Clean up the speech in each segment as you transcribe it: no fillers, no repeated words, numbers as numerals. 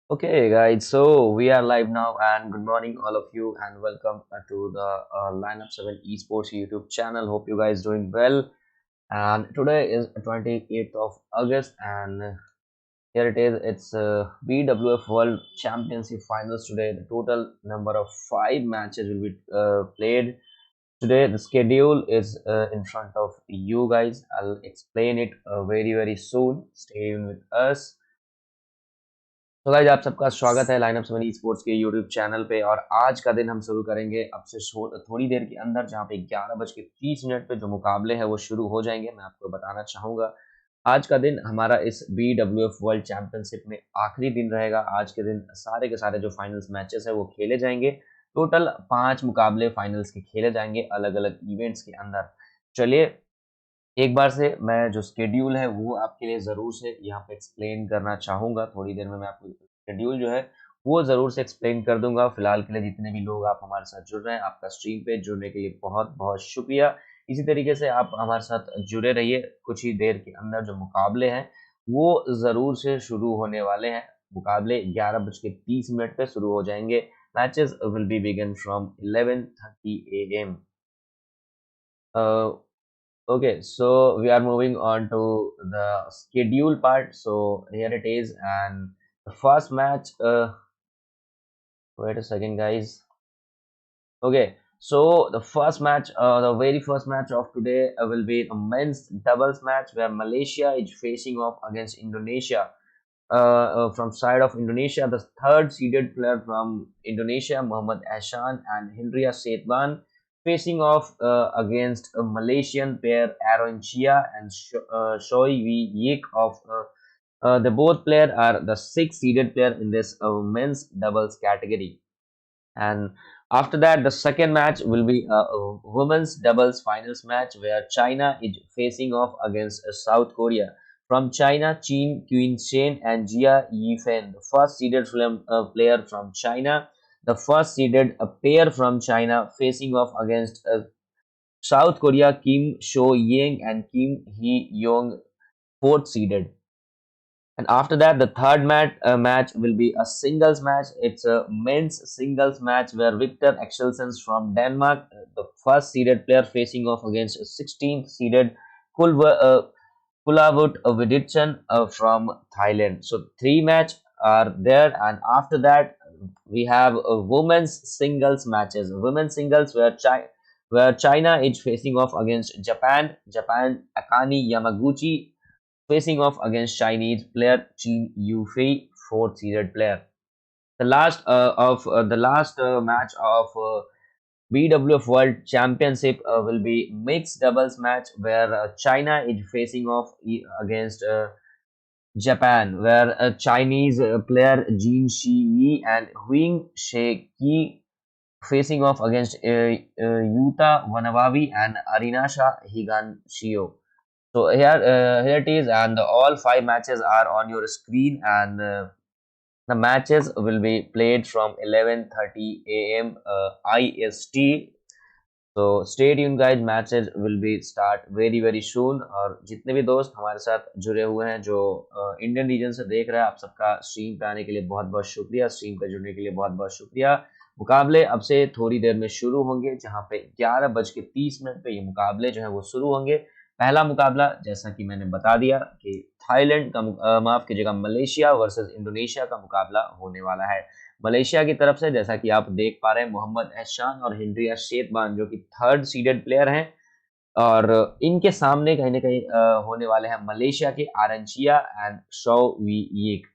Okay, guys, so we are live now, and good morning, all of you, and welcome to the Lineup 7 Esports YouTube channel. Hope you guys doing well. And today is 28th of August, and here it is. It's BWF World Championship finals today. The total number of 5 matches will be played today. The schedule is in front of you guys. I'll explain it very soon. Stay in with us. तो guys आप सबका स्वागत है lineup 7 sports के YouTube channel पे। और आज का दिन हम शुरू करेंगे अब से थोड़ी देर के अंदर, जहां पे 11:30 पे जो मुकाबले हैं वो शुरू हो जाएंगे। मैं आपको बताना चाहूंगा आज का दिन हमारा इस BWF वर्ल्ड चैंपियनशिप में आखिरी दिन रहेगा। आज के दिन सारे के सारे जो फाइनल्स मैचेस है वो खेले जाएंगे। टोटल 5 मुकाबले फाइनल्स के खेले जाएंगे अलग अलग इवेंट्स के अंदर। चलिए एक बार से मैं जो स्केड्यूल है वो आपके लिए ज़रूर से यहाँ पे एक्सप्लेन करना चाहूँगा। थोड़ी देर में मैं आपको स्केड्यूल जो है वो ज़रूर से एक्सप्लेन कर दूंगा। फिलहाल के लिए जितने भी लोग आप हमारे साथ जुड़ रहे हैं, आपका स्ट्रीम पे जुड़ने के लिए बहुत बहुत शुक्रिया। इसी तरीके से आप हमारे साथ जुड़े रहिए। कुछ ही देर के अंदर जो मुकाबले हैं वो ज़रूर से शुरू होने वाले हैं। मुकाबले 11:30 पे शुरू हो जाएंगे। Matches will be begin from 11:30 AM। Okay, so we are moving on to the schedule part. So here it is, and the first match. Wait a second, guys. Okay, so the first match, the very first match of today will be a men's doubles match where Malaysia is facing off against Indonesia. From side of Indonesia, the third seeded player from Indonesia, Muhammad Ahsan and Hindria Setban, facing off against a Malaysian pair, Aaron Chia and Choi Wee Yik of the both player are the sixth seeded player in this men's doubles category. And after that, the second match will be a women's doubles finals match where China is facing off against South Korea. From China, Qin Shen and Jia Yifen, the first seeded player from China, the first seeded pair from China, facing off against South Korea, Kim Sho Yang and Kim Hee Young, fourth seeded. And after that, the third match will be a singles match. It's a men's singles match where Victor Axelsen from Denmark, the first seeded player, facing off against a 16th seeded Kulavut Viditchan from Thailand. So 3 match are there, and after that we have women's singles matches. Women's singles where China is facing off against Japan. Akane Yamaguchi facing off against Chinese player Qin Yufei, fourth seeded player. The last match of BWF World Championship will be mixed doubles match where China is facing off against Japan, where a Chinese player Jin Shi Yi and Huing She Qi facing off against Yuta Wanawabi and Arinasha Higanshio. So here it is, and all 5 matches are on your screen, and the matches will be played from 11:30 AM IST. So stay tuned, guys. Matches will be start very soon. और जितने भी दोस्त हमारे साथ जुड़े हुए हैं, जो इंडियन रीजन से देख रहे हैं, आप सबका स्ट्रीम पे आने के लिए बहुत बहुत शुक्रिया। स्ट्रीम पे जुड़ने के लिए बहुत बहुत शुक्रिया। मुकाबले अब से थोड़ी देर में शुरू होंगे, जहां पे 11:30 पे ये मुकाबले जो है वो शुरू होंगे। पहला मुकाबला, जैसा कि मैंने बता दिया, कि थाईलैंड का माफ कीजिएगा, मलेशिया वर्सेस इंडोनेशिया का मुकाबला होने वाला है। मलेशिया की तरफ से, जैसा कि आप देख पा रहे हैं, मोहम्मद एहसान और हिंड्रिया शेतबान, जो कि थर्ड सीडेड प्लेयर हैं, और इनके सामने कहीं ना कहीं होने वाले हैं मलेशिया के आरंचिया एंड शो वी यिक।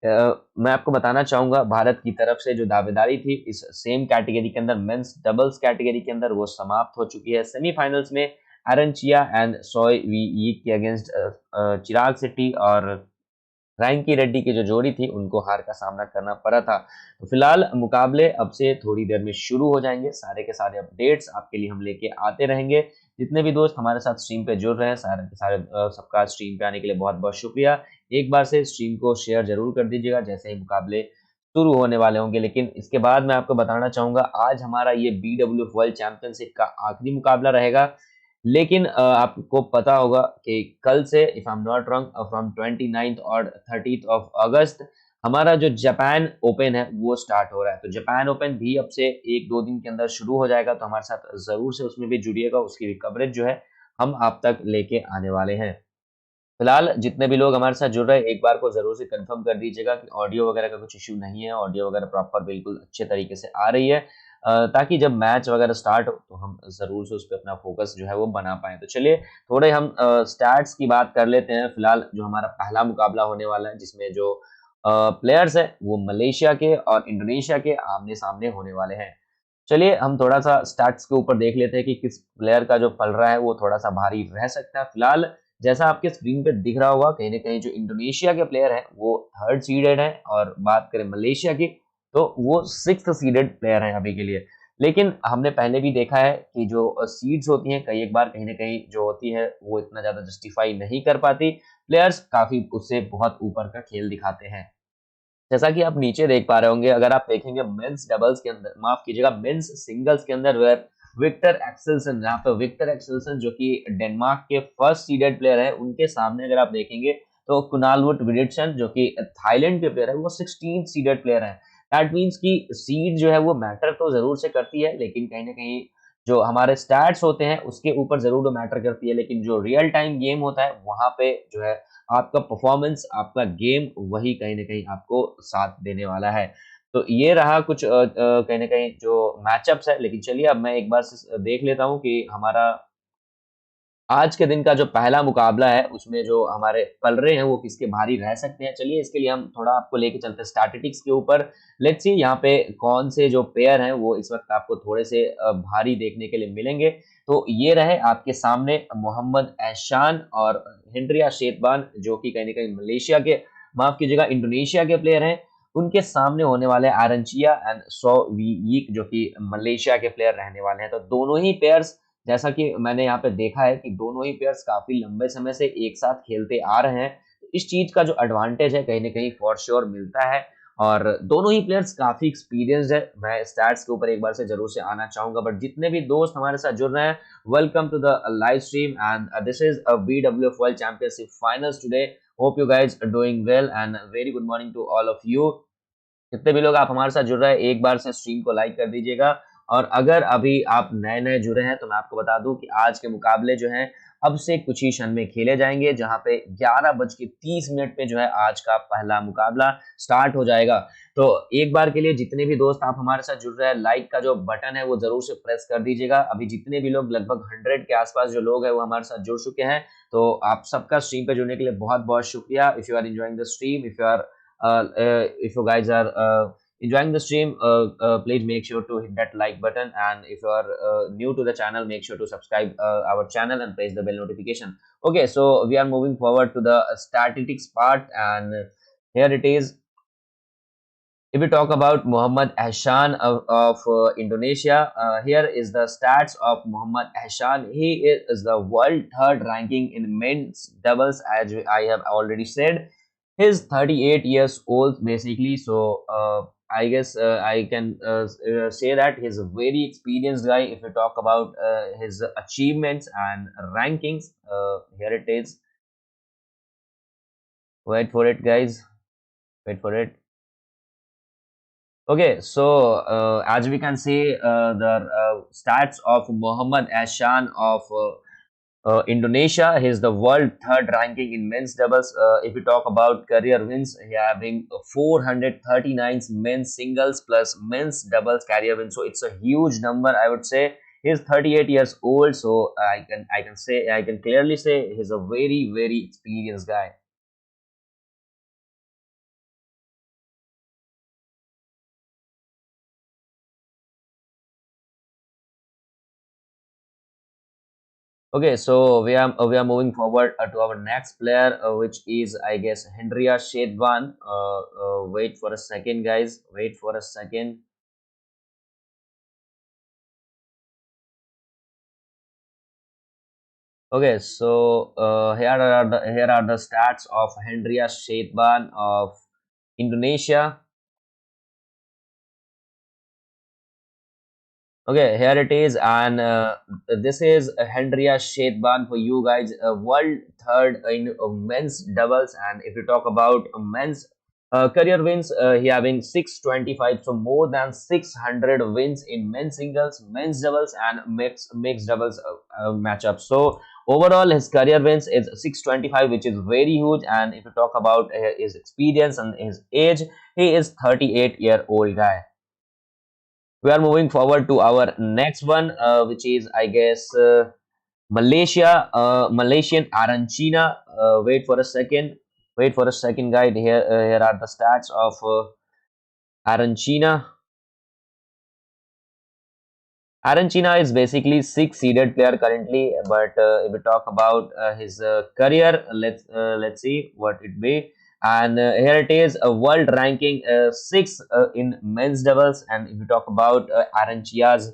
मैं आपको बताना चाहूंगा, भारत की तरफ से जो दावेदारी थी इस सेम कैटेगरी के अंदर, मेंस डबल्स कैटेगरी के अंदर, वो समाप्त हो चुकी है। सेमीफाइनल्स में आरंचिया एंड सोय वी यिक के अगेंस्ट चिराग शेट्टी और रैंकी रेड्डी की जो जोड़ी थी उनको हार का सामना करना पड़ा था। तो फिलहाल मुकाबले अब से थोड़ी देर में शुरू हो जाएंगे। सारे के सारे अपडेट्स आपके लिए हम लेके आते रहेंगे। जितने भी दोस्त हमारे साथ स्ट्रीम पे जुड़ रहे हैं, सारे के सारे सबका स्ट्रीम पे आने के लिए बहुत बहुत शुक्रिया। एक बार से स्ट्रीम को शेयर जरूर कर दीजिएगा जैसे ही मुकाबले शुरू होने वाले होंगे। लेकिन इसके बाद मैं आपको बताना चाहूंगा, आज हमारा ये BWF वर्ल्ड चैंपियनशिप का आखिरी मुकाबला रहेगा। लेकिन आपको पता होगा कि कल से, if I am not wrong, from 29th और 30th ऑफ अगस्त हमारा जो जापान ओपन है वो स्टार्ट हो रहा है। तो जापान ओपन भी अब से 1-2 दिन के अंदर शुरू हो जाएगा, तो हमारे साथ ज़रूर से उसमें भी जुड़िएगा, उसकी भी कवरेज जो है हम आप तक लेके आने वाले हैं। फिलहाल जितने भी लोग हमारे साथ जुड़ रहे हैं, एक बार को ज़रूर से कंफर्म कर दीजिएगा कि ऑडियो वगैरह का कुछ इश्यू नहीं है, ऑडियो वगैरह प्रॉपर बिल्कुल अच्छे तरीके से आ रही है, ताकि जब मैच वगैरह स्टार्ट हो तो हम ज़रूर से उस पे अपना फोकस जो है वो बना पाएँ। तो चलिए थोड़े हम स्टैट्स की बात कर लेते हैं। फिलहाल जो हमारा पहला मुकाबला होने वाला है, जिसमें जो प्लेयर्स हैं वो मलेशिया के और इंडोनेशिया के आमने-सामने होने वाले हैं। चलिए हम थोड़ा-सा स्टैट्स के ऊपर देख लेते हैं कि किस प्लेयर का जो पलड़ा है वो थोड़ा-सा भारी रह सकता है। फिलहाल जैसा आपके स्क्रीन पे दिख रहा होगा, कहीं न कहीं जो इंडोनेशिया के प्लेयर हैं वो 3rd सीडेड हैं, और बात करें मलेशिया की तो वो 6th सीडेड प्लेयर हैं अभी के लिए। लेकिन हमने पहले भी देखा है कि जो सीड्स होती हैं कई एक बार कहीं न कहीं जो होती है वो इतना ज़्यादा जस्टिफाई नहीं कर पाती। प्लेयर्स काफ़ी उससे बहुत ऊपर का खेल दिखाते हैं। जैसा कि आप नीचे देख पा रहे होंगे, अगर आप देखेंगे मेंस डबल्स के अंदर, माफ कीजिएगा मेंस सिंगल्स के अंदर, वेयर विक्टर एक्सेल्सन, जहाँ पे विक्टर एक्सेल्सन जो कि डेनमार्क के फर्स्ट सीडेड प्लेयर है, उनके सामने अगर आप देखेंगे तो कुणालवुट विडिटसन जो कि थाईलैंड के प्लेयर है वो 16 सीडेड प्लेयर है। दैट मीन्स कि सीड जो है वो मैटर तो जरूर से करती है, लेकिन कहीं ना कहीं जो हमारे स्टैट्स होते हैं उसके ऊपर जरूर वो मैटर करती है, लेकिन जो रियल टाइम गेम होता है वहां पे जो है आपका परफॉर्मेंस, आपका गेम वही कहीं न कहीं आपको साथ देने वाला है। तो ये रहा कुछ कहीं न कहीं जो मैचअप्स है, लेकिन चलिए अब मैं एक बार से देख लेता हूँ कि हमारा आज के दिन का जो पहला मुकाबला है, उसमें जो हमारे पलड़े हैं, वो किसके भारी रह सकते हैं। चलिए इसके लिए हम थोड़ा आपको लेके चलते हैं स्टैटिस्टिक्स के ऊपर। लेट्स सी यहाँ पे कौन से जो पेयर हैं, वो इस वक़्त आपको थोड़े से भारी देखने के लिए मिलेंगे। तो ये रहे आपके सामने मोहम्मद एहसान और हेनरिया शेतबान, जो कि कहीं न कहीं मलेशिया के, माफ़ कीजिएगा इंडोनेशिया के प्लेयर हैं। उनके सामने होने वाले आरंचिया एंड सो वी यिक, जो कि मलेशिया के प्लेयर रहने वाले हैं। तो दोनों ही पेयर्स, जैसा कि मैंने यहाँ पे देखा है कि दोनों ही प्लेयर्स काफ़ी लंबे समय से एक साथ खेलते आ रहे हैं। तो इस चीज़ का जो एडवांटेज है कहीं न कहीं फॉर श्योर मिलता है, और दोनों ही प्लेयर्स काफ़ी एक्सपीरियंस्ड है। मैं स्टैट्स के ऊपर एक बार से ज़रूर से आना चाहूँगा, बट जितने भी दोस्त हमारे साथ जुड़ रहे हैं, welcome to the live stream and this is a BWF world championship finals today. Hope you guys are doing well and very good morning to all of you. जितने भी लोग आप हमारे साथ जुड़ रहे हैं, एक बार से स्ट्रीम को लाइक कर दीजिएगा। और अगर अभी आप नए-नए जुड़े हैं तो मैं आपको बता दूं कि आज के मुकाबले जो हैं अब से कुछ ही क्षण में खेले जाएंगे, जहां पे 11:30 पे जो है आज का पहला मुकाबला स्टार्ट हो जाएगा। तो एक बार के लिए जितने भी दोस्त आप हमारे साथ जुड़ रहे हैं, लाइक का जो बटन है वो जरूर से प्रेस कर दीजिएगा। अभी जितने भी लोग, लगभग 100 के आसपास जो लोग हैं वो हमारे साथ जुड़ चुके हैं, तो आप सबका स्ट्रीम पे जुड़ने के लिए बहुत बहुत शुक्रिया। If you are enjoying the stream, if you guys are enjoying the stream, please make sure to hit that like button, and if you are new to the channel, make sure to subscribe our channel and press the bell notification. Okay, so we are moving forward to the statistics part, and here it is. If we talk about Muhammad Hashan of Indonesia, here is the stats of Muhammad Hashan. He is the world third ranking in men's doubles, as I have already said. He's 38 years old basically, so I guess I can say that he's a very experienced guy. If we talk about his achievements and rankings, here it is. Wait for it, guys. Wait for it. Okay, so as we can see, the stats of Muhammad Ashan of Indonesia, he is the world third ranking in men's doubles. If we talk about career wins, he having 439 men's singles plus men's doubles career wins. So it's a huge number, I would say. He's 38 years old, so I can clearly say he's a very experienced guy. Okay, so we are moving forward to our next player, which is, I guess, Henria Shedwan. Wait for a second, guys. Wait for a second. Okay, so here are the stats of Henria Shedwan of Indonesia. Okay, here it is, and this is Henria Shedban for you guys, world third in men's doubles. And if you talk about men's Career wins, he having 625, so more than 600 wins in men's singles, men's doubles, and mixed doubles matchups. So overall, his career wins is 625, which is very huge. And if you talk about his experience and his age, he is 38-year-old guy. We are moving forward to our next one, which is, I guess, Malaysia, Malaysian Arancina. Wait for a second. Wait for a second, guys. Here are the stats of Arancina. Arancina is basically six-seeded player currently, but if we talk about his career, let's see what it be. And here it is, a world ranking six in men's doubles. And if we talk about Arancia's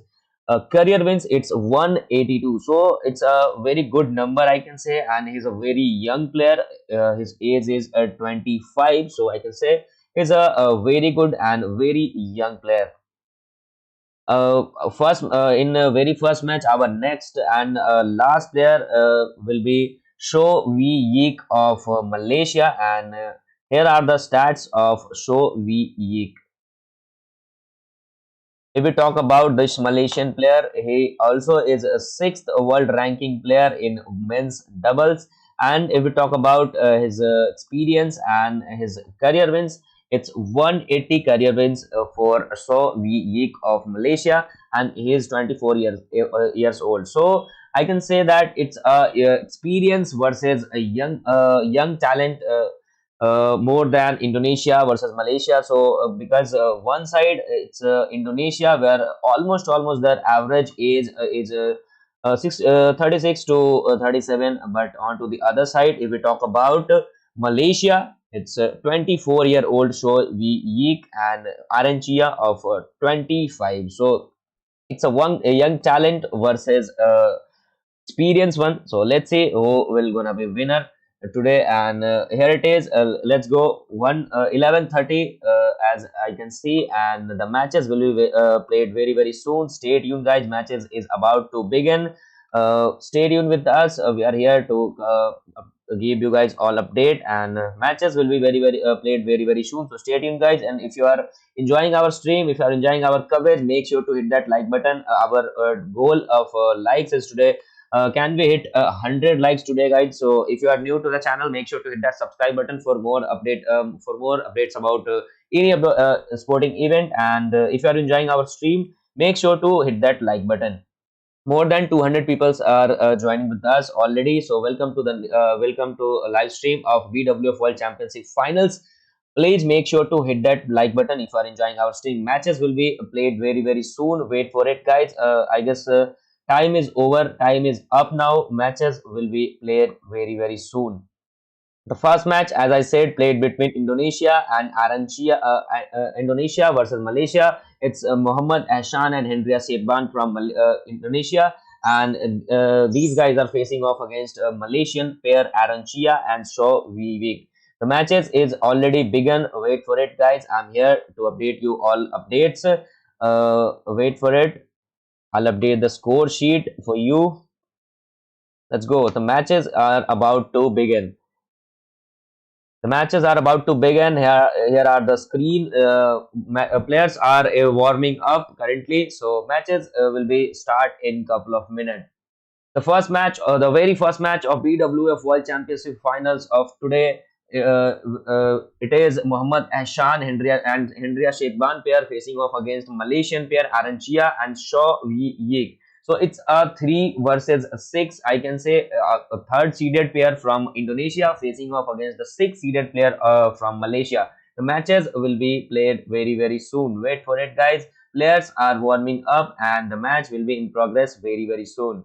career wins, it's 182. So it's a very good number, I can say. And he's a very young player. His age is 25, so I can say he's a very good and very young player. First in very first match, our next and last player will be Sho Wee Yik of Malaysia, and here are the stats of Sho Wee Yik. If we talk about this Malaysian player, he also is a sixth world ranking player in men's doubles. And if we talk about his experience and his career wins, it's 180 career wins for So Wee Yik of Malaysia, and he is 24 years old. So I can say that it's a experience versus a young talent. More than Indonesia versus Malaysia. So because one side it's Indonesia, where almost their average age is 36 to 37, but on to the other side, if we talk about Malaysia, it's 24-year-old So Wee Yik and Arancia of 25. So it's a young talent versus experience one. So let's see who will gonna be winner today. And here it is. Let's go 11:30 as I can see, and the matches will be played very soon. Stay tuned, guys. Matches is about to begin. Stay tuned with us. We are here to give you guys all update, and matches will be very played very soon. So stay tuned, guys. And if you are enjoying our stream, if you are enjoying our coverage, make sure to hit that like button. Our goal of likes is today, can we hit 100 likes today, guys? So if you are new to the channel, make sure to hit that subscribe button for more updates about any of the sporting event. And if you are enjoying our stream, make sure to hit that like button. More than 200 people are joining with us already. So welcome to a live stream of BWF World Championship finals. Please make sure to hit that like button if you are enjoying our stream. Matches will be played very soon. Wait for it, guys. I guess time is over, time is up now. Matches will be played very soon. The first match, as I said, played between Indonesia and Indonesia versus Malaysia. It's Muhammad Ahsan and Hendria Setban from Indonesia, and these guys are facing off against a Malaysian pair, Arancia and Shaw Vivek. The matches is already begun. Wait for it, guys. I'm here to update you all updates. Wait for it. I'll update the score sheet for you. Let's go. The matches are about to begin. The matches are about to begin. Here are the screen. Players are warming up currently, so matches will be start in couple of minutes. The first match, the very first match of BWF World Championship finals of today, it is Muhammad Ahsan and Hendria Shedban pair facing off against Malaysian pair Arancia and Shaw Wee Yik. So it's a 3 versus 6. I can say a third seeded pair from Indonesia facing off against the 6 seeded player from Malaysia. The matches will be played very soon. Wait for it, guys. Players are warming up, and the match will be in progress very soon.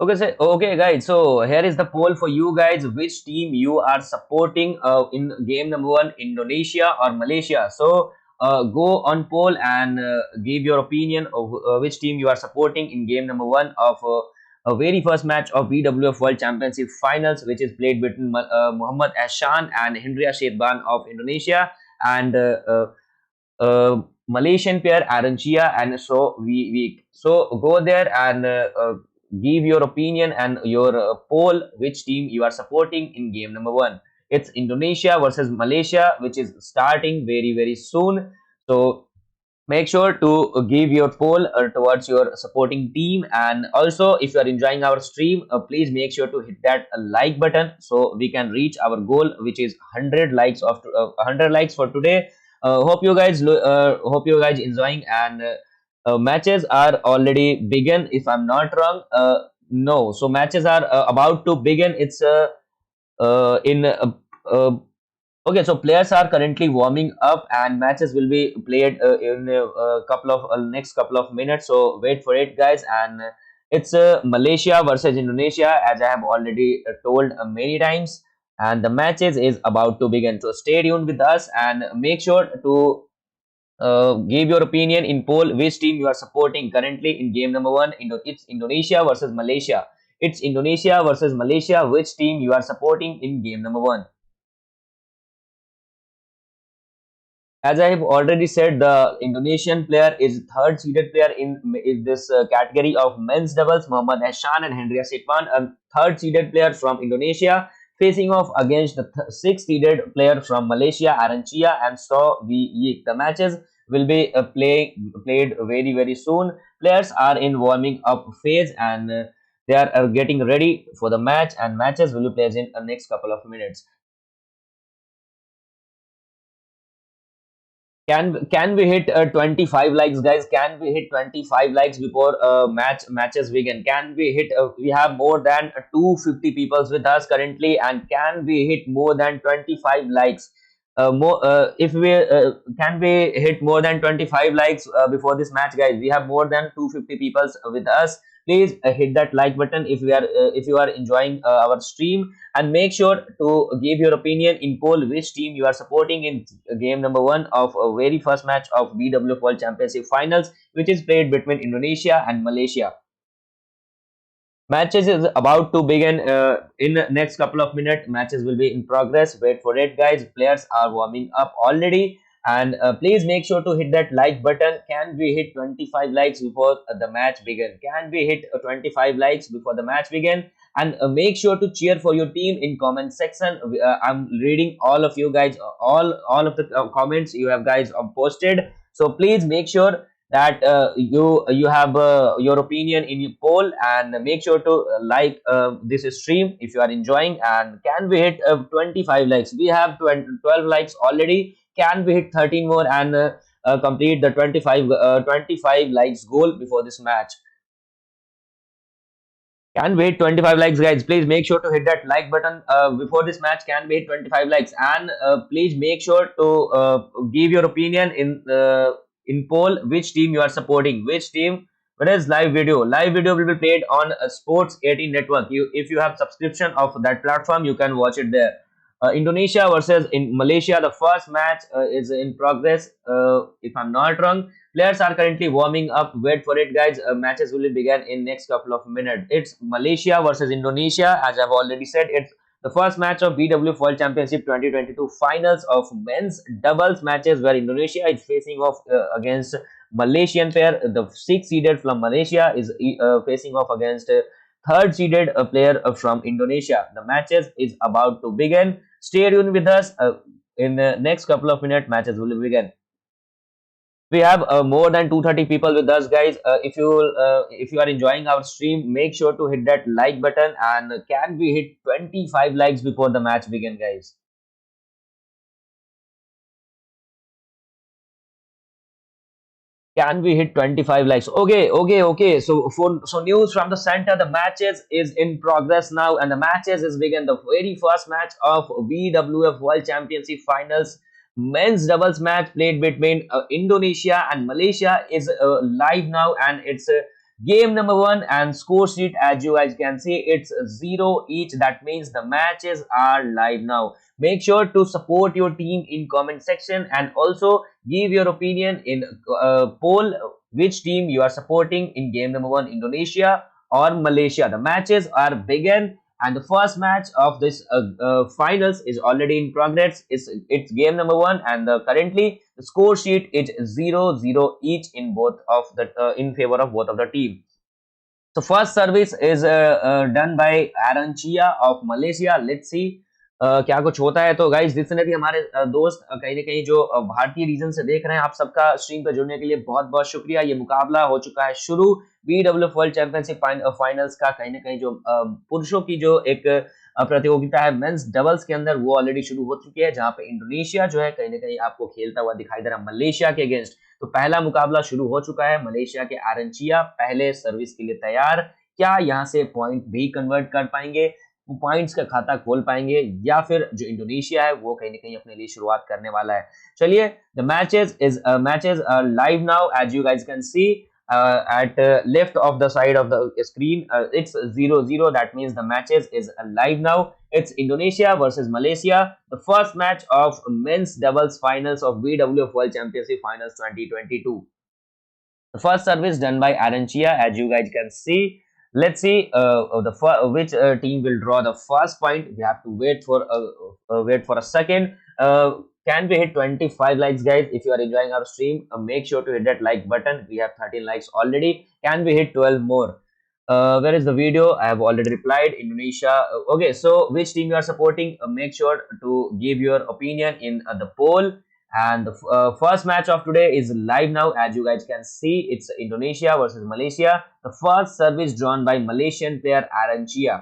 Okay, guys. So here is the poll for you guys. Which team you are supporting in game number one, Indonesia or Malaysia? So go on poll and give your opinion of which team you are supporting in game number one of a very first match of BWF World Championship Finals, which is played between Muhammad Ashan and Hendria Shedban of Indonesia and Malaysian pair Arancia, and so we so go there and give your opinion and your poll which team you are supporting in game number one. It's Indonesia versus Malaysia, which is starting very soon. So make sure to give your poll towards your supporting team, and also if you are enjoying our stream, please make sure to hit that like button so we can reach our goal, which is 100 likes of 100 likes for today. Hope you guys enjoying, and matches are already begun if I'm not wrong. No, so matches are about to begin. It's in uh, Okay, so players are currently warming up, and matches will be played in a couple of next couple of minutes. So wait for it, guys. And it's Malaysia versus Indonesia, as I have already told many times. And the matches is about to begin. So stay tuned with us and make sure to give your opinion in poll which team you are supporting currently in game number one. It's Indonesia versus Malaysia. It's Indonesia versus Malaysia. Which team you are supporting in game number one? As I have already said, the Indonesian player is third seeded player in this category of men's doubles. Muhammad Hashan and Hendria Sitwan, a third seeded player from Indonesia, facing off against the sixth seeded player from Malaysia, Arancia and So Vi Yik. The matches will be played very soon. Players are in warming up phase, and they are getting ready for the match, and matches will be played in the next couple of minutes. Can we hit 25 likes, guys? Can we hit 25 likes before matches begin? Can we hit? We have more than 250 people with us currently, and can we hit more than 25 likes? More if we Can we hit more than 25 likes before this match, guys? We have more than 250 people with us. Please hit that like button if you are enjoying our stream, and make sure to give your opinion in poll which team you are supporting in game number one of a very first match of BWF World Championship Finals, which is played between Indonesia and Malaysia. Matches is about to begin in next couple of minutes. Matches will be in progress. Wait for it, guys. Players are warming up already, and please make sure to hit that like button. Can we hit 25 likes before the match begin? Can we hit 25 likes before the match begin? And make sure to cheer for your team in comment section. I'm reading all of you guys, all of the comments you have guys posted. So please make sure that you have your opinion in your poll, and make sure to like this stream if you are enjoying. And can we hit 25 likes? We have 12 likes already. Can we hit 13 more and complete the 25 likes goal before this match? Can wait 25 likes, guys. Please make sure to hit that like button before this match. Can wait 25 likes, and please make sure to give your opinion in poll which team you are supporting. Which team? What is live video? Live video will be played on Sports 18 network. If you have subscription of that platform, you can watch it there. Indonesia versus in Malaysia. The first match is in progress. If I'm not wrong, players are currently warming up. Wait for it, guys. Matches will begin in next couple of minutes. It's Malaysia versus Indonesia. As I've already said, it's the first match of BWF World Championship 2022 finals of men's doubles matches, where Indonesia is facing off against Malaysian pair. The sixth seeded from Malaysia is facing off against third seeded player from Indonesia. The matches is about to begin. Stay tuned with us. In the next couple of minutes, matches will begin. We have more than 230 people with us, guys. If you are enjoying our stream, make sure to hit that like button, and can we hit 25 likes before the match begin, guys? Can we hit 25 likes? Okay. So news from the center. The matches is in progress now, and the matches is begin. The very first match of BWF World Championship Finals men's doubles match played between Indonesia and Malaysia is live now, and it's game number one, and score sheet, as you guys can see, it's 0 each. That means the matches are live now. Make sure to support your team in comment section, and also give your opinion in poll which team you are supporting in game number one, Indonesia or Malaysia. The matches are begun, and the first match of this finals is already in progress. It's game number one, and currently the score sheet is 0-0 each in both of the in favor of both of the team. So first service is done by Aranchia of Malaysia. Let's see क्या कुछ होता है। तो guys जितने भी हमारे दोस्त कहीं ना कहीं जो भारतीय रीजन से देख रहे हैं, आप सबका स्ट्रीम पर जुड़ने के लिए बहुत बहुत शुक्रिया। ये मुकाबला हो चुका है शुरू BWF वर्ल्ड चैंपियनशिप फाइनल्स का। कहीं ना कहीं जो पुरुषों की जो एक प्रतियोगिता है मेंस डबल्स के अंदर, वो ऑलरेडी शुरू हो चुकी है, जहां पे इंडोनेशिया जो है कहीं ना कहीं आपको खेलता हुआ दिखाई दे रहा है मलेशिया के अगेंस्ट। तो पहला मुकाबला शुरू हो चुका है। मलेशिया के आरंचिया पहले सर्विस के लिए तैयार। क्या यहाँ से पॉइंट भी कन्वर्ट कर पाएंगे, पॉइंट्स का खाता खोल पाएंगे, या फिर जो इंडोनेशिया है वो कहीं ना कहीं अपने लिए शुरुआत करने वाला है। चलिए, the matches are live now, as you guys can see at left of the side of the screen. It's 0-0. That means the matches is live now. It's Indonesia versus Malaysia, the first match of men's doubles finals of BWF World Championship Finals 2022. The first service done by Aranchia, as you guys can see. Let's see which team will draw the first point. We have to wait for a second. Can we hit 25 likes, guys? If you are enjoying our stream, make sure to hit that like button. We have 13 likes already. Can we hit 12 more? Where is the video? I have already replied. Indonesia. Okay, so which team you are supporting? Make sure to give your opinion in the poll. And the first match of today is live now, as you guys can see. It's Indonesia versus Malaysia. The first service drawn by Malaysian player Aranchia.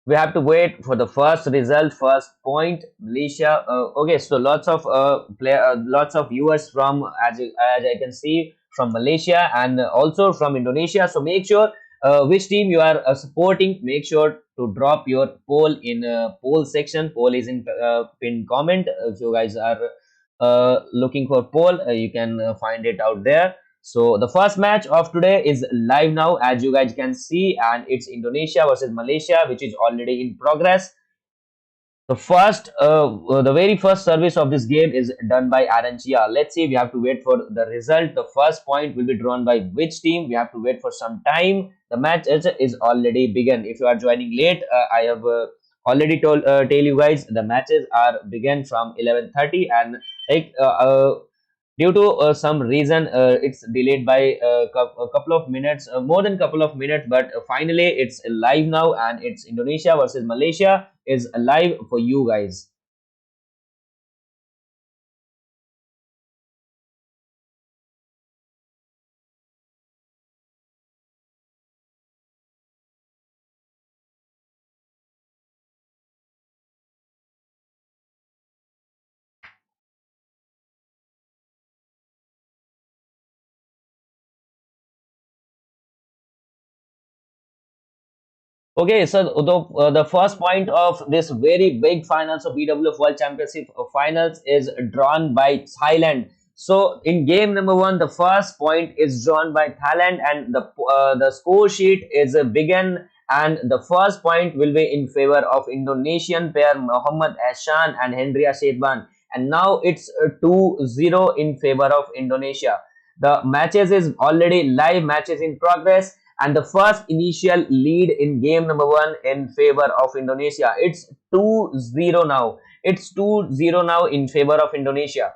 We have to wait for the first result, first point. Malaysia. Okay, so lots of lots of viewers from, as I can see, from Malaysia and also from Indonesia. So make sure which team you are supporting. Make sure to drop your poll in poll section. Poll is in pinned comment. If you guys are looking for poll, you can find it out there. So the first match of today is live now, as you guys can see, and it's Indonesia versus Malaysia, which is already in progress. The very first service of this game is done by Aranchia. Let's see. We have to wait for the result. The first point will be drawn by which team? We have to wait for some time. The match is already begun. If you are joining late, I have already tell you guys the matches are begun from 11:30, and like due to some reason it's delayed by a couple of minutes, more than couple of minutes, but finally it's live now, and it's Indonesia versus Malaysia is live for you guys. Okay, so the first point of this very big finals of BWF World Championship finals is drawn by Thailand. So in game number one, the first point is drawn by Thailand, and the score sheet is begun, and the first point will be in favor of Indonesian pair Muhammad Hassan and Hendria Shedban, and now it's 2-0 in favor of Indonesia. The matches is already live, matches in progress, and the first initial lead in game number one in favor of Indonesia. It's 2-0 now. It's 2-0 now in favor of Indonesia.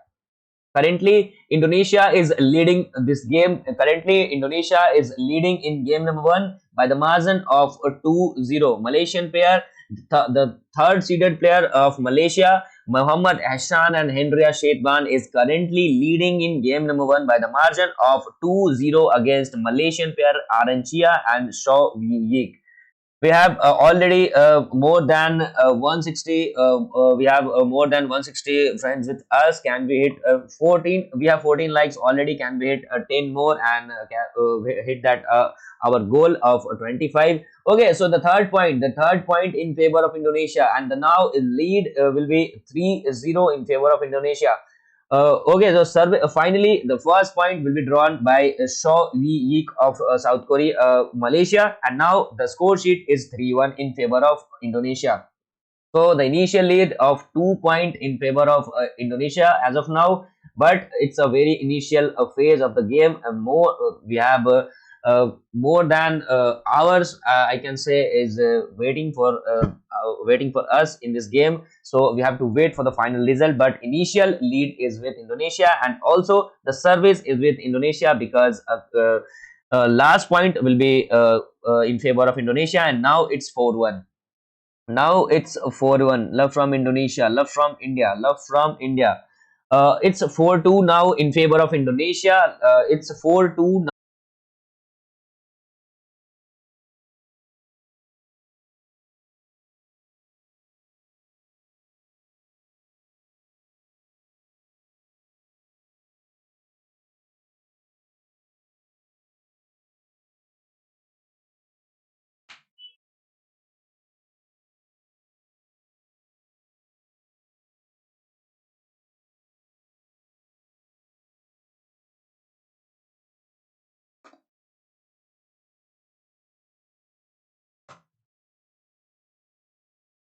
Currently, Indonesia is leading this game. Currently, Indonesia is leading in game number one by the margin of 2-0. Malaysian pair, the third seeded player of Malaysia, Muhammad Hassan and Hendria Shedban, is currently leading in game number one by the margin of 2-0 against Malaysian pair Aranchia and Shaw Yik. We have already more than 160. We have more than 160 friends with us. Can we hit 14? We have 14 likes already. Can we hit 10 more and hit that our goal of 25? Okay, so the third point in favor of Indonesia, and the now lead will be 3-0 in favor of Indonesia. Okay, so survey, finally, the first point will be drawn by Shaw Wee Yik of South Korea, Malaysia, and now the score sheet is 3-1 in favor of Indonesia. So the initial lead of 2 point in favor of Indonesia as of now, but it's a very initial phase of the game. And more we have more than hours, I can say, is waiting for us in this game. So we have to wait for the final result. But initial lead is with Indonesia, and also the service is with Indonesia because last point will be in favor of Indonesia, and now it's 4-1. Now it's 4-1. Love from Indonesia. Love from India. Love from India. It's 4-2 now in favor of Indonesia. It's 4-2.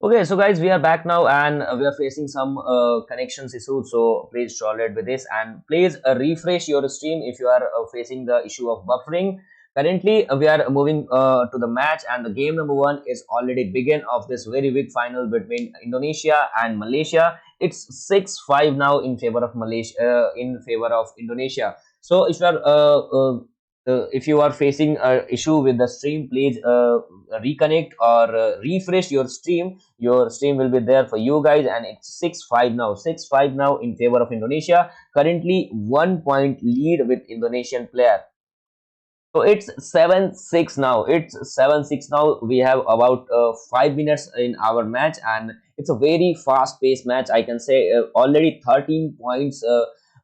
Okay, so guys, we are back now, and we are facing some connections issues. So please tolerate with this, and please refresh your stream if you are facing the issue of buffering. Currently, we are moving to the match, and the game number one is already begun of this very big final between Indonesia and Malaysia. It's 6-5 now in favor of Malaysia, in favor of Indonesia. So if you are facing a issue with the stream, please reconnect or refresh your stream. Your stream will be there for you guys, and it's 6-5 now. 6-5 now in favor of Indonesia. Currently 1 point lead with Indonesian player. So it's 7-6 now. It's 7-6 now. We have about 5 minutes in our match, and it's a very fast-paced match. I can say already 13 points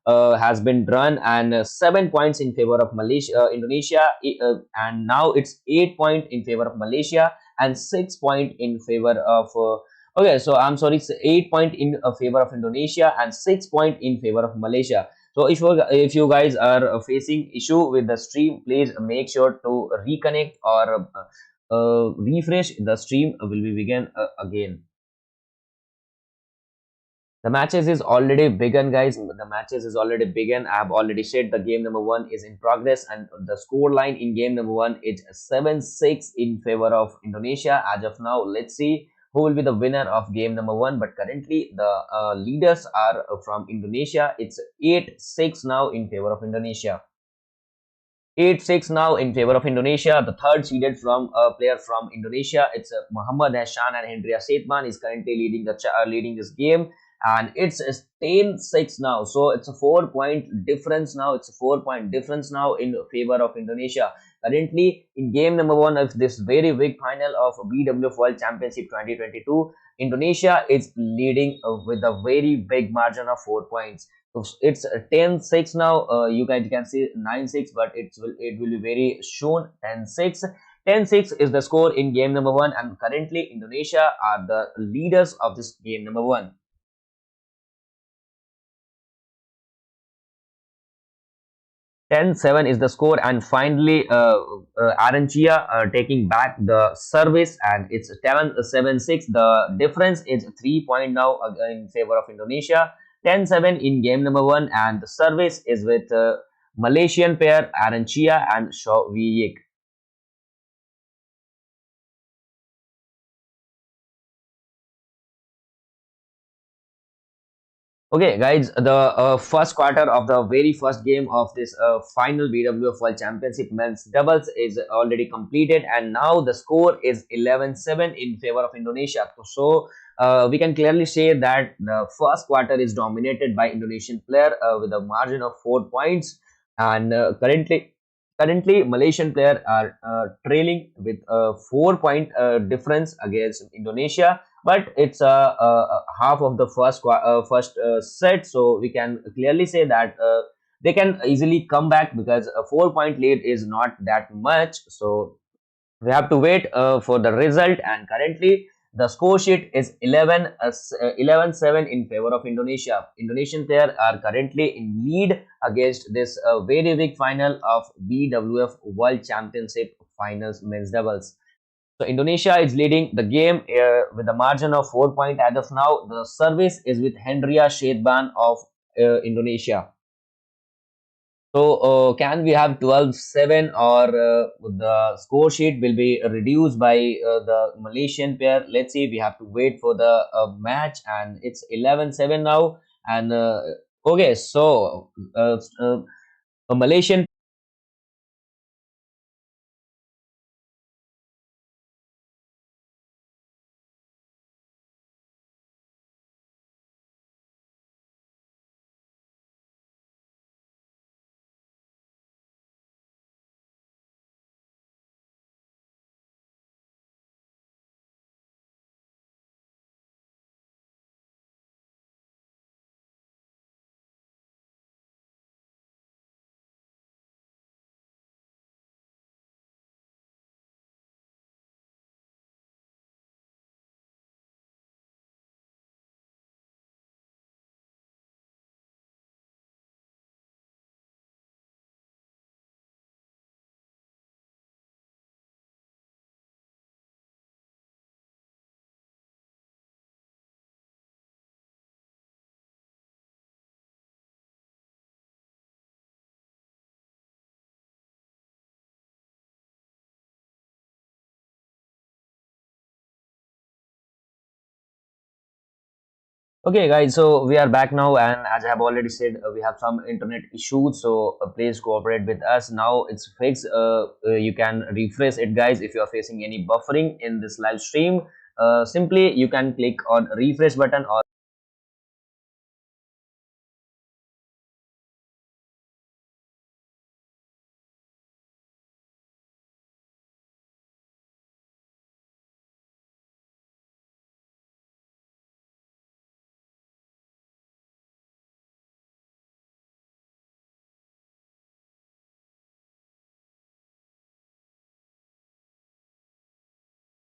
has been drawn, and 7 points in favor of Indonesia, and now it's 8 point in favor of Malaysia, and 6 point in favor of. Okay, so I'm sorry, it's 8 point in favor of Indonesia, and 6 point in favor of Malaysia. So if you guys are facing issue with the stream, please make sure to reconnect or refresh the stream. Will be begin again. The matches is already begun, guys. The matches is already begun. I have already said the game number one is in progress, and the score line in game number one is 7-6 in favor of Indonesia as of now. Let's see who will be the winner of game number one. But currently, the leaders are from Indonesia. It's 8-6 now in favor of Indonesia. 8-6 now in favor of Indonesia. The third seeded from a player from Indonesia, it's Muhammad Hassan, and Hendria Setman is currently leading this game, and it's 10-6 now. So it's a 4 point difference now. It's a 4 point difference now in favor of Indonesia. Currently in game number one of this very big final of BWF World Championship 2022, Indonesia is leading with a very big margin of 4 points. So it's 10-6 now. You guys can see 9-6, but it will be very soon 10-6. 10-6 is the score in game number one, and currently Indonesia are the leaders of this game number one. 10-7 is the score, and finally Arancia taking back the service, and it's 7-6. The difference is 3 point now in favor of Indonesia. 10-7 in game number one, and the service is with Malaysian pair Arancia and Shaw Wiyik. Okay, guys, the first quarter of the very first game of this final BWF World Championship men's doubles is already completed, and now the score is 11-7 in favor of Indonesia. So we can clearly say that the first quarter is dominated by Indonesian player with a margin of 4 points, and currently Malaysian player are trailing with a 4 point difference against Indonesia, but it's half of the first set, so we can clearly say that they can easily come back because a 4 point lead is not that much. So we have to wait for the result, and currently The score sheet is 11-7 in favor of Indonesia. Indonesian players are currently in lead against this very big final of BWF World Championship Finals men's doubles. So Indonesia is leading the game with a margin of 4 points as of now. The service is with Hendria Shedban of Indonesia. So can we have 12-7, or the score sheet will be reduced by the Malaysian pair? Let's see. We have to wait for the match, and it's 11-7 now. And okay, so a Malaysian. Okay, guys, so we are back now, and as I have already said, we have some internet issues, so please cooperate with us. Now it's fixed. You can refresh it, guys, if you are facing any buffering in this live stream. Simply, you can click on refresh button, or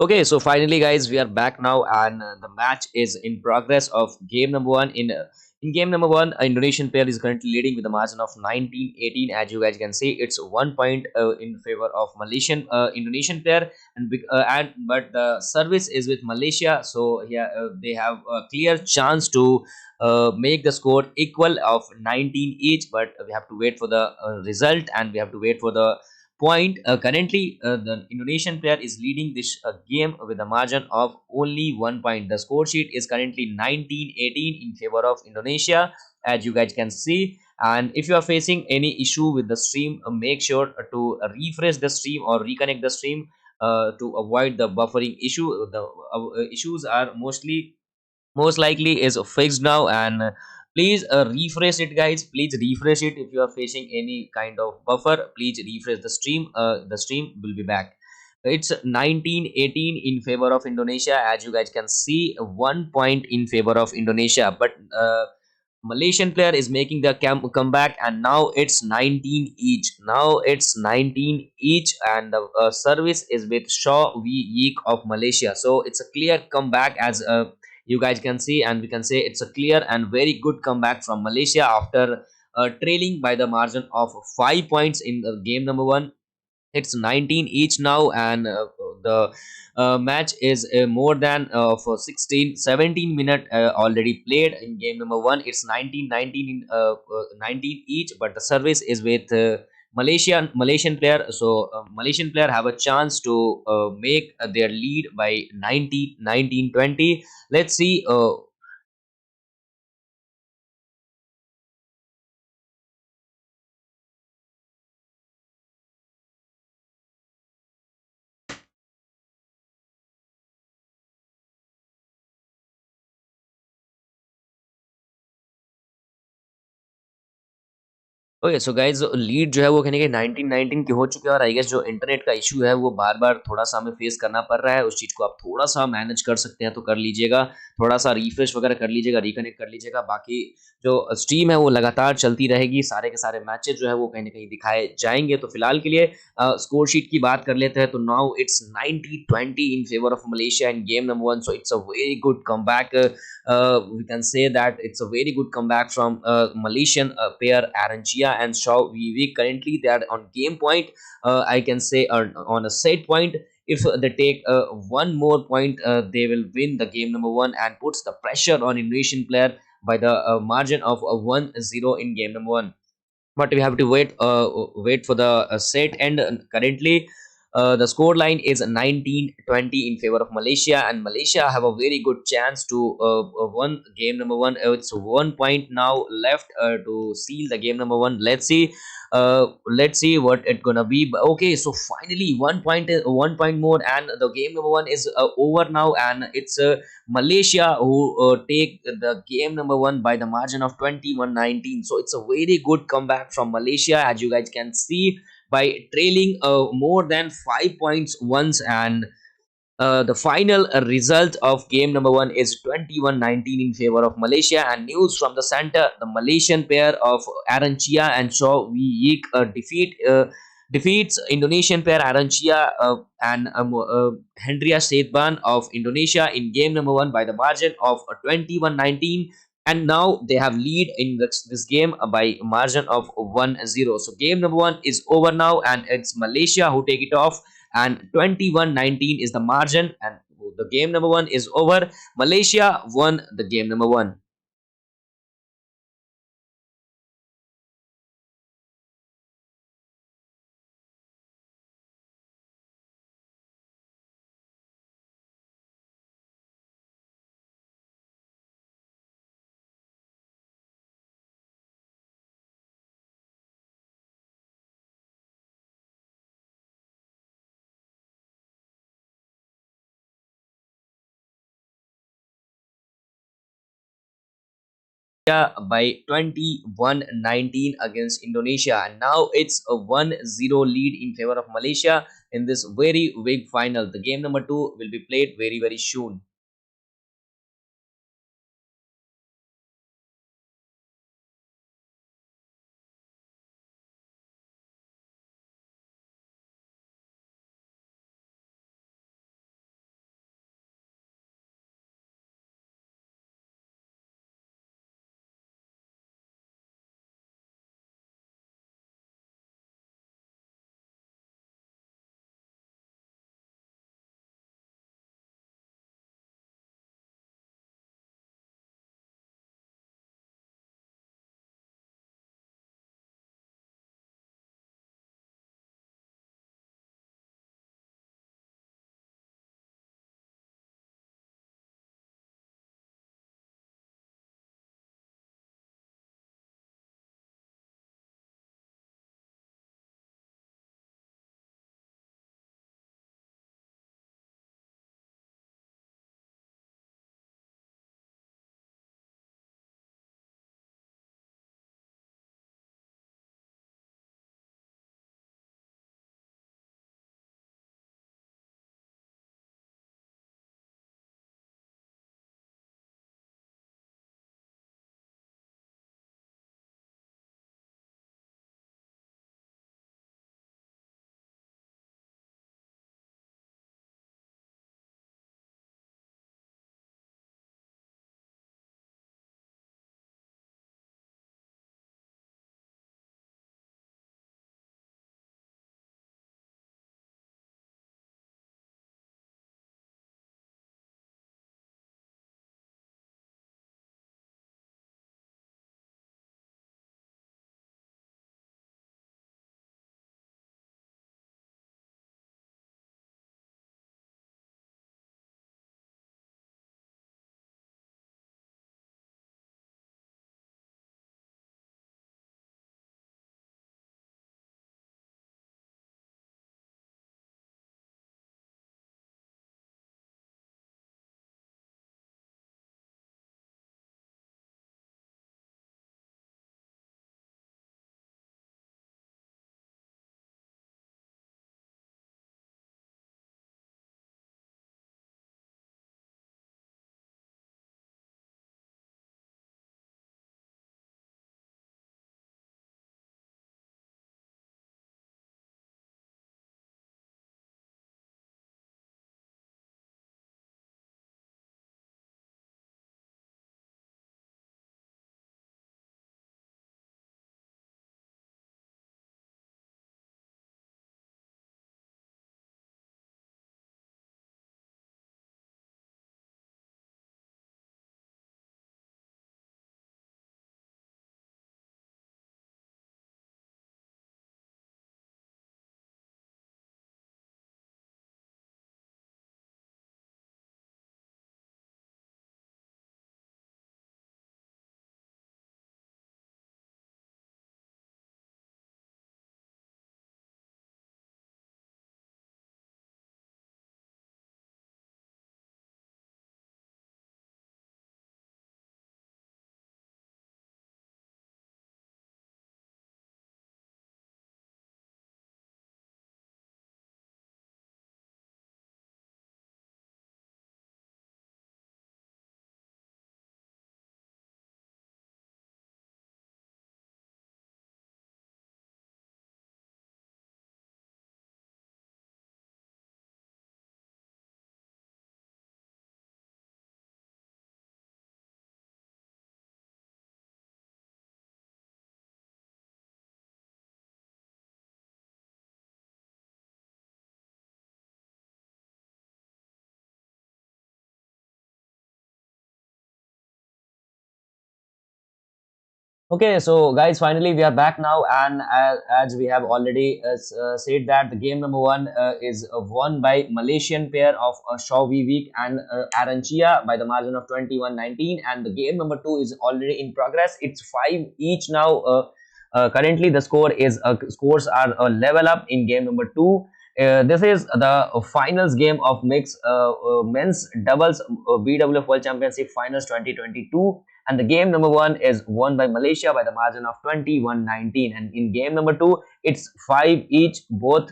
okay, so finally, guys, we are back now, and the match is in progress of game number one. In game number one, Indonesian pair is currently leading with a margin of 19-18. As you guys can see, it's 1 point in favor of Malaysian Indonesian pair, and but the service is with Malaysia, so yeah, they have a clear chance to make the score equal of 19 each. But we have to wait for the result, and we have to wait for the point. Currently, the Indonesian player is leading this game with a margin of only 1 point. The score sheet is currently 19-18 in favor of Indonesia, as you guys can see. And if you are facing any issue with the stream, make sure to refresh the stream or reconnect the stream to avoid the buffering issue. The issues are most likely is fixed now, and please refresh it, guys. Please refresh it. If you are facing any kind of buffer, please refresh the stream. The stream will be back. It's 19-18 in favor of Indonesia. As you guys can see, 1 point in favor of Indonesia, but Malaysian player is making the comeback, and now it's 19 each. Now it's 19 each, and the service is with Shaw V Yeek of Malaysia. So it's a clear comeback, as you guys can see, and we can say it's a clear and very good comeback from Malaysia after trailing by the margin of 5 points in the game number one. It's 19 each now, and the match is more than for 16-17 minute already played in game number one. It's 19-19 in 19 each, but the service is with Malaysian player. So Malaysian player have a chance to make their lead by 19-20. Let's see. Okay so guys lead जो है वो कहने के 1919 की हो चुकी है और आई गेस जो इंटरनेट का इशू है वो बार बार थोड़ा सा हमें फेस करना पड़ रहा है। उस चीज़ को आप थोड़ा सा मैनेज कर सकते हैं तो कर लीजिएगा, थोड़ा सा रिफ्रेश वगैरह कर लीजिएगा, रिकनेक्ट कर लीजिएगा। बाकी जो स्ट्रीम है वो लगातार चलती रहेगी, सारे के सारे मैचेस जो है वो कहीं ना कहीं दिखाए जाएंगे। तो फिलहाल के लिए स्कोर शीट की बात कर लेते हैं तो now it's 90-20 in favour of Malaysia in game number 1। So it's a very good comeback, we can say that it's a very good comeback from Malaysian pair Aranchia and Shaw Vivek. Currently, they are on game point. I can say on a set point. If they take one more point, they will win the game number 1 and puts the pressure on Indonesian player by the margin of 1-0 in game number 1. But we have to wait for the set end. Currently the score line is 19-20 in favor of Malaysia, and Malaysia have a very good chance to win game number 1. It's 1 point now left to seal the game number 1. Let's see what it's gonna be. Okay, so finally 1 point, 1 point more, and the game number 1 is over now, and it's Malaysia who take the game number 1 by the margin of 21-19. So it's a very good comeback from Malaysia, as you guys can see, by trailing more than 5 points once. And the final result of game number 1 is 21-19 in favor of Malaysia. And news from the center: the Malaysian pair of Aranchia and Shaw Wee Yik defeats Indonesian pair Aranchia and Hendria Setban of Indonesia in game number 1 by the margin of 21-19. And now they have lead in this game by margin of 1-0. So game number 1 is over now, and it's Malaysia who take it off, and 21-19 is the margin, and the game number 1 is over. Malaysia won the game number 1. By 21-19 against Indonesia, and now it's a 1-0 lead in favor of Malaysia in this very big final. The game number 2 will be played very very soon. Okay, so guys, finally we are back now, and as we have already said that the game number one is won by Malaysian pair of Shaw Vivek and Aranchia by the margin of 21-19, and the game number two is already in progress. It's five each now. Currently, the scores are level up in game number two. This is the finals game of mixed men's doubles BWF World Championship Finals 2022, and the game number one is won by Malaysia by the margin of 21-19, and in game number two it's 5 each both,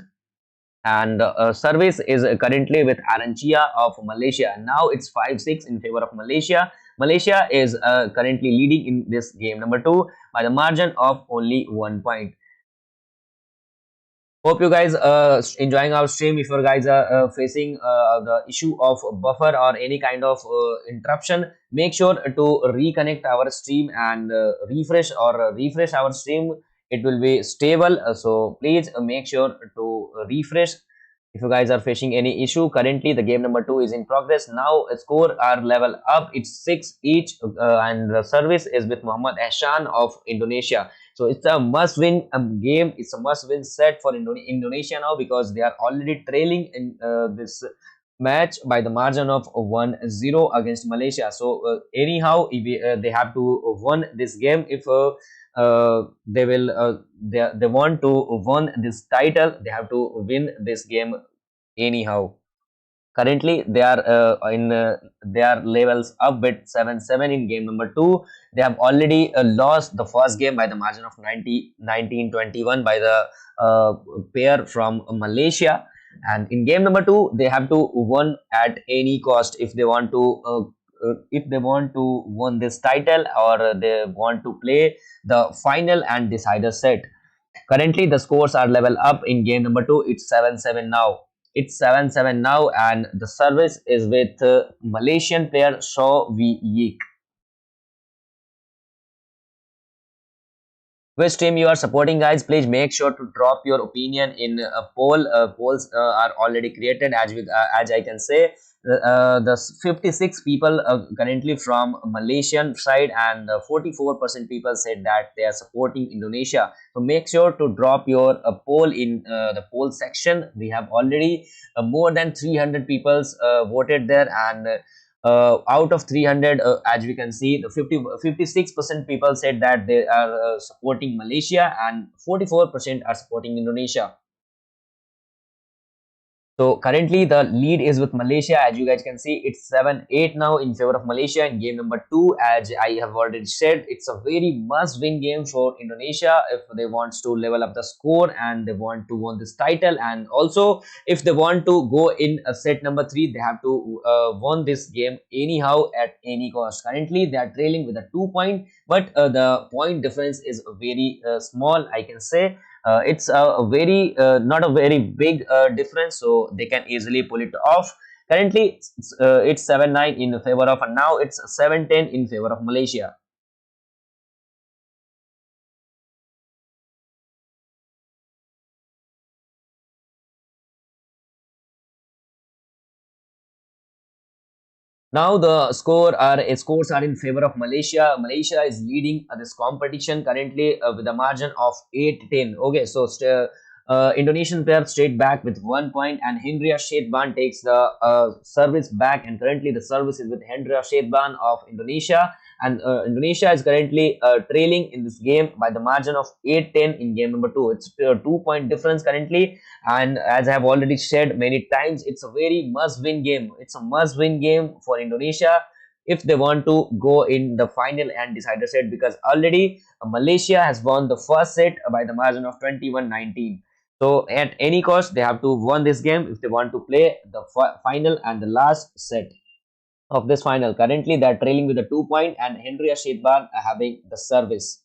and service is currently with Aranchia of Malaysia. Now it's 5-6 in favor of Malaysia. Malaysia is currently leading in this game number two by the margin of only 1 point. Hope you guys enjoying our stream. If you guys are facing the issue of buffer or any kind of interruption, make sure to reconnect our stream and refresh our stream. It will be stable. So please make sure to refresh if you guys are facing any issue. Currently the game number two is in progress. Now score are level up. It's 6 each, and the service is with Muhammad Ehsan of Indonesia. So it's a must-win game. It's a must-win set for Indonesia now, because they are already trailing in this match by the margin of 1-0 against Malaysia. So anyhow, if they have to win this game. If they want to win this title, they have to win this game anyhow. Currently they are in they are levels up with 7-7 in game number two. They have already lost the first game by the margin of 19-21 by the pair from Malaysia, and in game number two they have to win at any cost if they want to win this title, or they want to play the final and decider set. Currently, the scores are level up in game number two. It's 7-7 now. It's 7-7 now, and the service is with Malaysian player Shaw Vivek. Which team you are supporting, guys? Please make sure to drop your opinion in a poll. Polls are already created, as I can say. The 56 people currently from Malaysian side, and 44% people said that they are supporting Indonesia. So make sure to drop your poll in the poll section. We have already more than 300 people voted there, and out of 300, as we can see, the 56% people said that they are supporting Malaysia, and 44% are supporting Indonesia. So currently the lead is with Malaysia. As you guys can see, it's 7-8 now in favor of Malaysia in game number two. As I have already said, it's a very must-win game for Indonesia if they want to level up the score and they want to win this title. And also, if they want to go in a set number three, they have to win this game anyhow at any cost. Currently, they are trailing with a 2 point, but the point difference is very small, I can say. It's a very not a very big difference, so they can easily pull it off. Currently it's 7-9 in favor of, and now it's 7-10 in favor of Malaysia. Now the scores are in favor of Malaysia. Malaysia is leading this competition currently with a margin of 8-10. Okay, so Indonesian pair straight back with 1 point, and Hendria Shedban takes the service back, and currently the service is with Hendria Shedban of Indonesia, and Indonesia is currently trailing in this game by the margin of 8-10 in game number two. It's a 2 point difference currently, and as I have already said many times, it's a very must-win game. It's a must-win game for Indonesia if they want to go in the final and decider set, because already Malaysia has won the first set by the margin of 21-19. So at any cost, they have to win this game if they want to play the final and the last set of this final. Currently, they are trailing with a 2 point, and Hendria Shedban having the service.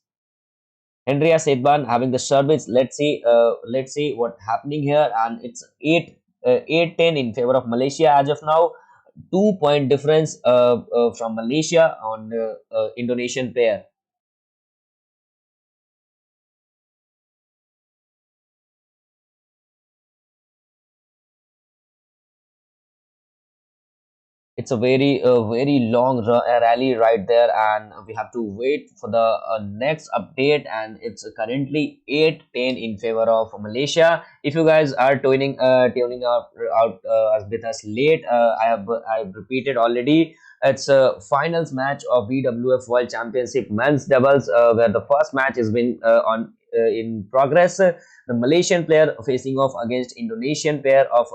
Hendria Shedban having the service. Let's see what happening here, and it's 8-10 in favor of Malaysia as of now. 2 point difference from Malaysia on Indonesian pair. it's a very long rally right there, and we have to wait for the next update. And it's currently 8-10 in favor of Malaysia. If you guys are tuning out with us late, I've repeated already. It's a finals match of BWF World Championship men's doubles, where the first match has been on in progress. The Malaysian player facing off against Indonesian pair of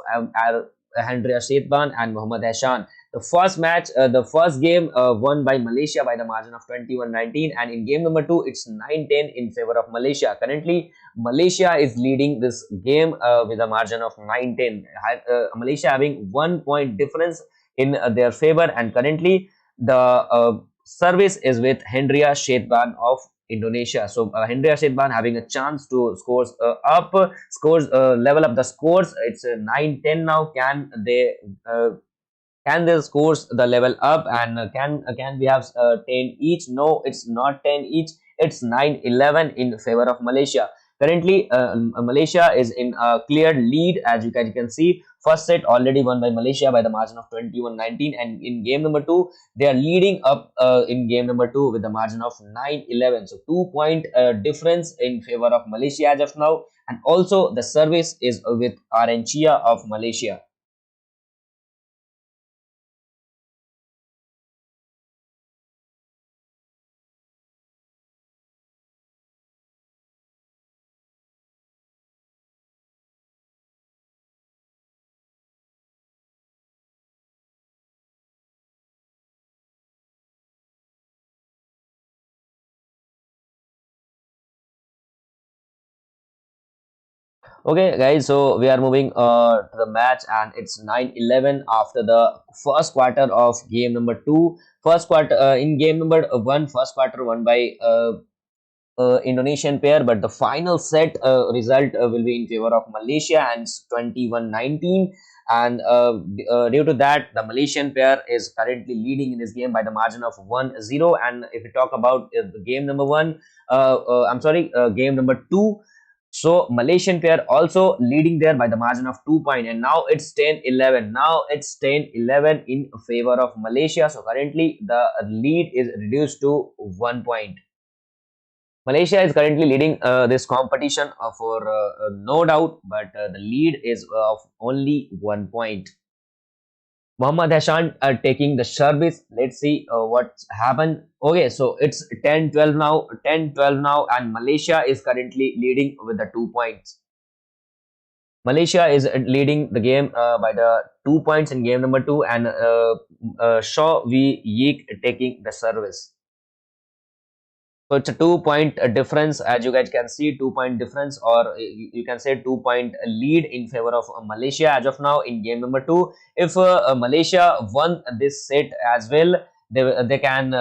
Hendria Setban and Mohammad Hashan. The first game won by Malaysia by the margin of 21-19, and in game number 2, it's 9-10 in favor of Malaysia. Currently, Malaysia is leading this game with a margin of 9-10. Malaysia having 1 point difference in their favor, and currently the service is with Hendria Setban of Indonesia. So Hendria Setban having a chance to level up the scores. It's 9-10 now. Can they scores the level up, and can we have 10 each? No, it's not 10 each. It's 9-11 in favor of Malaysia. Currently, Malaysia is in a clear lead, as you guys can see. First set already won by Malaysia by the margin of 21-19, and in game number 2, they are leading up in game number 2 with the margin of 9-11. So 2 point difference in favor of Malaysia as of now, and also the service is with Arencia of Malaysia. Okay, guys, so we are moving to the match, and it's 9-11 after the first quarter of game number 2. First quarter in game number 1, first quarter won by Indonesian pair, but the final set result will be in favor of Malaysia, and 21-19. And due to that, the Malaysian pair is currently leading in this game by the margin of 1-0. And if we talk about the game number 1, game number 2. So Malaysian pair also leading there by the margin of 2 point, and now it's 10-11. Now it's 10-11 in favor of Malaysia. So currently the lead is reduced to 1 point. Malaysia is currently leading this competition for no doubt, but the lead is of only 1 point. Muhammad Hashan taking the service. Let's see what's happened. Okay, so it's 10-12 now, 10-12 now, and Malaysia is currently leading with the 2 points. Malaysia is leading the game by the 2 points in game number 2, and Shaw V Yeek taking the service. So it's a 2 point difference, as you guys can see, 2 point difference, or you can say 2 point lead in favor of Malaysia as of now in game number 2. If Malaysia won this set as well, they can.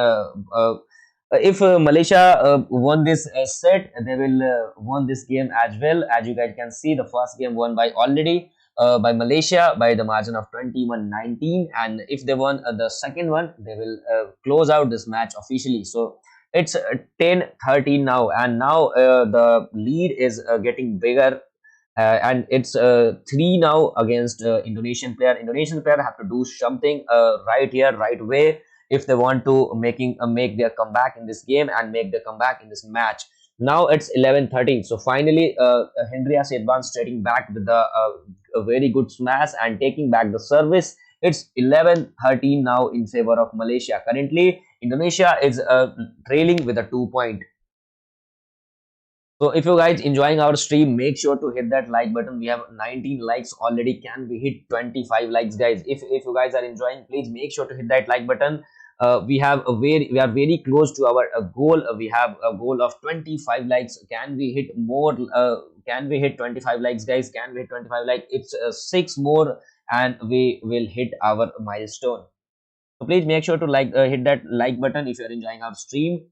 If Malaysia won this set, they will won this game as well. As you guys can see, the first game won by already by Malaysia by the margin of 21-19, and if they won the second one, they will close out this match officially. So it's 10-13 now, and now the lead is getting bigger, and it's 3 now against Indonesian player. Indonesian player have to do something right here, right way, if they want to make their comeback in this game and make their comeback in this match. Now it's 11-13. So finally, Hendria Setban straighting back with a very good smash and taking back the service. It's 11-13 now in favor of Malaysia. Currently, Indonesia is trailing with a 2 point. So if you guys enjoying our stream, make sure to hit that like button. We have 19 likes already. Can we hit 25 likes, guys? If you guys are enjoying, please make sure to hit that like button. We are very close to our goal. We have a goal of 25 likes. Can we hit more? Can we hit 25 likes, guys? Can we hit 25 likes? It's 6 more, and we will hit our milestone. So please make sure to hit that like button if you are enjoying our stream.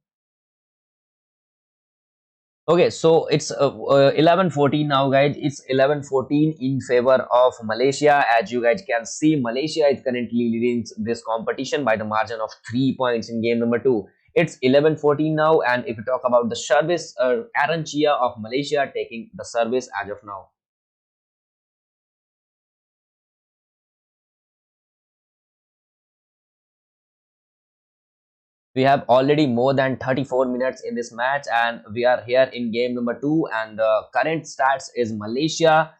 Okay, so it's 11-14 now, guys. It's 11-14 in favor of Malaysia. As you guys can see, Malaysia is currently leading this competition by the margin of 3 points in game number 2. It's 11-14 now, and if you talk about the service, Aaron Chia of Malaysia taking the service as of now. We have already more than 34 minutes in this match, and we are here in game number 2. And the current stats is Malaysia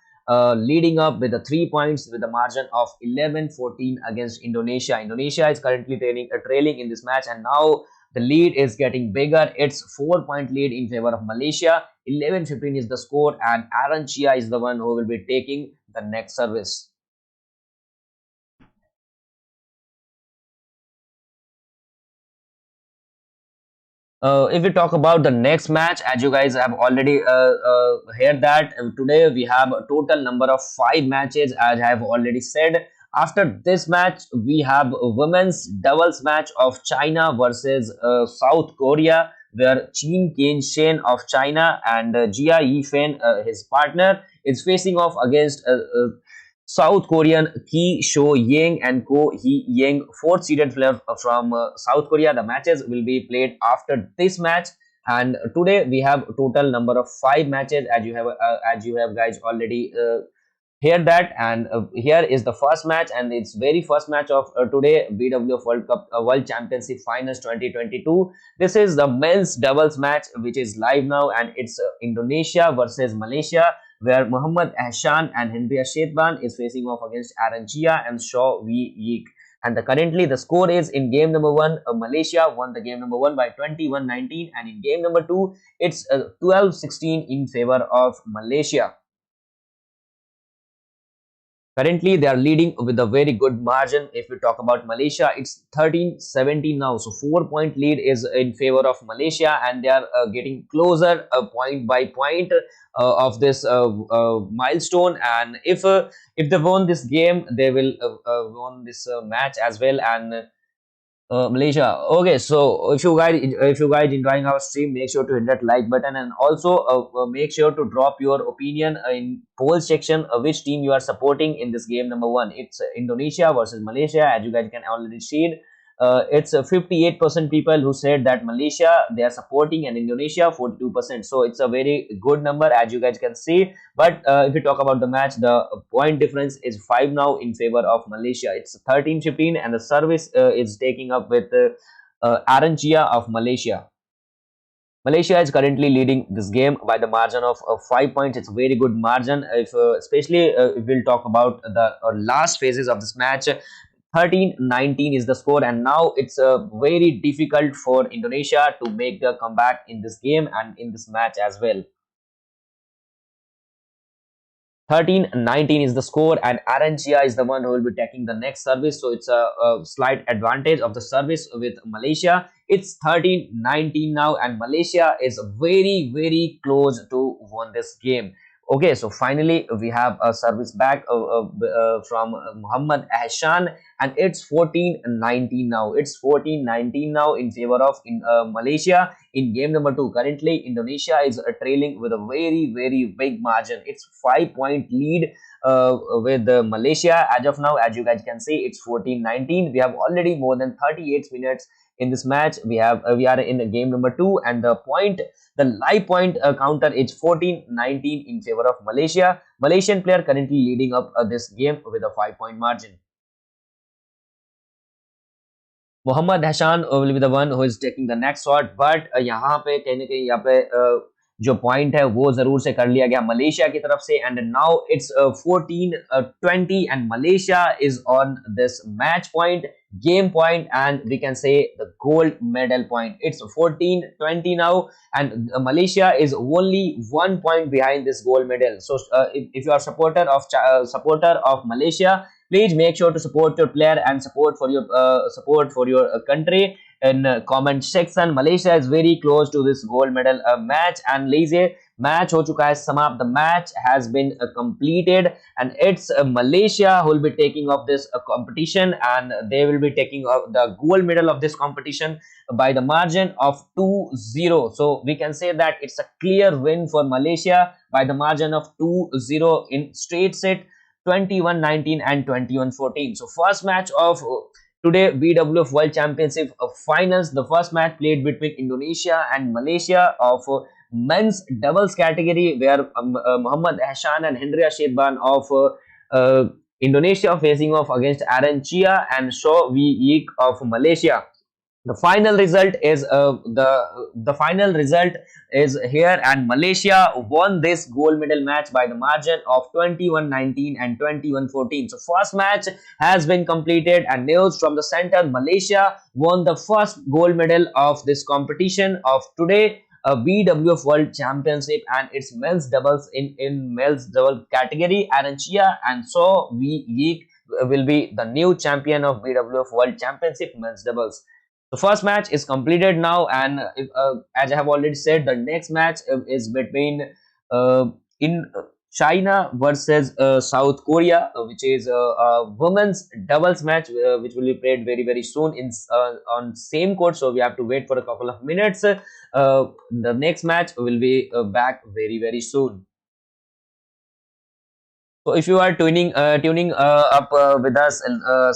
leading up with the 3 points with a margin of 11-14 against Indonesia. Indonesia is currently trailing in this match, and now the lead is getting bigger. It's 4 point lead in favor of Malaysia. 11-15 is the score, and Aaron Chia is the one who will be taking the next service. If we talk about the next match, as you guys have already heard that today we have a total number of 5 matches, as I have already said. After this match, we have a women's doubles match of China versus South Korea, where Qin Qian of China and Jia Yifan, his partner, is facing off against South Korean Ki Sho Yang and Ko Hee Yang, fourth seeded player from South Korea. The matches will be played after this match, and today we have a total number of 5 matches, as you have guys already hear that. And here is the first match, and it's very first match of today, BWF World Cup World Championship Finals 2022. This is the men's doubles match which is live now, and it's Indonesia versus Malaysia, where Muhammad Ahsan and Hendria Shetban is facing off against Aaron Chia and Shaw Wee Yik. And currently the score is in game number 1, Malaysia won the game number 1 by 21-19, and in game number 2, it's 12-16 in favor of Malaysia. Currently, they are leading with a very good margin. If we talk about Malaysia, it's 13-17 now. So 4 point lead is in favor of Malaysia, and they are getting closer point by point of this milestone. And if they won this game, they will won this match as well. And Malaysia. Okay, so if you guys enjoying our stream, make sure to hit that like button, and also make sure to drop your opinion in poll section which team you are supporting in this game number 1. It's Indonesia versus Malaysia, as you guys can already see it. It's 58% people who said that Malaysia they are supporting, and Indonesia 42%. So it's a very good number, as you guys can see. But if we talk about the match, the point difference is 5 now in favor of Malaysia. It's 13-15, and the service is taking up with Aaron Chia of Malaysia. Malaysia is currently leading this game by the margin of 5 points. It's a very good margin. If especially if we'll talk about the last phases of this match, 13-19 is the score, and now it's very difficult for Indonesia to make the comeback in this game and in this match as well. 13-19 is the score, and Aaron Chia is the one who will be taking the next service. So it's a slight advantage of the service with Malaysia. It's 13-19 now, and Malaysia is very, very close to win this game. Okay, so finally we have a service back from Muhammad Ahsan, and it's 14-19 now. It's 14-19 now in favor of Malaysia in game number 2. Currently, Indonesia is trailing with a very, very big margin. It's 5 point lead with Malaysia as of now. As you guys can see, it's 14-19. We have already more than 38 minutes in this match. We are in game number 2, and the live point counter is 14-19 in favor of Malaysia. Malaysian player currently leading up this game with a 5 point margin. Muhammad Hassan will be the one who is taking the next shot, but यहाँ पे कहीं ना कहीं यहाँ पे जो point है वो जरूर से कर लिया गया मलेशिया की तरफ से, and now it's 14-20 and Malaysia is on this match point, game point, and we can say the gold medal point. It's 14-20 now, and Malaysia is only 1 point behind this gold medal. So if you are supporter of Malaysia, please make sure to support your player and support for your country in comment section. Malaysia is very close to this gold medal match, and लीजिए match हो चुका है समाप्त. The match has been completed, and it's Malaysia who will be taking up this competition, and they will be taking up the gold medal of this competition by the margin of 2-0. So we can say that it's a clear win for Malaysia by the margin of 2-0 in straight set, 21-19 and 21-14. So first match of today BWF World Championship finals, the first match played between Indonesia and Malaysia of men's doubles category, where Muhammad Hassan and Hendria Shetban of Indonesia facing off against Aaron Chia and Shaw Wee Yik of Malaysia. The final result is the final result is here, and Malaysia won this gold medal match by the margin of 21-19 and 21-14. So first match has been completed, and news from the center: Malaysia won the first gold medal of this competition of today, a BWF World Championship, and its men's doubles in men's double category. Aaron Chia and So Wee Yeek will be the new champion of BWF World Championship men's doubles. The first match is completed now, and as I have already said, the next match is between in China versus South Korea, which is a women's doubles match, which will be played very very soon in on same court. So we have to wait for a couple of minutes. The next match will be back very very soon. So if you are tuning up with us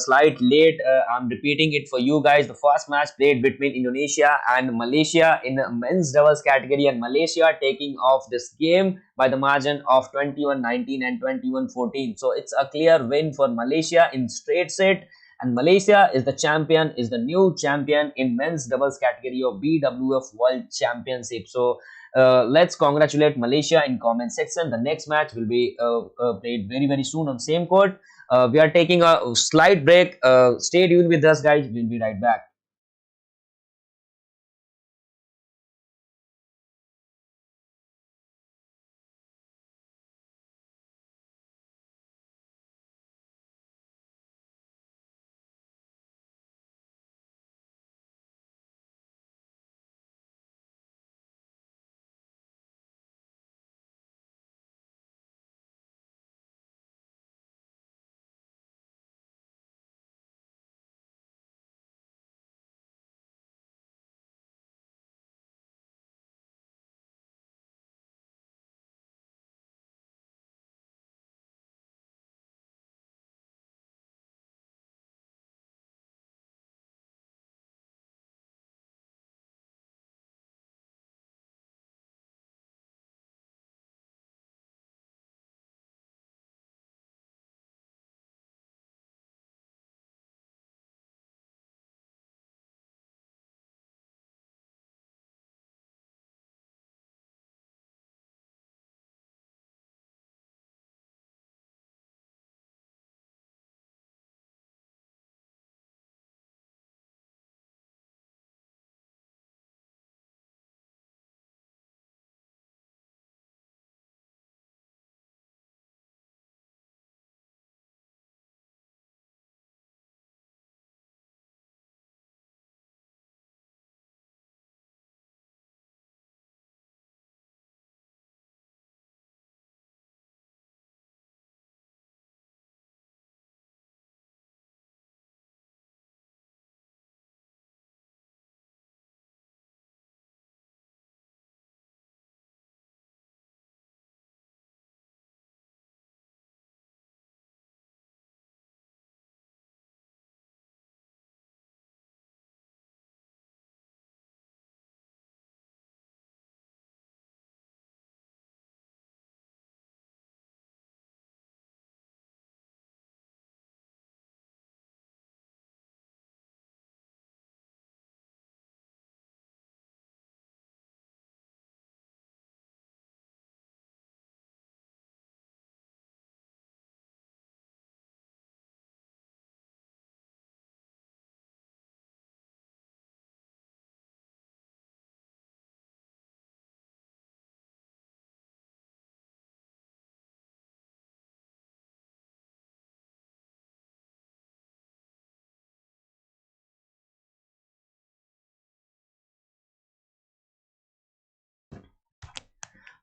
slight late, I'm repeating it for you guys. The first match played between Indonesia and Malaysia in a men's doubles category, and Malaysia taking off this game by the margin of 21-19 and 21-14. So it's a clear win for Malaysia in straight set, and Malaysia is the champion, is the new champion in men's doubles category of BWF World Championship. So let's congratulate Malaysia in comment section. The next match will be played very very soon on same court. We are taking a slight break. Stay tuned with us, guys. We'll be right back.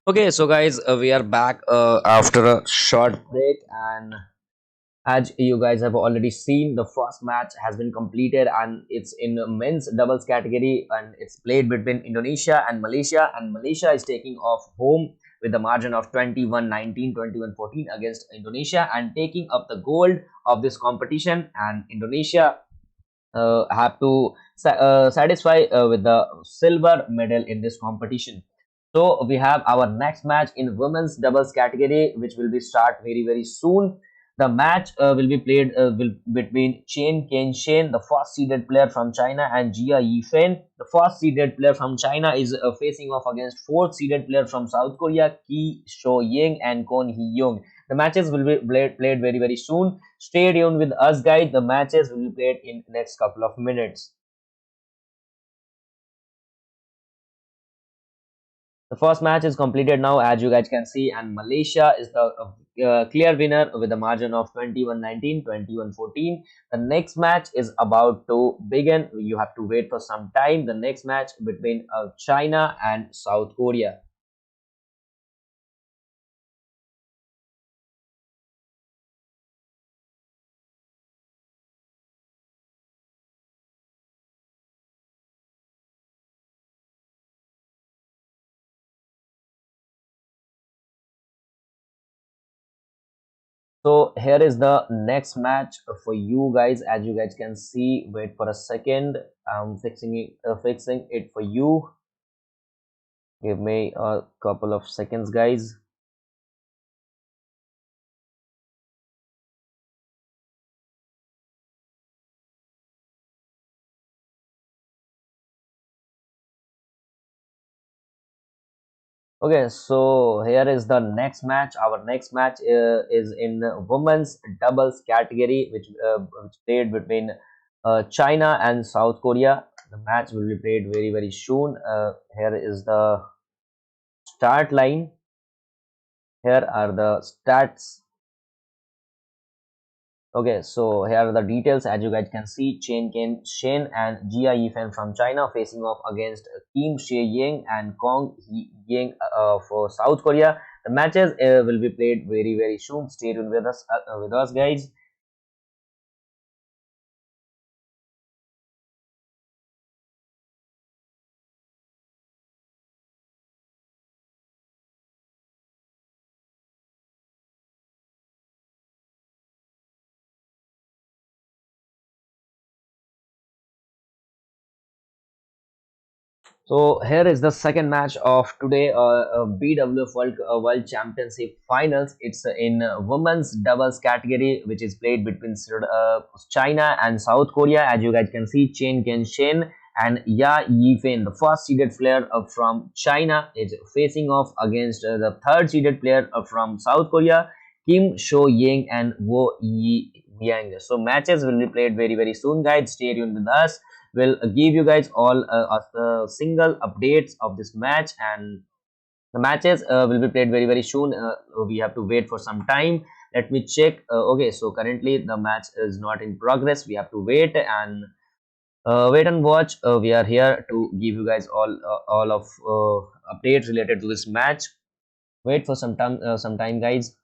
Okay, so guys, we are back after a short break, and as you guys have already seen, the first match has been completed, and it's in a men's doubles category, and it's played between Indonesia and Malaysia, and Malaysia is taking off home with the margin of 21-19, 21-14 against Indonesia, and taking up the gold of this competition. And Indonesia have to satisfy with the silver medal in this competition. So we have our next match in women's doubles category, which will be start very very soon. The match will be played between Chen Qianxian, the first seeded player from China, and Jia Yifan. The first seeded player from China is facing off against fourth seeded player from South Korea, Ki Sho Ying and Kon Hee Young. The matches will be played very very soon. Stay tuned with us, guys. The matches will be played in next couple of minutes. The first match is completed now, as you guys can see, and Malaysia is the clear winner with a margin of 21-19, 21-14. The next match is about to begin. You have to wait for some time. The next match between China and South Korea. So here is the next match for you guys. As you guys can see, wait for a second. I'm fixing it for you. Give me a couple of seconds, guys. Okay, so here is the next match. Our next match is in women's doubles category, which played between China and South Korea. The match will be played very very soon. Here is the start line. Here are the stats. Okay, so here are the details. As you guys can see, Chen Ken Shen and Jia Yifan from China facing off against Kim She Ying and Kong Hee Ying for South Korea. The matches will be played very very soon. Stay tuned with us, guys. So here is the second match of today, BWF World Championship Finals. It's in women's doubles category, which is played between China and South Korea. As you guys can see, Chen Ken and Ya Yifan, the first seeded player from China, is facing off against the third seeded player from South Korea, Kim Sho Ying and Wo Yi Yang. So matches will be played very very soon, guys. Stay tuned with us. Will give you guys all single updates of this match, and the matches will be played very very soon. We have to wait for some time. Let me check. Okay, so currently the match is not in progress. We have to wait and wait and watch. We are here to give you guys all of updates related to this match. Wait for some time, guys.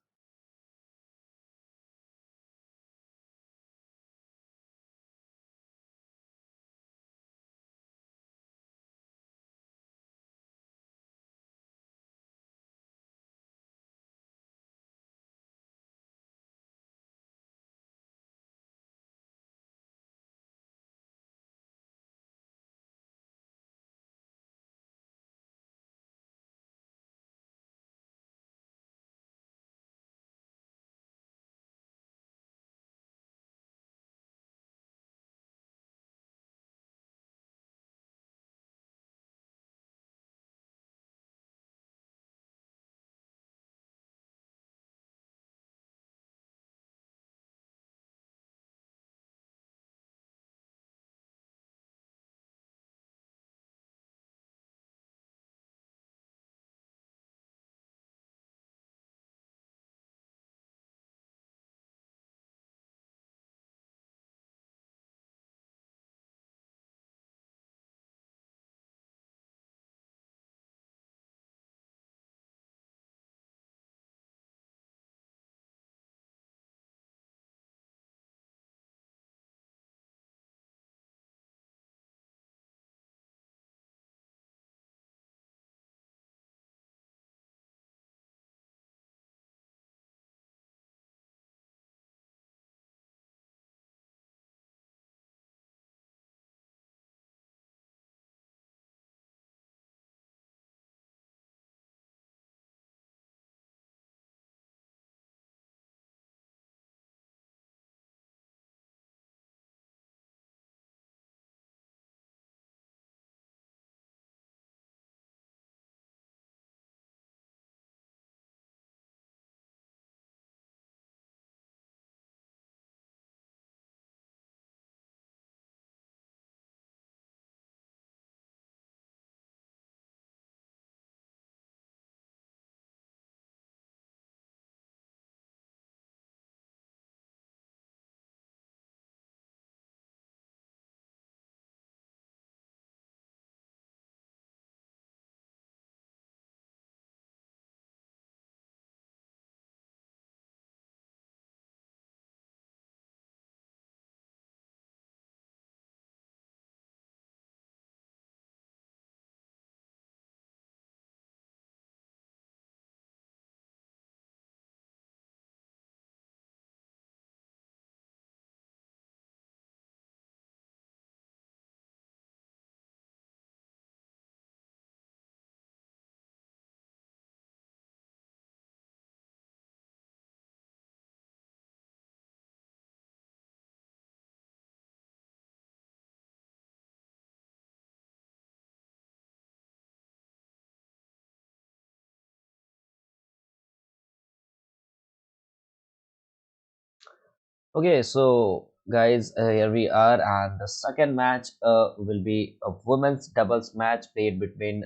Okay, so guys, here we are, and the second match will be a women's doubles match played between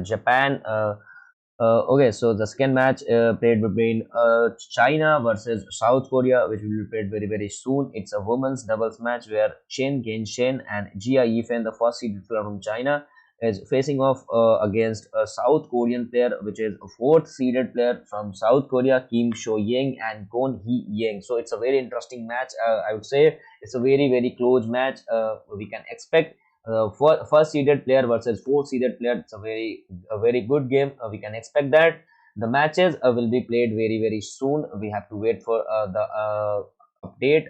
Japan. Okay, so the second match played between China versus South Korea, which will be played very very soon. It's a women's doubles match where Chen Genshen and Jia Yifen, the first seeded player from China, is facing off against a South Korean player, which is a fourth seeded player from South Korea, Kim Sho Ying and Gon Hee Yang. So it's a very interesting match. I would say it's a very very close match. We can expect first seeded player versus fourth seeded player. It's a very good game. We can expect that the matches will be played very very soon. We have to wait for the update.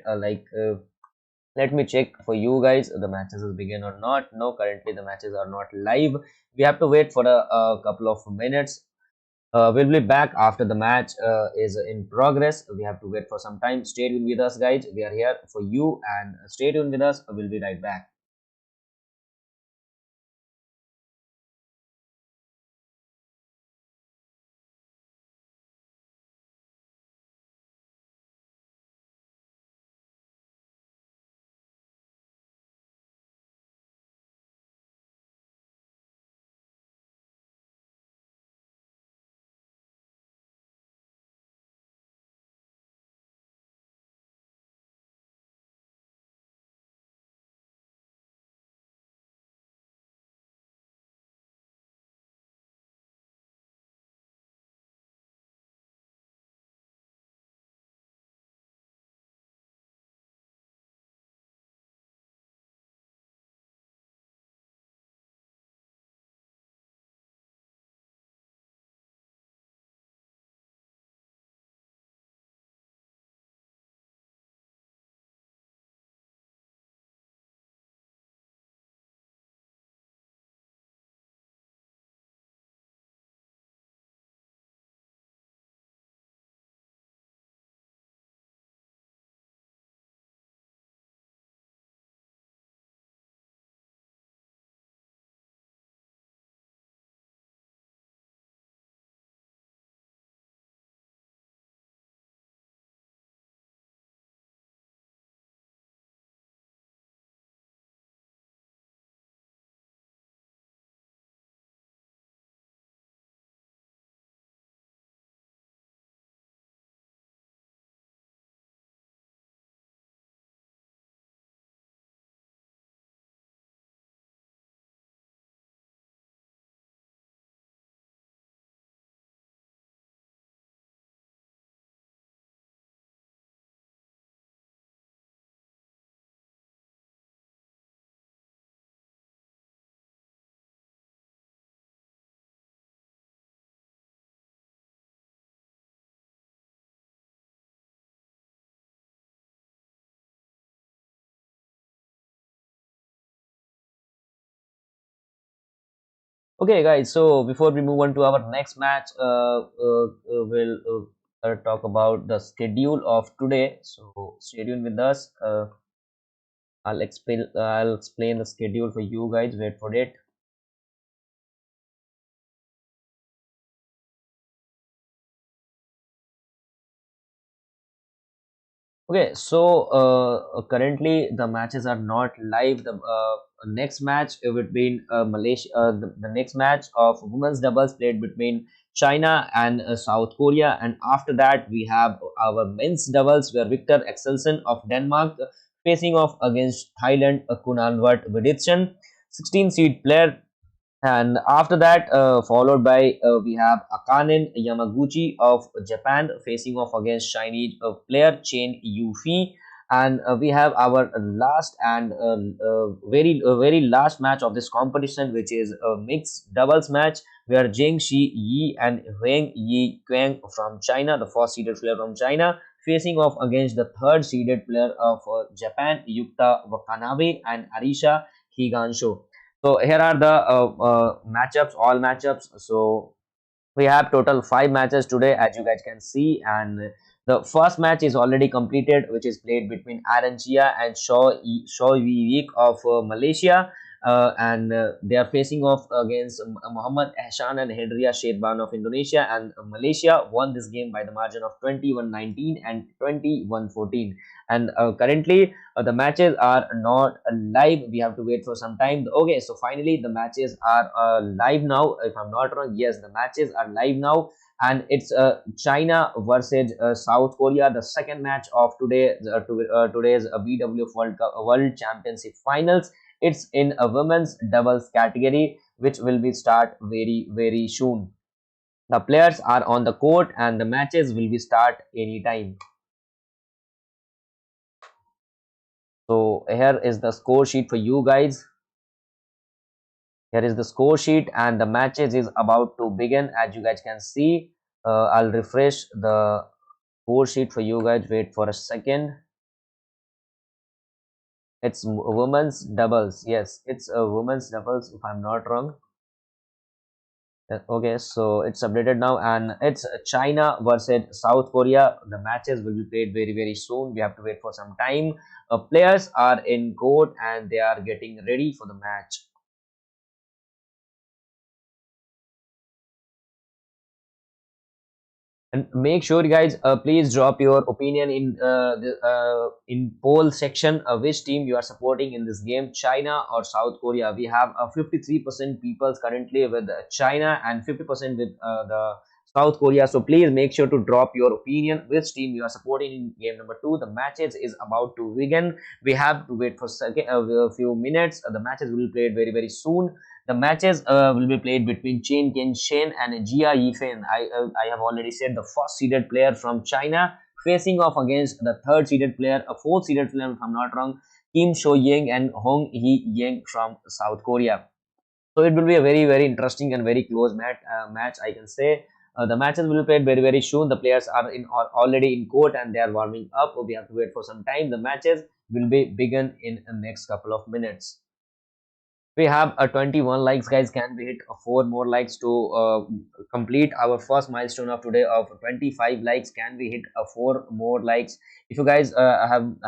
Let me check for you guys the matches will begin or not. No, currently the matches are not live. We have to wait for a couple of minutes. We'll be back after the match is in progress. We have to wait for some time. Stay tuned with us, guys. We are here for you, and stay tuned with us. We'll be right back. Okay, guys. So before we move on to our next match, we'll talk about the schedule of today. So stay tuned with us. I'll explain the schedule for you guys. Wait for it. Okay, so currently the matches are not live. The next match between Malaysia, the next match of women's doubles played between China and South Korea, and after that we have our men's doubles where Victor Axelsen of Denmark facing off against Thailand Kunalwat Viditsen, 16 seed player, and after that, followed by we have Akanen Yamaguchi of Japan facing off against Chinese player Chen Yufi, and we have our last and very last match of this competition, which is a mixed doubles match where Zheng Shi Yi and Huang Yi Quang from China, the first seeded player from China, facing off against the third seeded player of Japan, Yukta Wakanabe and Arisha Higansho. So here are the matchups, all matchups. So we have total five matches today, as you guys can see, and the first match is already completed, which is played between Aaron Chia and Shaw Wee Week of Malaysia. and they are facing off against Muhammad Ehsan and Hendria Sherban of Indonesia, and Malaysia won this game by the margin of 21-19 and 21-14. And currently the matches are not live. We have to wait for some time. Okay, so finally the matches are live now, if I'm not wrong. Yes, the matches are live now, and it's China versus South Korea, the second match of today's BWF World Championship finals. It's in a women's doubles category, which will be start very soon. The players are on the court, and the matches will be start anytime. So here is the score sheet for you guys. Here is the score sheet, and the matches is about to begin. As you guys can see, I'll refresh the score sheet for you guys. Wait for a second. It's women's doubles. Yes, it's a women's doubles, if I'm not wrong. Okay, so it's updated now, and it's China versus South Korea. The matches will be played very soon. We have to wait for some time. Players are in court, and they are getting ready for the match. And make sure, guys, please drop your opinion in in poll section, which team you are supporting in this game, China or South Korea. We have 53% people currently with China and 50% with the South Korea. So please make sure to drop your opinion, which team you are supporting in game number two. The matches is about to begin. We have to wait for a few minutes. The matches will be played very soon. The matches will be played between Chen Qian and Jia Yifan. I have already said the first seeded player from China facing off against the third seeded player, a fourth seeded player, if I'm not wrong, Kim Sho Yang and Hong Hee Yang from South Korea. So it will be a very interesting and very close match, I can say. The matches will be played very soon. The players are already in court, and they are warming up. We have to wait for some time. The matches will be begin in the next couple of minutes. We have a 21 likes, guys. Can we hit four more likes to complete our first milestone of today of 25 likes? Can we hit four more likes? If you guys haven't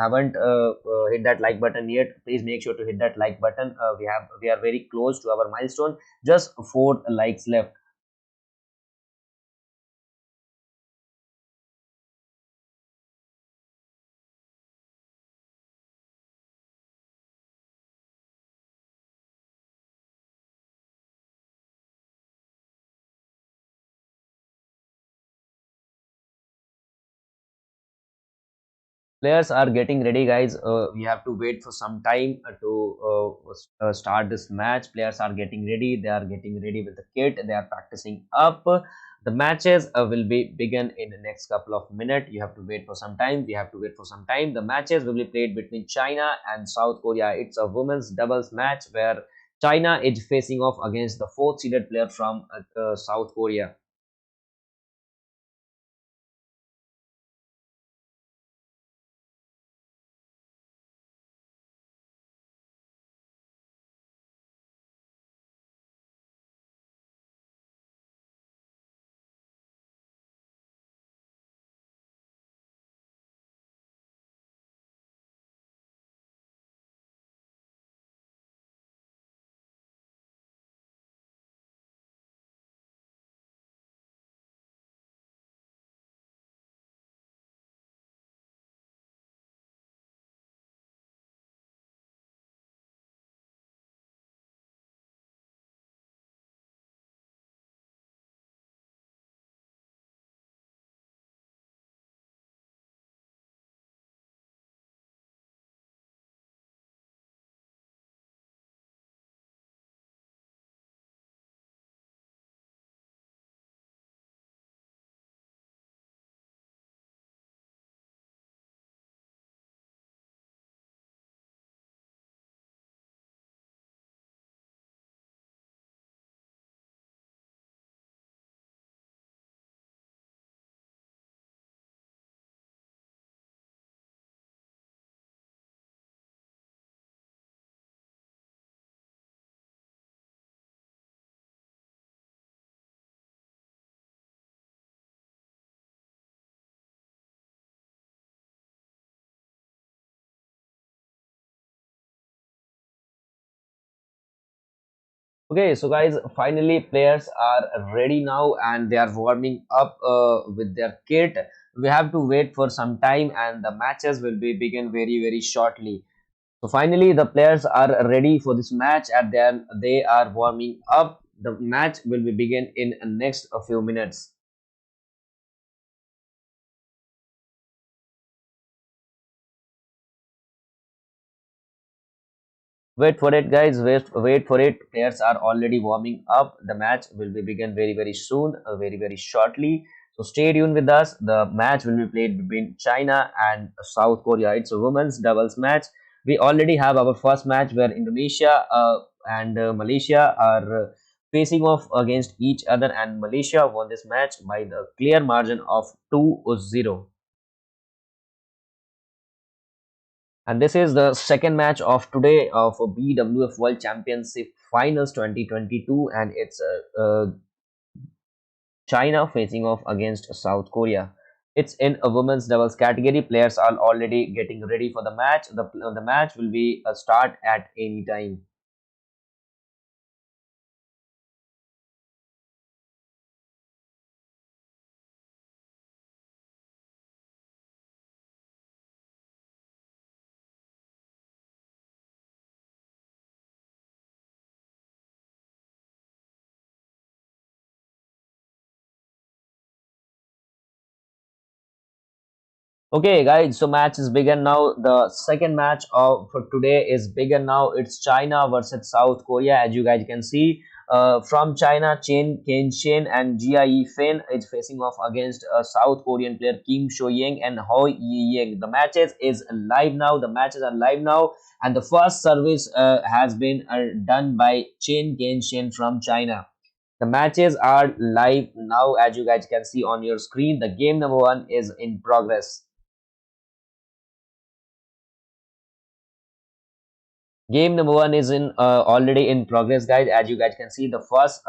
hit that like button yet, please make sure to hit that like button. We are very close to our milestone. Just four likes left. Players are getting ready, guys. We have to wait for some time to start this match. Players are getting ready. They are getting ready with the kit. They are practicing up. The matches will be begin in the next couple of minutes. You have to wait for some time. We have to wait for some time. The matches will be played between China and South Korea. It's a women's doubles match where China is facing off against the fourth seeded player from South Korea. Okay, so guys, finally players are ready now and they are warming up with their kit. We have to wait for some time and the matches will be begin very shortly. So finally the players are ready for this match and they are warming up. The match will be begin in next a few minutes. Wait for it, guys. Wait for it. Players are already warming up. The match will be begin very soon, very shortly. So stay tuned with us. The match will be played between China and South Korea. It's a women's doubles match. We already have our first match where Indonesia and Malaysia are facing off against each other, and Malaysia won this match by the clear margin of 2-0. And this is the second match of today of BWF World Championship Finals 2022, and it's China facing off against South Korea. It's in a women's doubles category. Players are already getting ready for the match. The match will be a start at any time. Okay, guys, so match is begun now. The second match of for today is begun now. It's China versus South Korea. As you guys can see, from China, Chen Kenshin and Jia Yifan is facing off against a South Korean player Kim Sho Yang and Hoi Yi Yang. The matches is live now. The matches are live now, and the first service has been done by Chen Kenshin from China. The matches are live now, as you guys can see on your screen. The game number one is in progress. Game number one is in already in progress, guys. As you guys can see, the first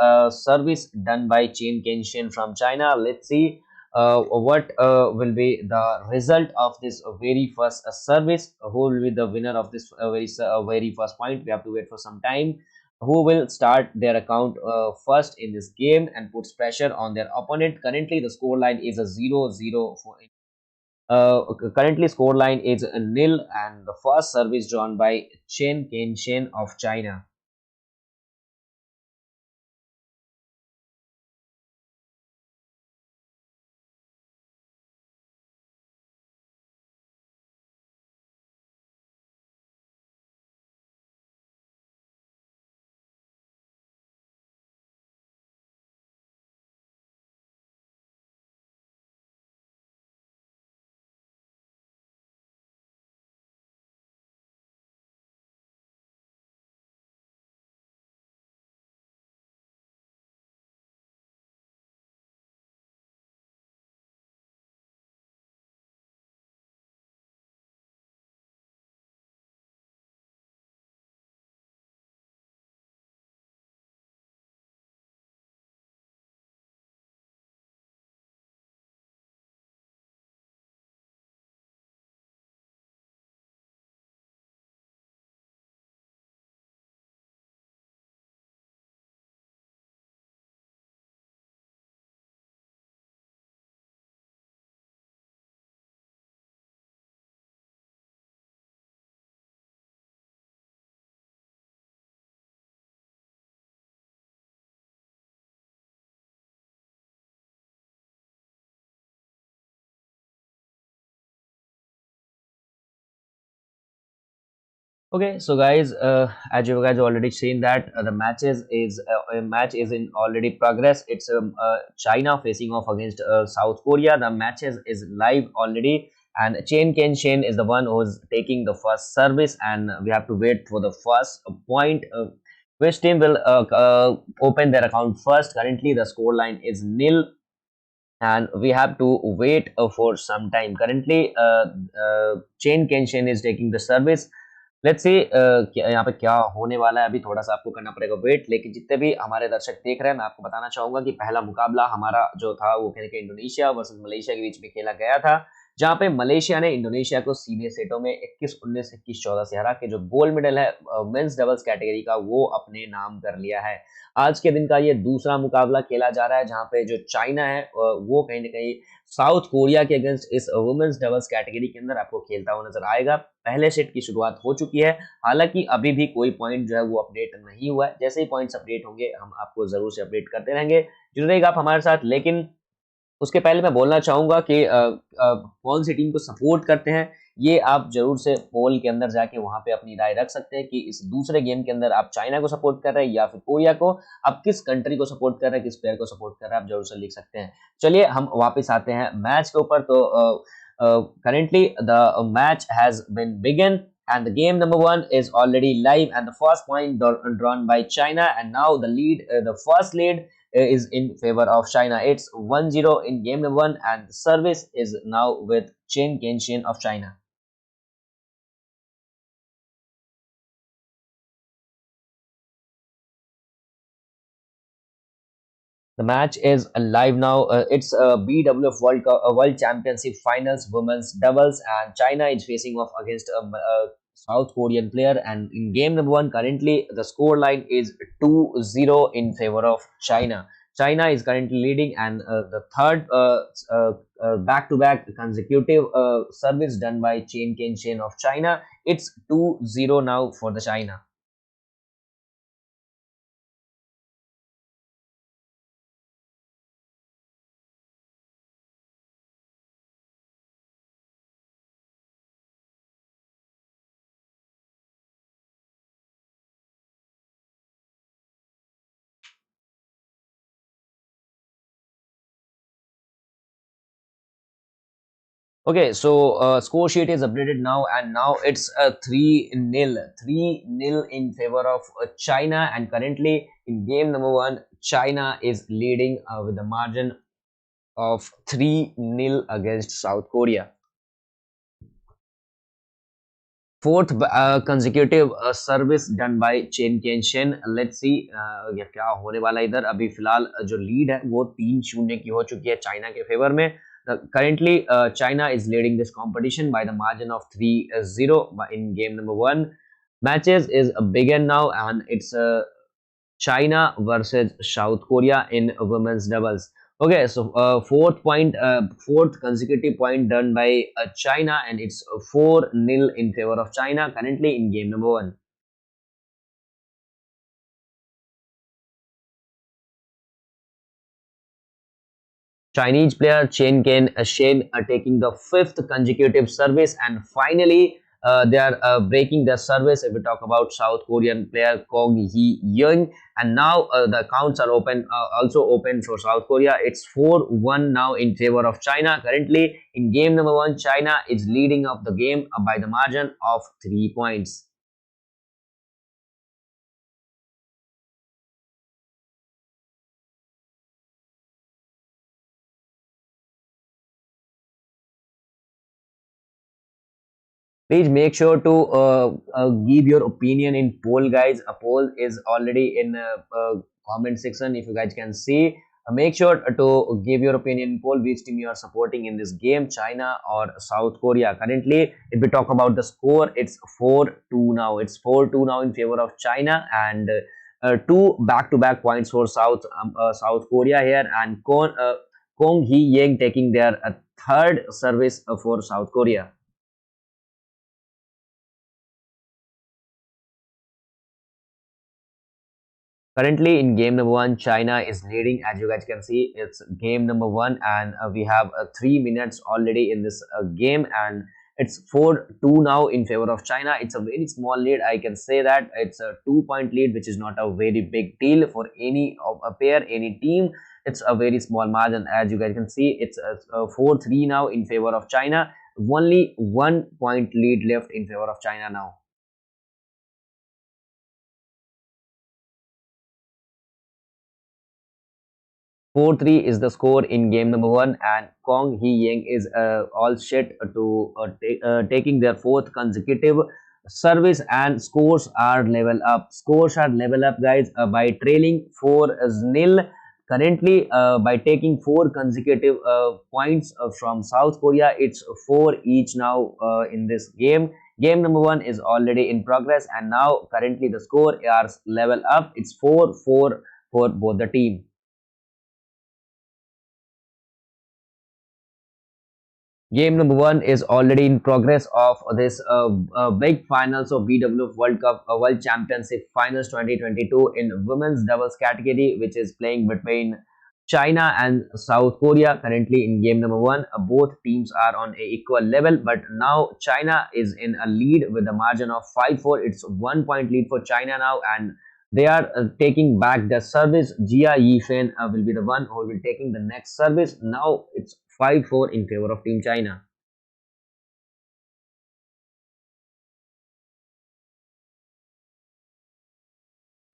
service done by Chen Kenshin from China. Let's see what will be the result of this very first service. Who will be the winner of this very first point? We have to wait for some time. Who will start their account first in this game and puts pressure on their opponent? Currently, the score line is a 0-0 for currently scoreline is a nil, and the first service drawn by Chen Kenshin of China. Okay, so guys, as you guys already seen that the matches is a match is in already progress. It's China facing off against South Korea. The matches is live already, and Chen Kenshin is the one who's taking the first service, and we have to wait for the first point. Which team will open their account first? Currently, the score line is nil, and we have to wait for some time. Currently, Chen Kenshin is taking the service. Let's see यहाँ पे क्या होने वाला है, अभी थोड़ा सा आपको करना पड़ेगा वेट। लेकिन जितने भी हमारे दर्शक देख रहे हैं, मैं आपको बताना चाहूंगा कि पहला मुकाबला हमारा जो था वो खेल के इंडोनेशिया वर्सेस मलेशिया के बीच में खेला गया था, जहां पे मलेशिया ने इंडोनेशिया को सीधे सेटों में 21-19, 21-14 से हरा के जो गोल्ड मेडल है मेंस डबल्स कैटेगरी का वो अपने नाम कर लिया है। आज के दिन का ये दूसरा मुकाबला खेला जा रहा है जहां पे जो चाइना है वो कहीं ना कहीं साउथ कोरिया के अगेंस्ट इस वुमेन्स डबल्स कैटेगरी के अंदर आपको खेलता हुआ नजर आएगा। पहले सेट की शुरुआत हो चुकी है, हालांकि अभी भी कोई पॉइंट जो है वो अपडेट नहीं हुआ है। जैसे ही पॉइंट्स अपडेट होंगे हम आपको जरूर से अपडेट करते रहेंगे, जुड़े रहिएगा आप हमारे साथ। लेकिन उसके पहले मैं बोलना चाहूंगा कि कौन सी टीम को सपोर्ट करते हैं ये आप जरूर से पोल के अंदर जाके वहां पे अपनी राय रख सकते हैं कि इस दूसरे गेम के अंदर आप चाइना को सपोर्ट कर रहे हैं या फिर कोरिया को। आप किस कंट्री को सपोर्ट कर रहे हैं, किस प्लेयर को सपोर्ट कर रहे हैं, आप जरूर से लिख सकते हैं। चलिए हम वापस आते हैं मैच के ऊपर। तो currently the match has been begun and the game number one is already live and the first point drawn by China, and now the first lead is in favor of China. It's 1-0 in game number one and the service is now with Chen Kenshin of China. The match is live now. It's a BWF World Championship Finals Women's Doubles, and China is facing off against a South Korean player. And in game number one, currently the score line is 2-0 in favor of China. China is currently leading, and the third back-to-back consecutive service done by Chen Kenshin of China. It's 2-0 now for the China. Okay, so score sheet is updated now, and now it's a 3-0, 3-0 in favor of China. And currently in game number one, China is leading with a margin of 3-0 against South Korea. Fourth consecutive service done by Chen Kenshin. Let's see ये क्या होने वाला है इधर। अभी फिलहाल जो lead है वो 3-0 की हो चुकी है चाइना के फेवर में। Currently China is leading this competition by the margin of 3-0 in game number one. Matches is begin now, and it's China versus South Korea in women's doubles. Okay, so fourth consecutive point done by China, and it's 4-0 in favor of China currently in game number one. Chinese player Chen Ken Shen are taking the fifth consecutive service, and finally they are breaking their service. If we talk about South Korean player Kong Hee Young, and now the accounts are open, also open for South Korea. It's 4-1 now in favor of China. Currently in game number one, China is leading up the game by the margin of 3 points. Please make sure to give your opinion in poll, guys. A poll is already in comment section. If you guys can see, make sure to give your opinion in poll, which team you are supporting in this game, China or South Korea. Currently, if we talk about the score, it's 4-2 now. It's 4-2 now in favor of China, and two back-to-back points for South Korea here, and Kong Hee Yang taking their third service for South Korea. Currently in game number one, China is leading. As you guys can see, it's game number one, and we have 3 minutes already in this game, and it's 4-2 now in favor of China. It's a very small lead. I can say that it's a 2-point lead, which is not a very big deal for any of a pair, any team. It's a very small margin. As you guys can see, it's 4-3 now in favor of China. Only 1 point lead left in favor of China now. 4-3 is the score in game number one, and Kong Hee Yang is all set to taking their fourth consecutive service, and scores are level up. Scores are level up, guys, by trailing 4-0. currently by taking four consecutive points from South Korea. It's four each now in this game. Game number one is already in progress, and now currently the score is level up. It's 4-4 for both the team. Game number one is already in progress of this big finals of BWF World Cup World Championship Finals 2022 in women's doubles category, which is playing between China and South Korea. Currently in game number one, both teams are on a equal level, but now China is in a lead with a margin of 5-4. It's 1 point lead for China now, and they are taking back the service. Jia Yifan will be the one who will be taking the next service. Now it's 5-4 in favor of Team China.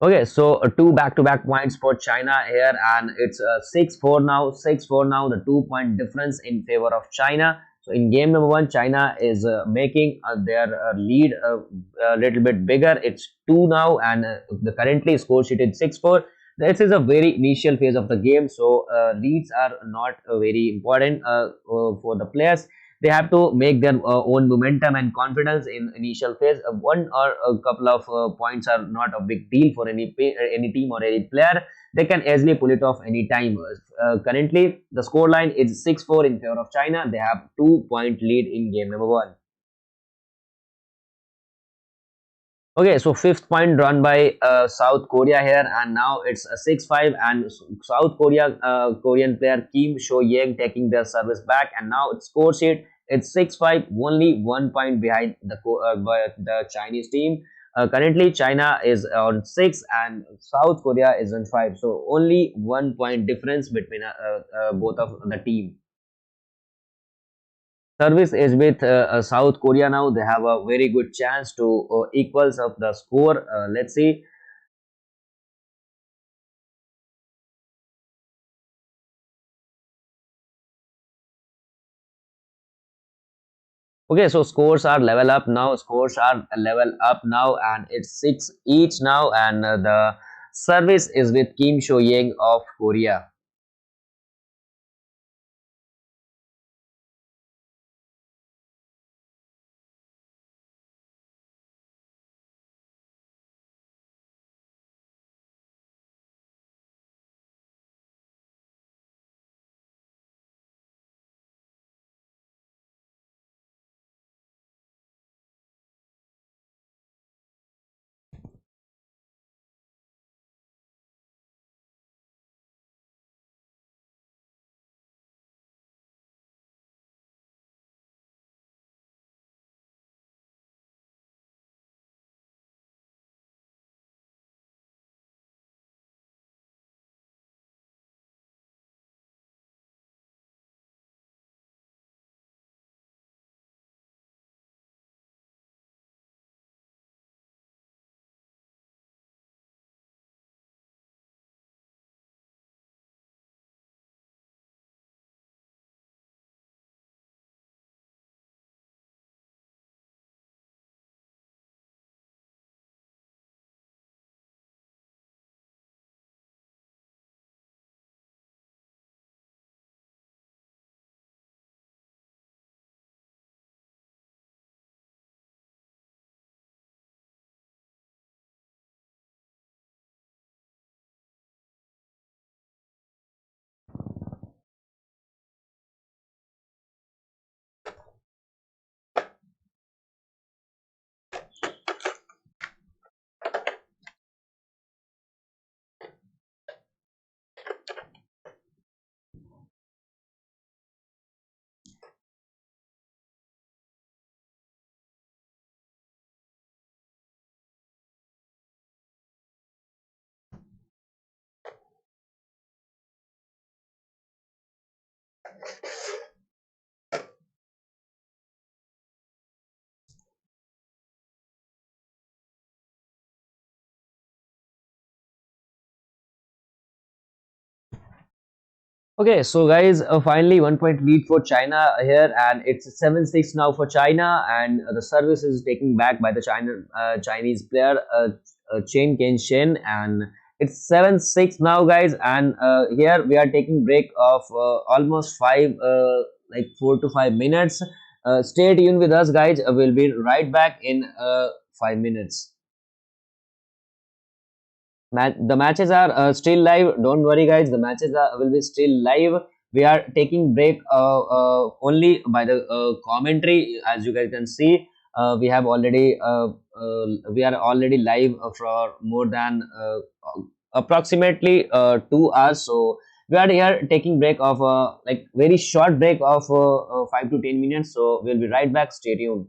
Okay, so two back-to-back points for China here, and it's 6-4 now. 6-4 now. The 2 point difference in favor of China. So in game number one, China is making their lead a little bit bigger. It's two now, and the currently score sheet is 6-4. This is a very initial phase of the game, so leads are not very important for the players. They have to make their own momentum and confidence in initial phase. One or a couple of points are not a big deal for any team or any player. They can easily pull it off any time. Currently, the score line is 6-4 in favor of China. They have 2 point lead in game number one. Okay, so fifth point run by South Korea here, and now it's a 6-5, and South Korea Korean player Kim So Young taking their service back, and now it's score sheet. It's 6-5, only 1 point behind by the Chinese team. Currently, China is on 6 and South Korea is on 5, so only 1 point difference between both of the team. Service is with South Korea now. They have a very good chance to equals of the score. Let's see. Okay, so scores are level up now. Scores are level up now, and it's six each now. And the service is with Kim So Young of Korea. Okay, so guys, finally 1 point lead for China here, and it's 7-6 now for China, and the service is taken back by the Chinese player Chen Ken Shen, and It's 7-6 now, guys, and here we are taking break of almost 4 to 5 minutes. Stay tuned with us, guys. We'll be right back in 5 minutes. The matches are still live. Don't worry, guys. The matches will be still live. We are taking break only by the commentary. As you guys can see, we are already live for more than approximately 2 hours. So we are here taking break of like very short break of 5 to 10 minutes. So we'll be right back. Stay tuned.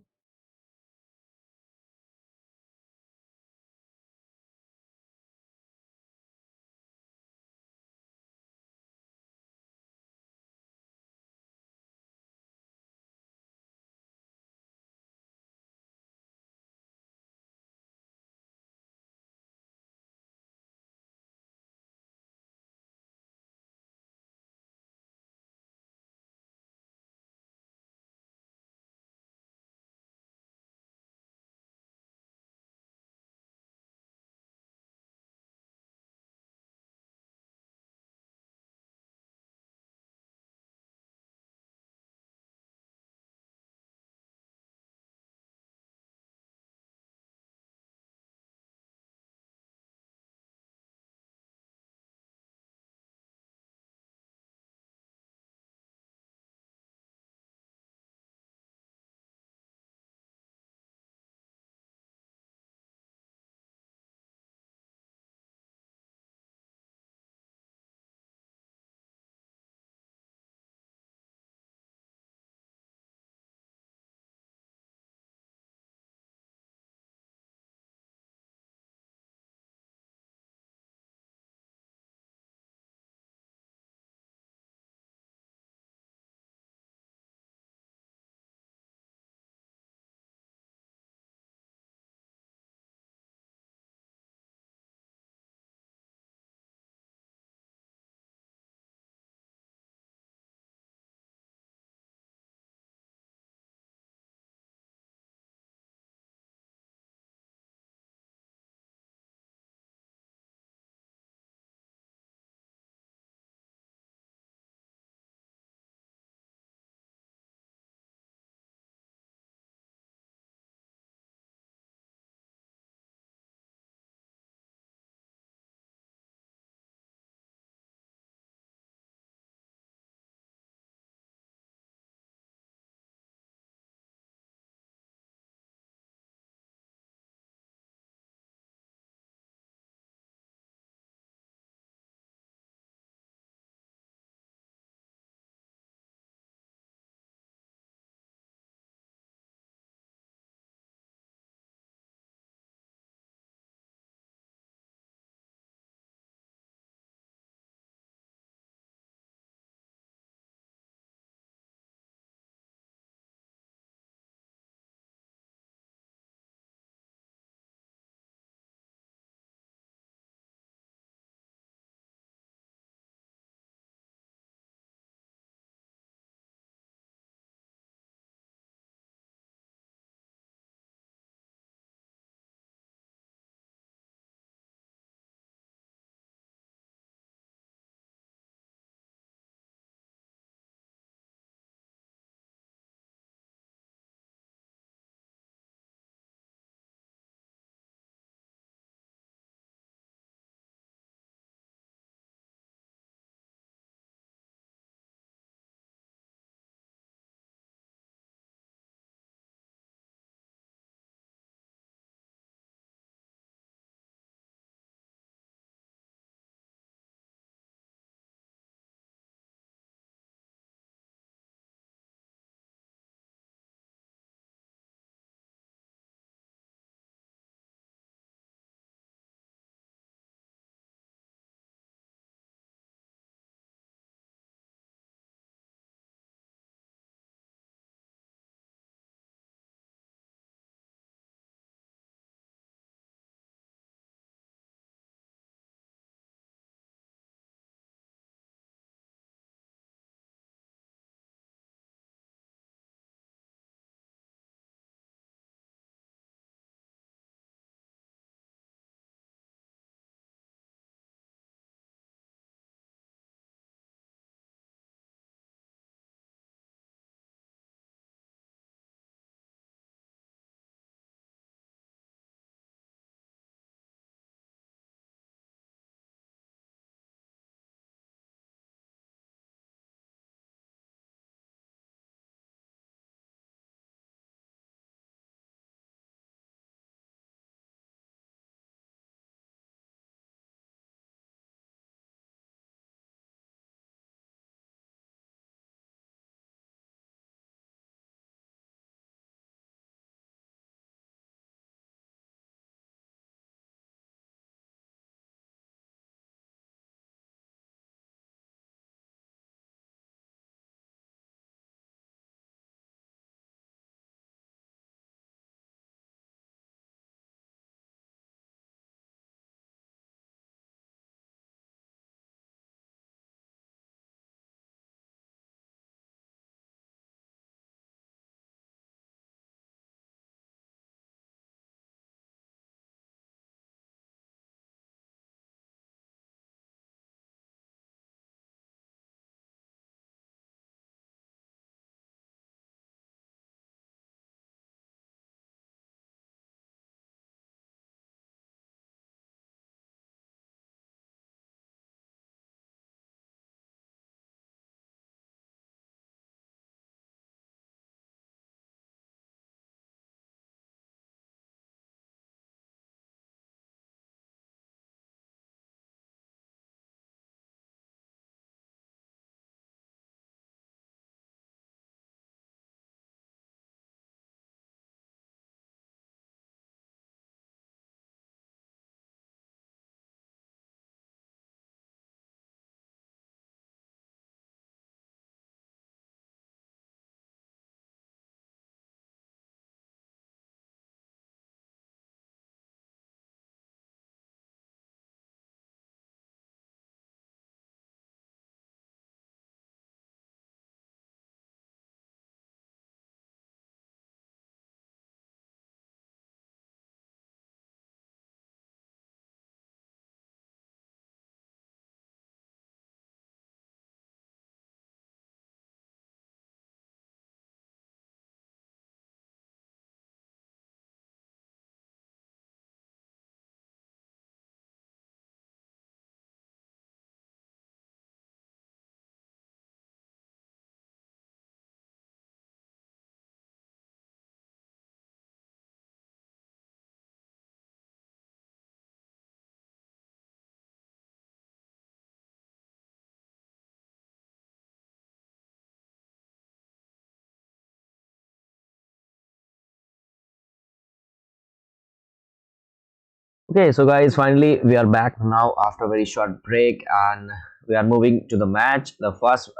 Okay, so guys, finally we are back now after a very short break, and we are moving to the match. The first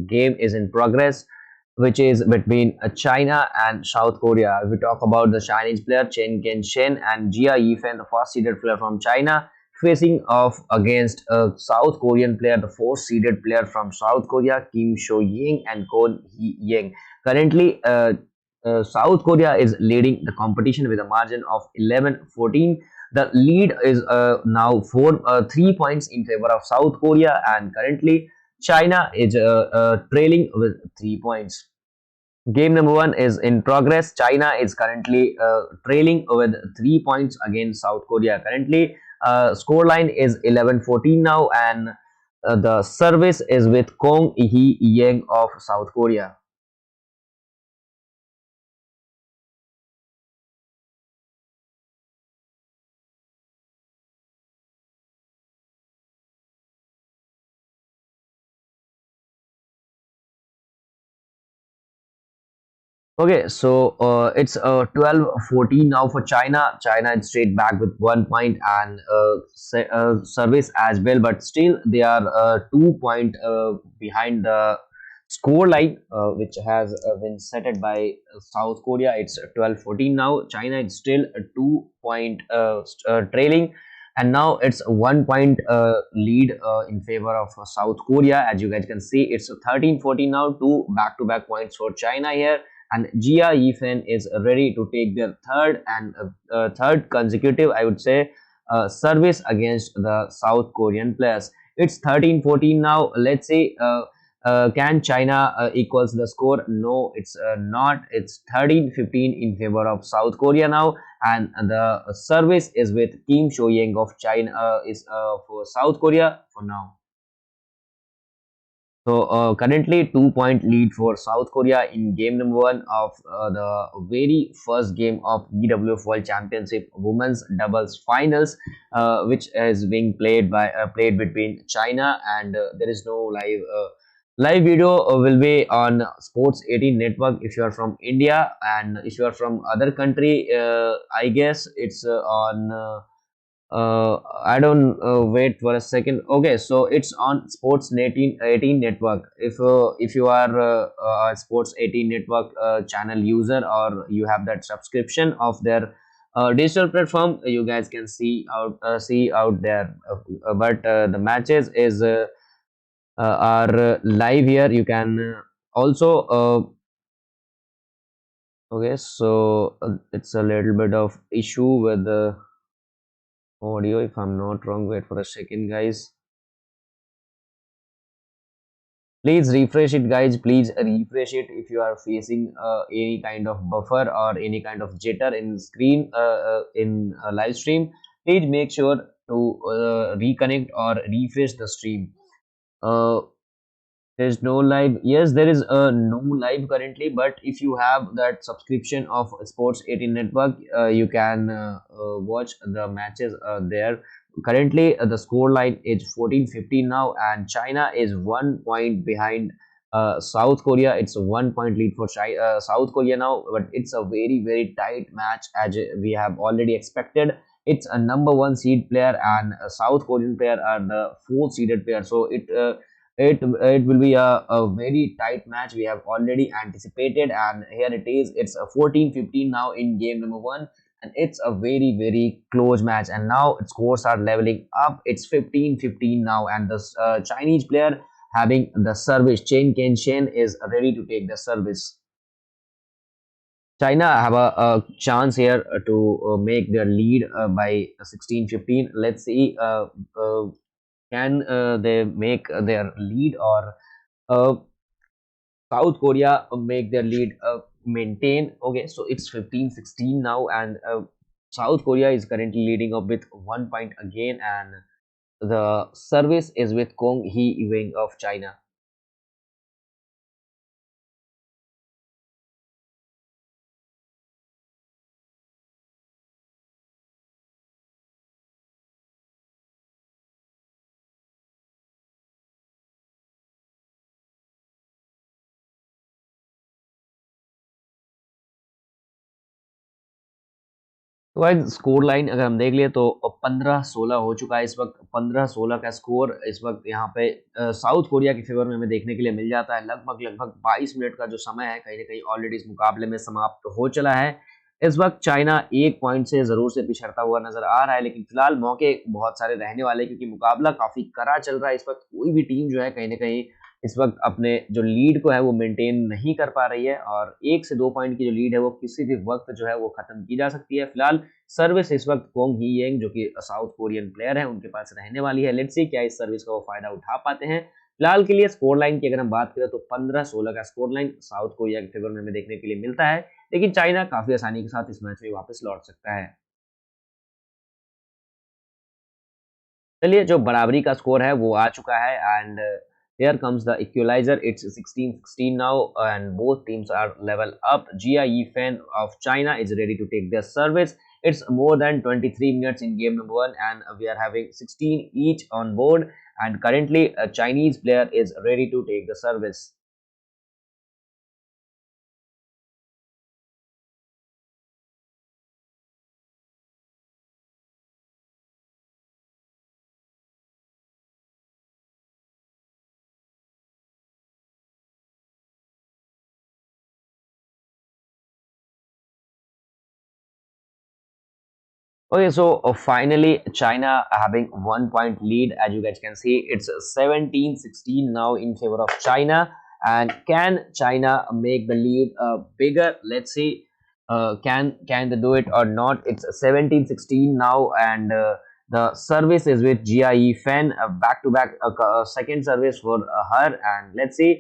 game is in progress, which is between China and South Korea. If we talk about the Chinese player Chen Qianchen and Jia Yifan, the first seeded player from China, facing off against a South Korean player, the fourth seeded player from South Korea, Kim Sho Ying and Kon Hee Ying. Currently, South Korea is leading the competition with a margin of 11-14. The lead is now 3 points in favor of South Korea, and currently China is trailing with 3 points. Game number one is in progress. China is currently trailing with 3 points against South Korea. Currently, scoreline is 11-14 now, and the service is with Kong Hee Yang of South Korea. Okay, so it's 12-14 now for China. China is straight back with 1 point and service as well, but still they are 2 point behind the score line, which has been set by South Korea. It's 12-14 now. China is still a 2 point trailing, and now it's a 1 point lead in favor of South Korea. As you guys can see, it's 13-14 now. Two back-to-back points for China here, and Jia Yifan is ready to take their third consecutive, I would say, service against the South Korean players. It's 13-14 now. Let's see, can China equals the score? No, it's not. It's 13-15 in favor of South Korea now, and the service is with Kim Sho Yang of China, is for South Korea for now. So currently 2 point lead for South Korea in game number one of the very first game of BWF World Championship Women's Doubles Finals, which is being played between China, and there is no live video will be on Sports 18 network if you are from India, and if you are from other country, I guess it's on. I don't wait for a second. Okay, so it's on Sports 18 network. If you are a Sports 18 network channel user, or you have that subscription of their digital platform, you guys can see out there. But the matches is are live here. You can also okay. So it's a little bit of issue with the audio, if I'm not wrong. Wait for a second, guys. Please refresh it, guys. Please refresh it if you are facing any kind of buffer or any kind of jitter in screen in live stream. Please make sure to reconnect or refresh the stream. uh, there's no live. Yes, there is no live currently, but if you have that subscription of Sports 18 network, you can watch the matches there. Currently, the score line is 14-15 now, and China is 1 point behind South Korea. It's a 1 point lead for South Korea now, but it's a very tight match, as we have already expected. It's a number one seed player and a South Korean player are the fourth seeded player, so it will be a very tight match. We have already anticipated, and here it is. It's a 14-15 now in game number one, and it's a very close match, and now scores are leveling up. It's 15-15 now, and the Chinese player having the service, Chen Qianchen, is ready to take the service. China have a chance here to make their lead by 16-15. Let's see, can they make their lead, or uh, South Korea make their lead maintain. Okay, so it's 15-16 now, and South Korea is currently leading up with 1 point again, and the service is with Kong Hee Wing of China. तो guys score line अगर हम देख लिए तो 15-16 हो चुका है इस वक्त। 15-16 का स्कोर इस वक्त यहाँ पे साउथ कोरिया के फेवर में हमें देखने के लिए मिल जाता है। लगभग लगभग 22 मिनट का जो समय है कहीं ना कहीं ऑलरेडी इस मुकाबले में समाप्त हो चला है। इस वक्त चाइना एक पॉइंट से जरूर से पिछड़ता हुआ नजर आ रहा है, लेकिन फिलहाल मौके बहुत सारे रहने वाले क्योंकि मुकाबला काफी कड़ा चल रहा है इस वक्त। कोई भी टीम जो है कहीं ना कहीं इस वक्त अपने जो लीड को है वो मेंटेन नहीं कर पा रही है, और 1 से 2 पॉइंट की जो लीड है वो किसी भी वक्त जो है वो खत्म की जा सकती है। फिलहाल सर्विस इस वक्त कोंग ही येंग जो कि साउथ कोरियन प्लेयर है उनके पास रहने वाली है। लेट्स सी क्या इस सर्विस का वो फायदा उठा पाते हैं। फिलहाल के लिए स्कोर लाइन की अगर हम बात करें तो 15-16 का स्कोर लाइन साउथ कोरिया के फेवर में हमें देखने के लिए मिलता है, लेकिन चाइना काफी आसानी के साथ इस मैच में वापस लौट सकता है। चलिए जो बराबरी का स्कोर है वो आ चुका है, and here comes the equalizer. It's 16-16 now and both teams are level up. Jia Yifan of China is ready to take their service. It's more than 23 minutes in game number 1 and we are having 16 each on board, and currently a Chinese player is ready to take the service. Okay, so finally China having 1 point lead. As you guys can see, it's 17-16 now in favor of China. And can China make the lead bigger? Let's see. Can they do it or not? It's 17-16 now, and the service is with Jia Yifan, back to back second service for her. And let's see,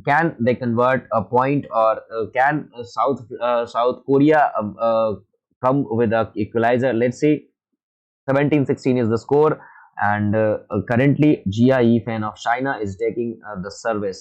can they convert a point, or can South Korea come with a equalizer? Let's see. 17-16 is the score, and currently Jia Yifan of China is taking the service.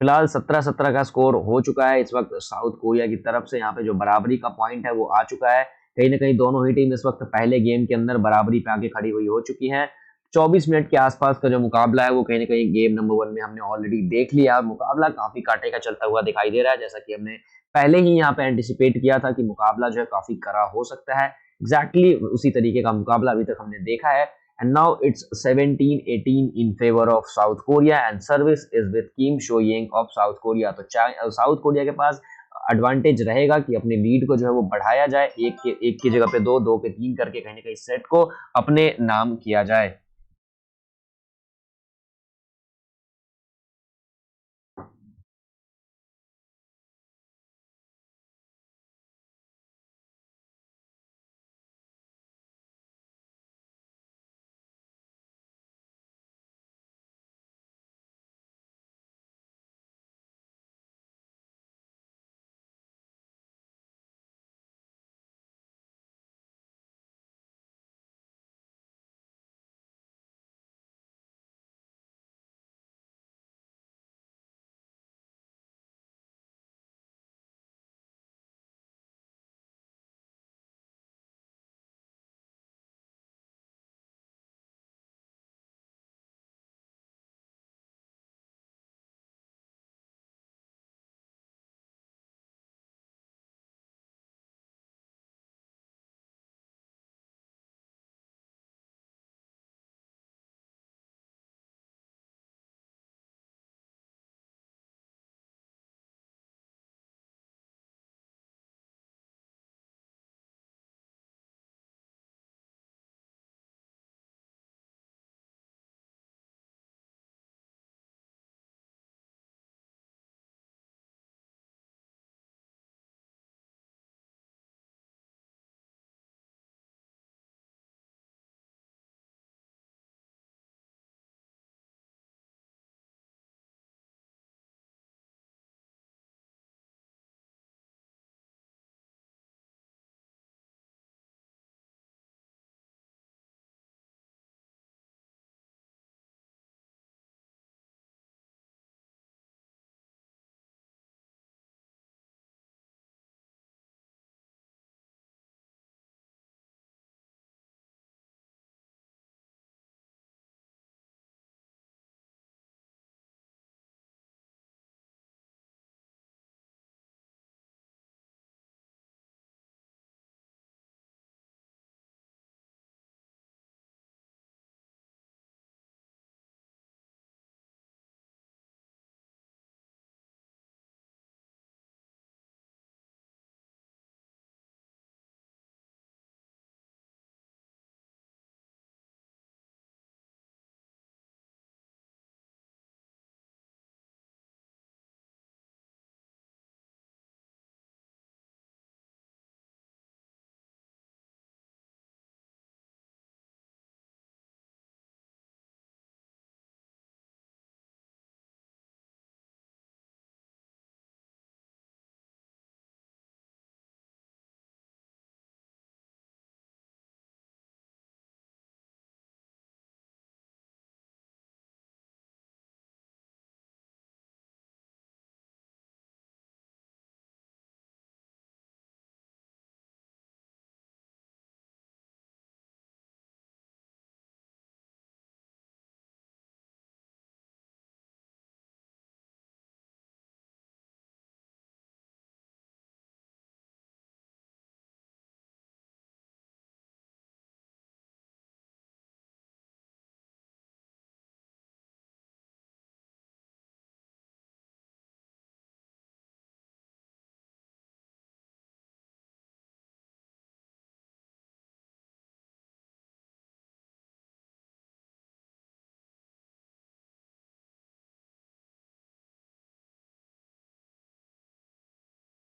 फिलहाल 17-17 का score हो चुका है इस वक्त south Korea की तरफ से। यहाँ पे जो बराबरी का पॉइंट है वो आ चुका है। कहीं ना कहीं दोनों ही टीम इस वक्त पहले गेम के अंदर बराबरी पे आके खड़ी हुई हो चुकी है। 24 मिनट के आसपास का जो मुकाबला है वो कहीं ना कहीं गेम नंबर 1 में हमने ऑलरेडी देख लिया। मुकाबला काफी कांटे का चलता हुआ दिखाई दे रहा है, जैसा कि हमने पहले ही यहाँ पे एंटिसिपेट किया था कि मुकाबला जो है काफी कड़ा हो सकता है। एग्जैक्टली उसी तरीके का मुकाबला अभी तक हमने देखा है। And now it's 17-18 in favor of South Korea, and service is with Kim So-young of South Korea. तो साउथ कोरिया के पास एडवांटेज रहेगा कि अपने लीड को जो है वो बढ़ाया जाए, एक की जगह पे दो, दो पे तीन करके कहीं ना कहीं सेट को अपने नाम किया जाए।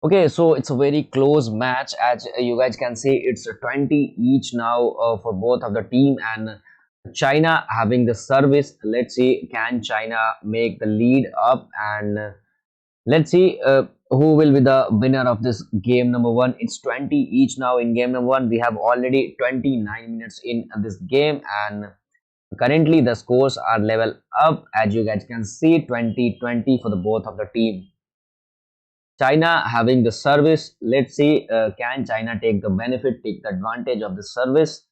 Okay, so it's a very close match. As you guys can see, it's 20 each now for both of the team, and China having the service. Let's see, can China make the lead up, and let's see who will be the winner of this game number one. It's 20 each now in game number one. We have already 29 minutes in this game, and currently the scores are level up. As you guys can see, 20-20 for the both of the team. China having the service. Let's see, can China take the benefit, take the advantage of the service?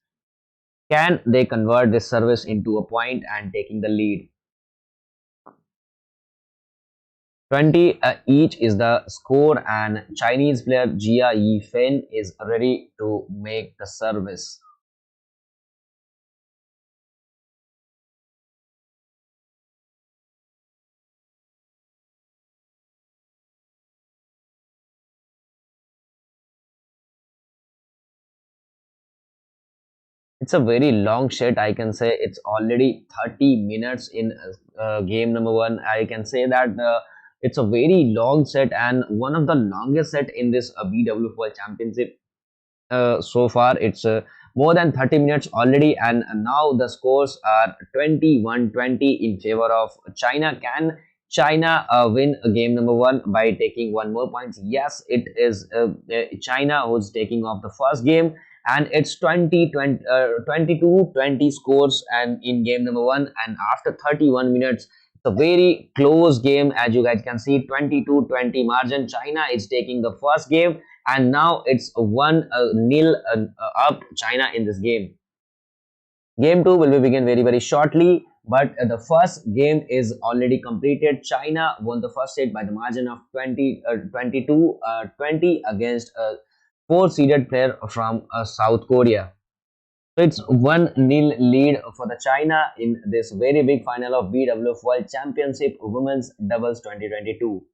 Can they convert this service into a point and taking the lead? 20 each is the score, and Chinese player Jia Yifan is ready to make the service. It's a very long set. I can say it's already 30 minutes in game number one. I can say that it's a very long set and one of the longest set in this BWF World Championship. So far it's more than 30 minutes already, and now the scores are 21-20 in favor of China. Can China win game number one by taking one more points? Yes, it is China who's taking off the first game, and it's 22-20 scores and in game number one, and after 31 minutes it's a very close game. As you guys can see, 22-20 margin. China is taking the first game, and now it's 1-0 up China in this game. Game 2 will be begin very shortly, but the first game is already completed. China won the first set by the margin of 20 against a 4 seeded player from South Korea. So it's 1-0 lead for the China in this very big final of BWF World Championship Women's Doubles 2022.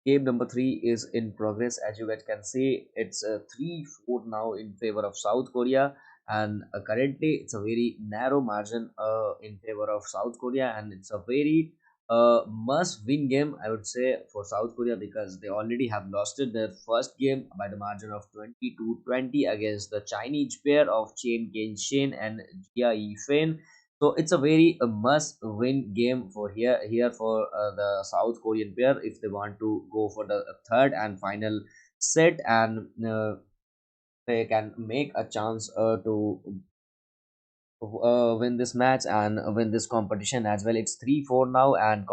Game number three is in progress. As you guys can see, it's 3-4 now in favor of South Korea, and currently it's a very narrow margin in favor of South Korea, and it's a very must-win game, I would say, for South Korea, because they already have lost it their first game by the margin of 20-20 against the Chinese pair of Chen Shin and Jia Yifan. So it's a very must-win game for here for the South Korean pair if they want to go for the third and final set, and they can make a chance to win this match and win this competition as well. It's 3-4 now, and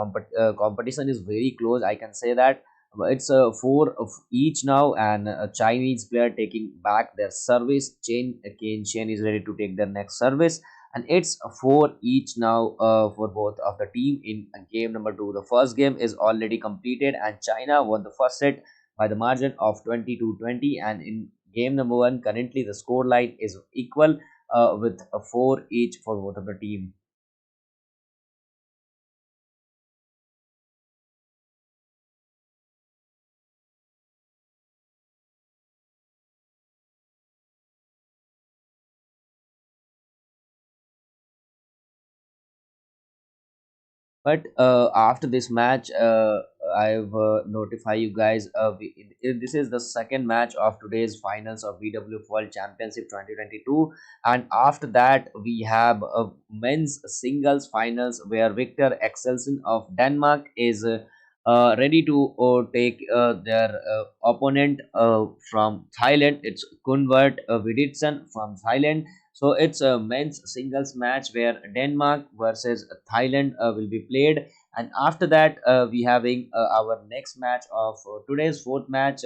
competition is very close, I can say that. It's four of each now, and a Chinese player taking back their service. Kane Chen is ready to take their next service, and it's four each now for both of the team in game number two. The first game is already completed, and China won the first set by the margin of 20-20. And in game number one, currently the score line is equal with a four each for both of the team. But after this match, I've notify you guys. This is the second match of today's finals of BWF World Championship 2022, and after that we have a men's singles finals where Victor Axelsen of Denmark is ready to take their opponent from Thailand. It's Kunvert Viditsen from Thailand. So it's a men's singles match where Denmark versus Thailand will be played, and after that we having our next match of today's fourth match,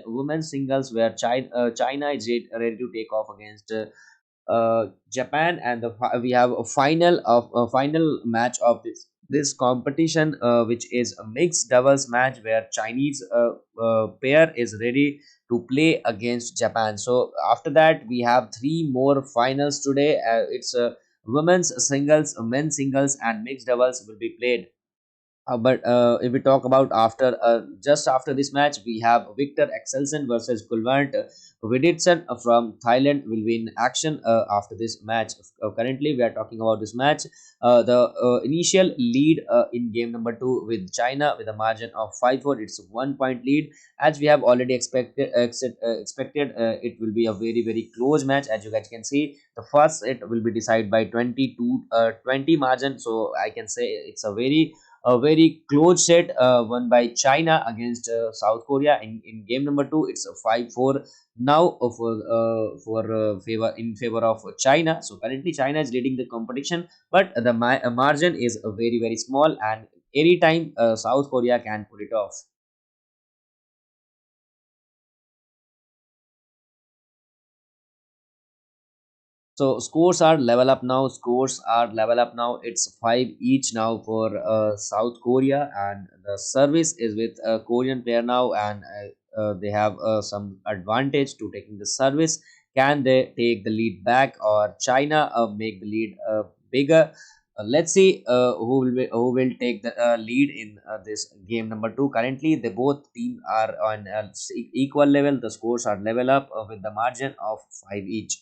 women's singles, where China is ready to take off against Japan, and we have a final match of this competition, which is a mixed doubles match where Chinese pair is ready to play against Japan. So after that, we have three more finals today. It's women's singles, men's singles, and mixed doubles will be played. But if we talk about after just after this match, we have Victor Axelsen versus Kulwant Viditsen from Thailand will be in action after this match. Currently, we are talking about this match. The initial lead in game number two with China with a margin of 5-4. It's a 1 point lead. As we have already expected, it will be a very close match. As you guys can see, the first set will be decided by 20 margin. So I can say it's a very close set won by China against South Korea in game number two. It's a 5-4 now for favor in favor of China. So currently China is leading the competition, but the margin is very small, and anytime South Korea can put it off. So scores are level up now. Scores are level up now. It's five each now for South Korea, and the service is with a Korean player now, and they have some advantage to taking the service. Can they take the lead back, or China make the lead bigger? Let's see who will take the lead in this game number two. Currently, the both teams are on equal level. The scores are level up with the margin of five each.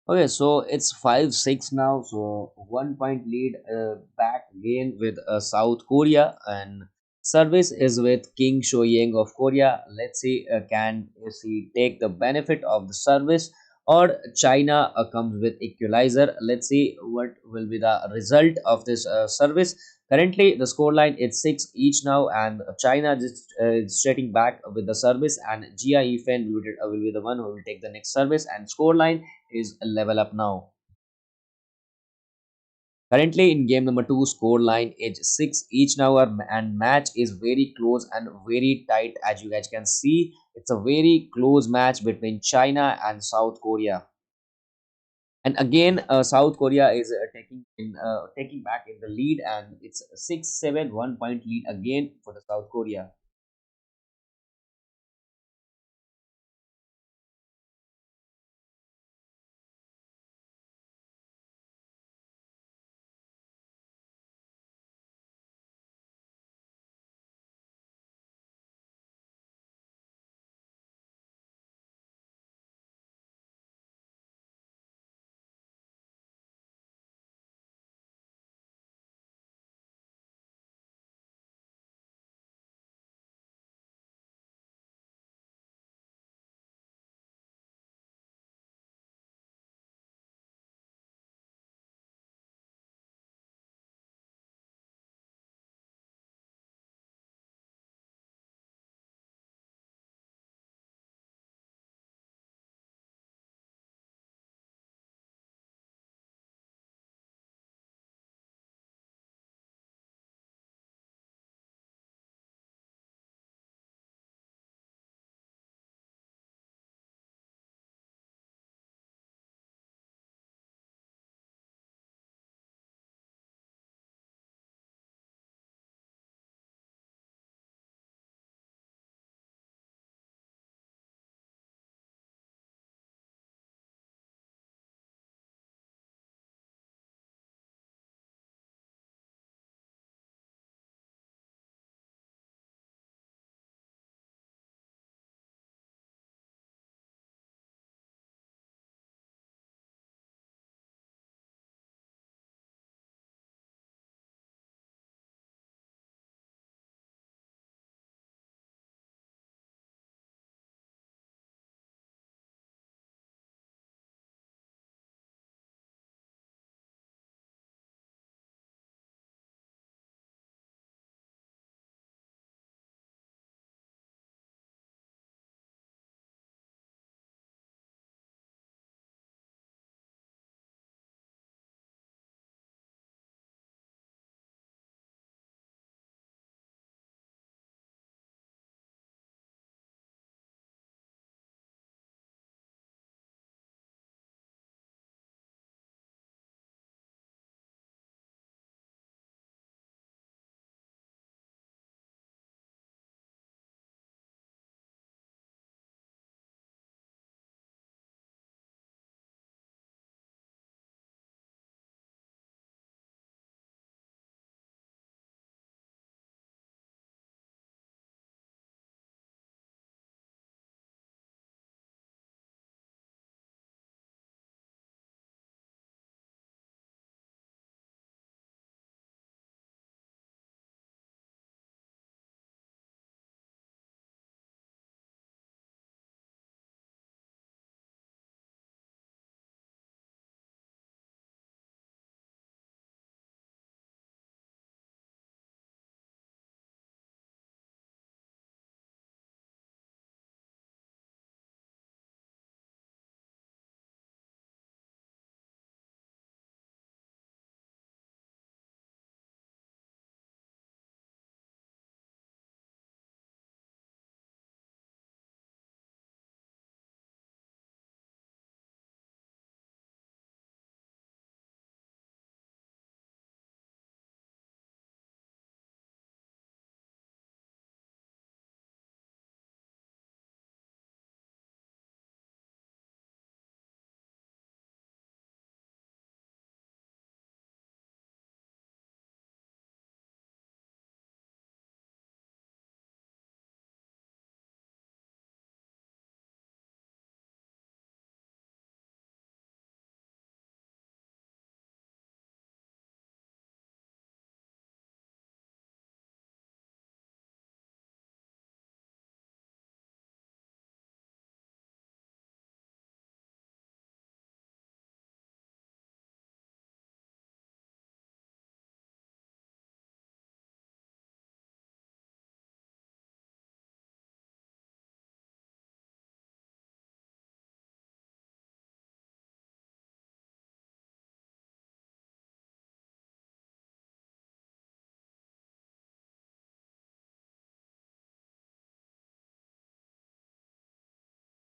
Okay, so it's 5-6 now. So 1 point lead back again with South Korea, and service is with King Sho Yang of Korea. Let's see, can he take the benefit of the service, or China comes with equalizer. Let's see what will be the result of this service. Currently, the scoreline is 6 each now, and China just straighting back with the service, and Jia Yifen will be the one who will take the next service, and scoreline is a level up now. Currently, in game number 2, scoreline is 6 each now, and match is very close and very tight. As you guys can see, it's a very close match between China and South Korea. And again, South Korea is taking back in the lead, and it's 6-7 1 point lead again for the South Korea.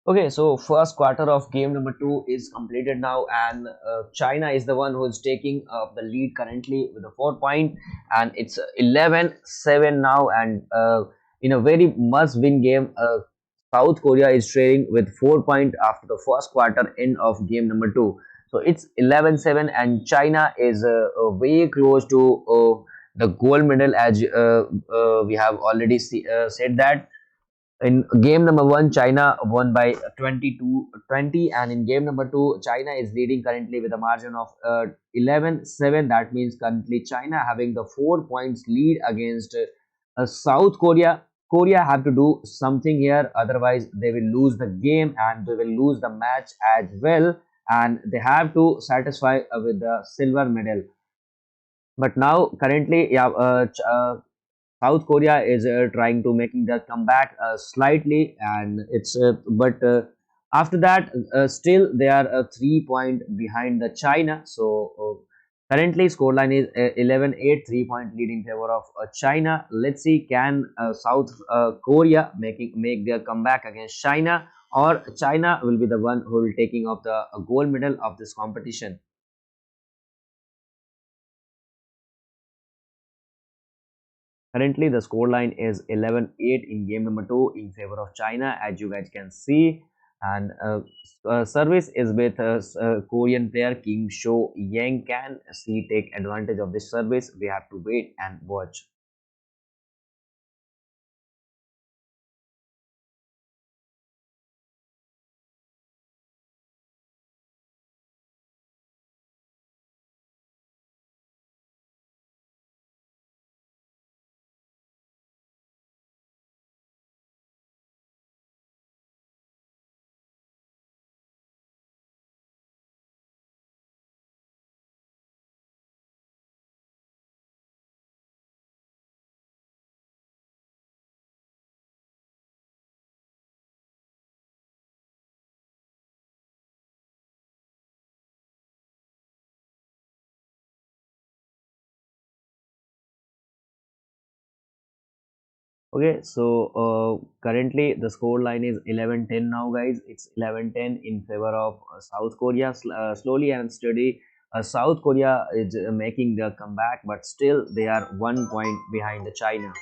Okay, so first quarter of game number two is completed now, and China is the one who is taking the lead currently with a 4 point, and it's 11-7 now. And in a very must-win game, South Korea is trailing with 4 point after the first quarter end of game number two. So it's 11-7, and China is way close to the gold medal, as we have already said that in game number one, China won by 22-20, and in game number two, China is leading currently with a margin of 11-7. That means currently China having the 4 points lead against South Korea. Korea have to do something here, otherwise they will lose the game and they will lose the match as well, and they have to satisfy with the silver medal. But now currently, yeah, South Korea is trying to making the comeback slightly, and it's but after that, still they are 3 point behind the China. So currently scoreline is 11-8, 3 point lead in favor of China. Let's see, can South Korea make their comeback against China, or China will be the one who will taking up the gold medal of this competition. Currently, the scoreline is 11-8 in game number two in favor of China, as you guys can see. And service is with Korean player Kim Sho Yang. Can she take advantage of this service? We have to wait and watch. Okay, so currently the score line is 11-10 now, guys. It's 11-10 in favor of South Korea. Slowly and steady, South Korea is making their comeback, but still they are 1 point behind the China.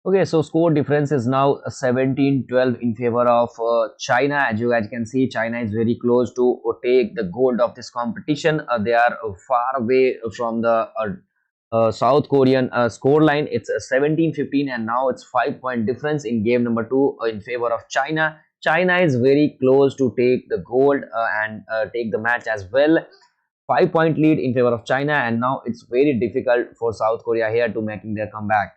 Okay, so score difference is now 17-12 in favor of China. As you guys can see, China is very close to take the gold of this competition. They are far away from the South Korean score line. It's 17-15, and now it's 5 point difference in game number two in favor of China. China is very close to take the gold and take the match as well. 5 point lead in favor of China, and now it's very difficult for South Korea here to making their comeback.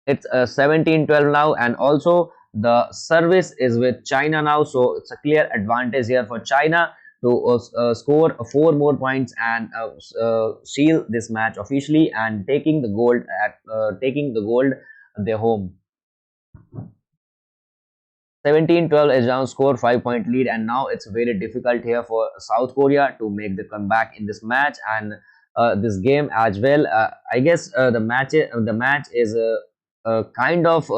It's 17-12 now, and also the service is with China now, so it's a clear advantage here for China to score four more points and seal this match officially and taking the gold at their home. 17-12 is now score, 5 point lead, and now it's very difficult here for South Korea to make the comeback in this match and this game as well. I guess the match is kind of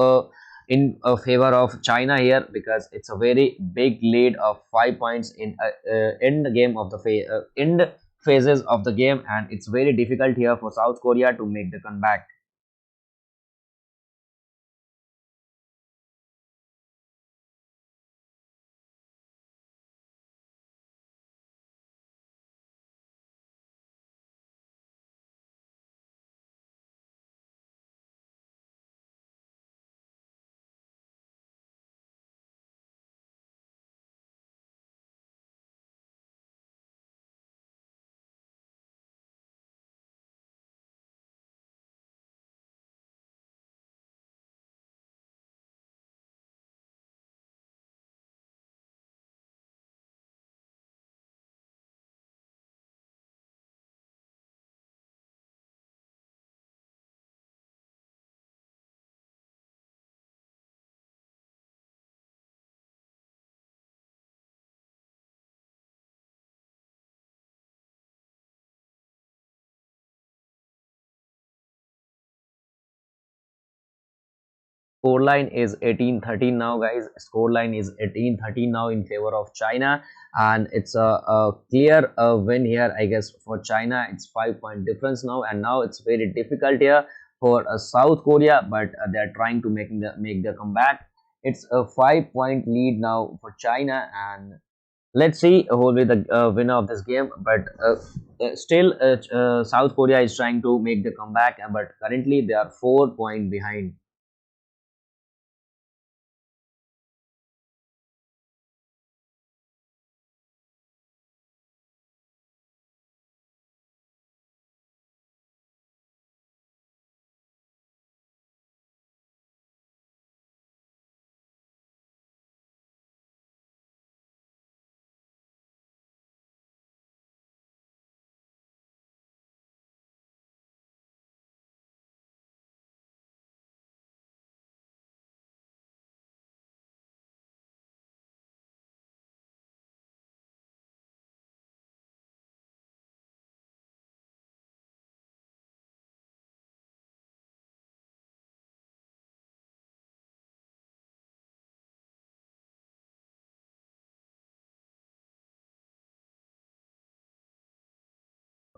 in favor of China here, because it's a very big lead of 5 points in the game of the end phases of the game, and it's very difficult here for South Korea to make the comeback. Scoreline is 18-13 now, guys. Scoreline is 18-13 now in favor of China, and it's a clear win here, I guess, for China. It's 5 point difference now, and now it's very difficult here for South Korea, but they're trying to make the comeback. It's a 5 point lead now for China, and let's see who will be the winner of this game. But still, South Korea is trying to make the comeback, but currently they are 4 point behind.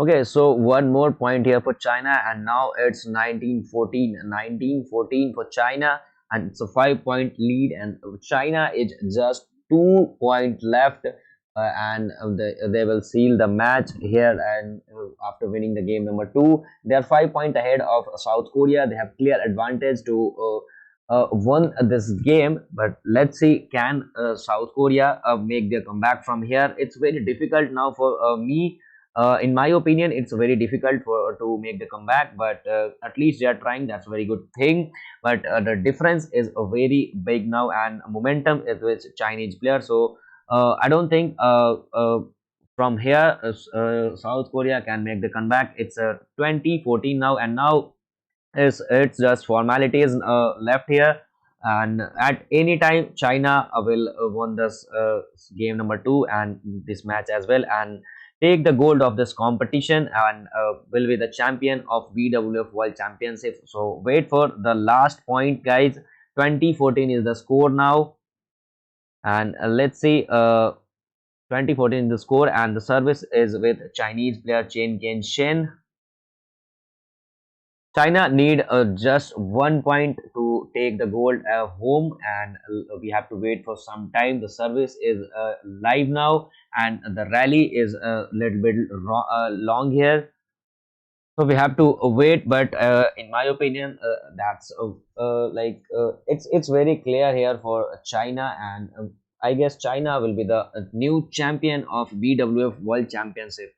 Okay, so one more point here for China, and now it's 19-14, 19-14 for China, and it's a 5 point lead, and China is just 2 point left, and they will seal the match here. And after winning the game number two, they are 5 point ahead of South Korea. They have clear advantage to won this game, but let's see, can South Korea make their comeback from here? It's very difficult now for me. In my opinion, it's very difficult for to make the comeback, but at least they are trying. That's a very good thing. But the difference is very big now, and momentum is with Chinese players. So I don't think from here South Korea can make the comeback. It's 20-14 now, and now is it's just formalities left here, and at any time China will won this game number two and this match as well, and take the gold of this competition, and will be the champion of BWF World Championships. So wait for the last point, guys. 20-14 is the score now, and let's see, 20-14 is the score, and the service is with Chinese player Chen Qian Shen. China need just 1 point to take the gold home, and we have to wait for some time. The service is live now, and the rally is a little bit long here, so we have to wait. But in my opinion, that's it's very clear here for China, and I guess China will be the new champion of BWF World Championship.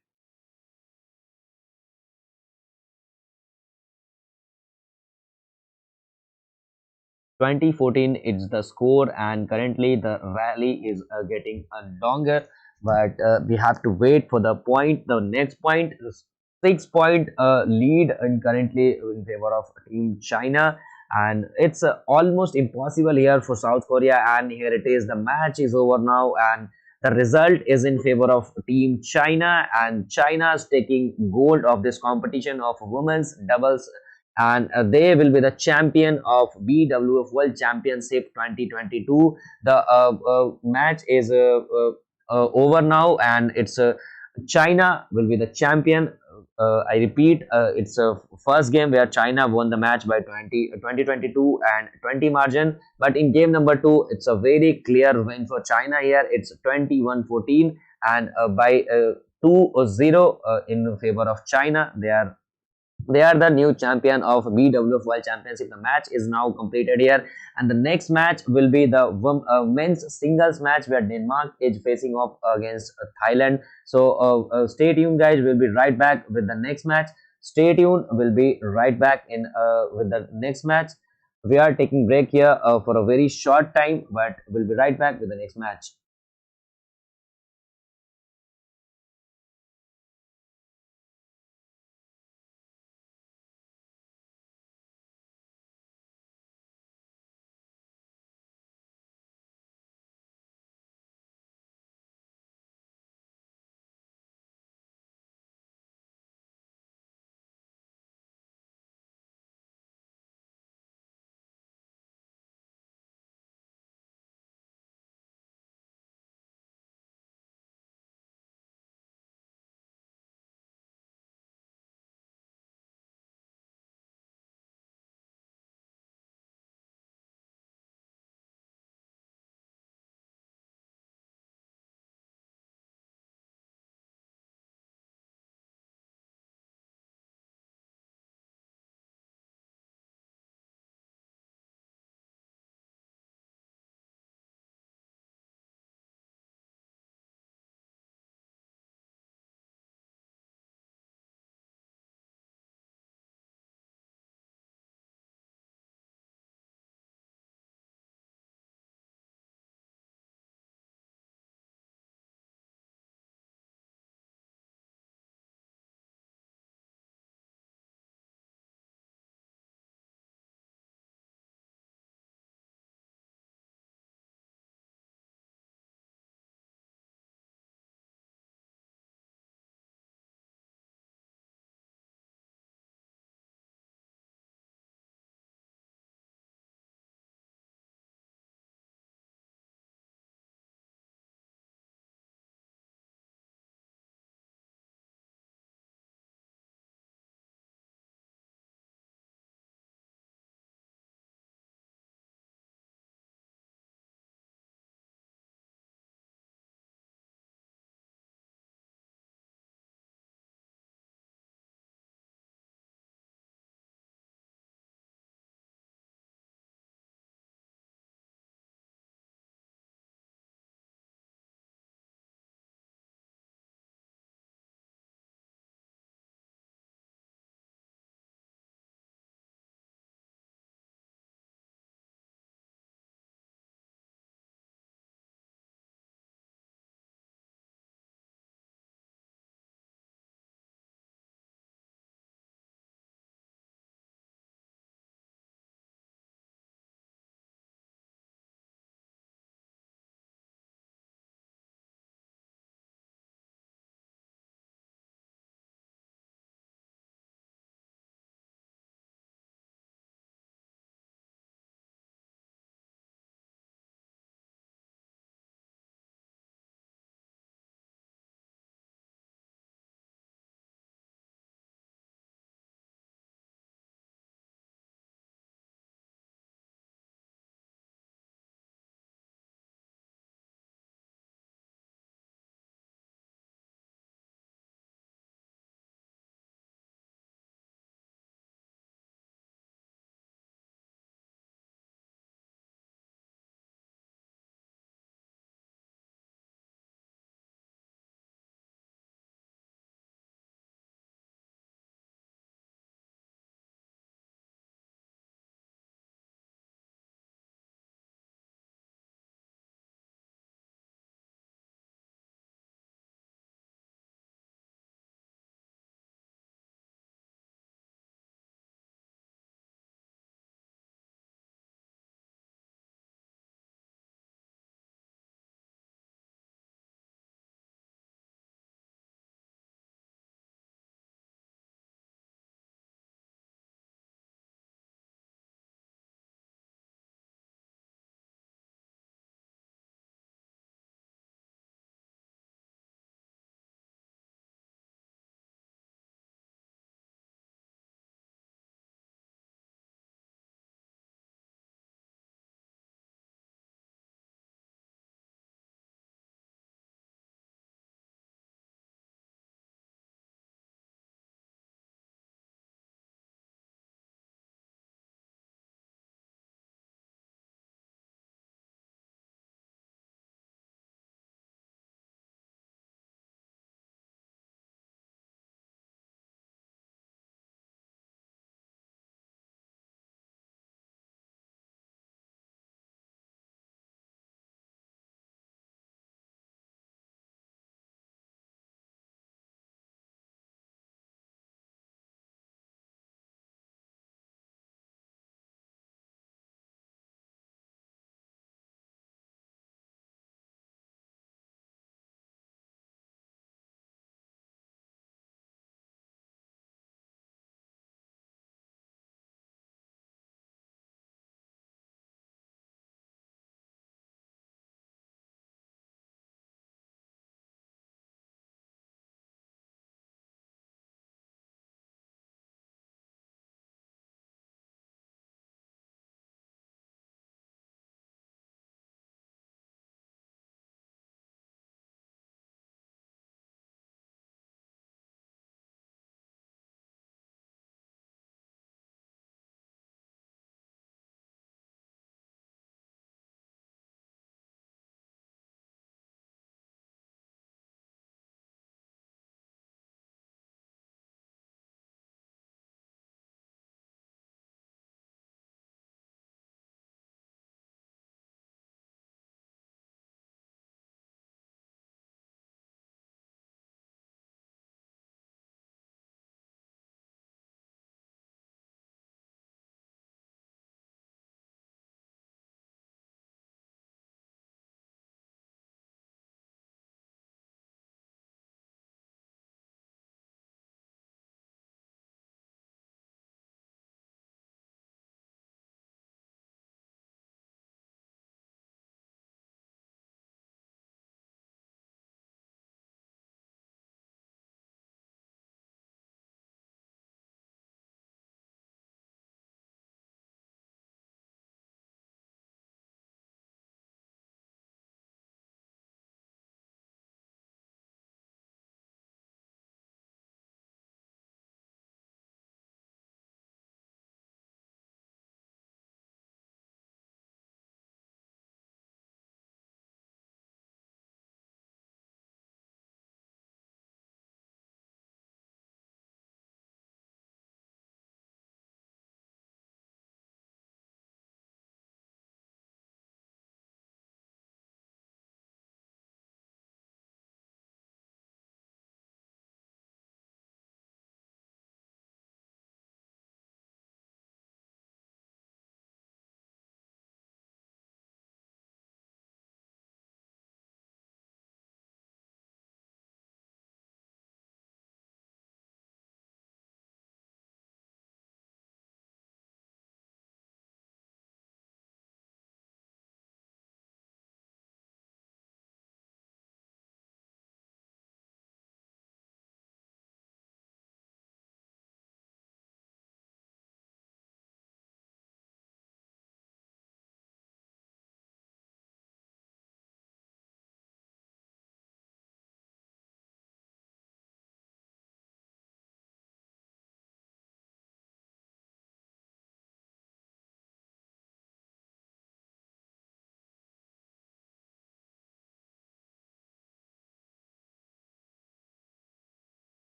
2014 it's the score, and currently the rally is getting longer, but we have to wait for the next point. 6 point lead and currently in favor of team China, and it's almost impossible here for South Korea, and here it is, the match is over now, and the result is in favor of team China, and China is taking gold of this competition of women's doubles, and they will be the champion of BWF World Championship 2022. The match is over now, and it's China will be the champion. I repeat, it's a first game where China won the match by 2022 and 20 margin. But in game number 2, it's a very clear win for China here. It's 21-14, and by 2-0 in favor of China. They are the new champion of BWF World Championship. The match is now completed here, and the next match will be the men's singles match where Denmark is facing off against Thailand. So stay tuned, guys. We'll be right back with the next match. Stay tuned. We'll be right back in with the next match. We are taking break here for a very short time, but we'll be right back with the next match.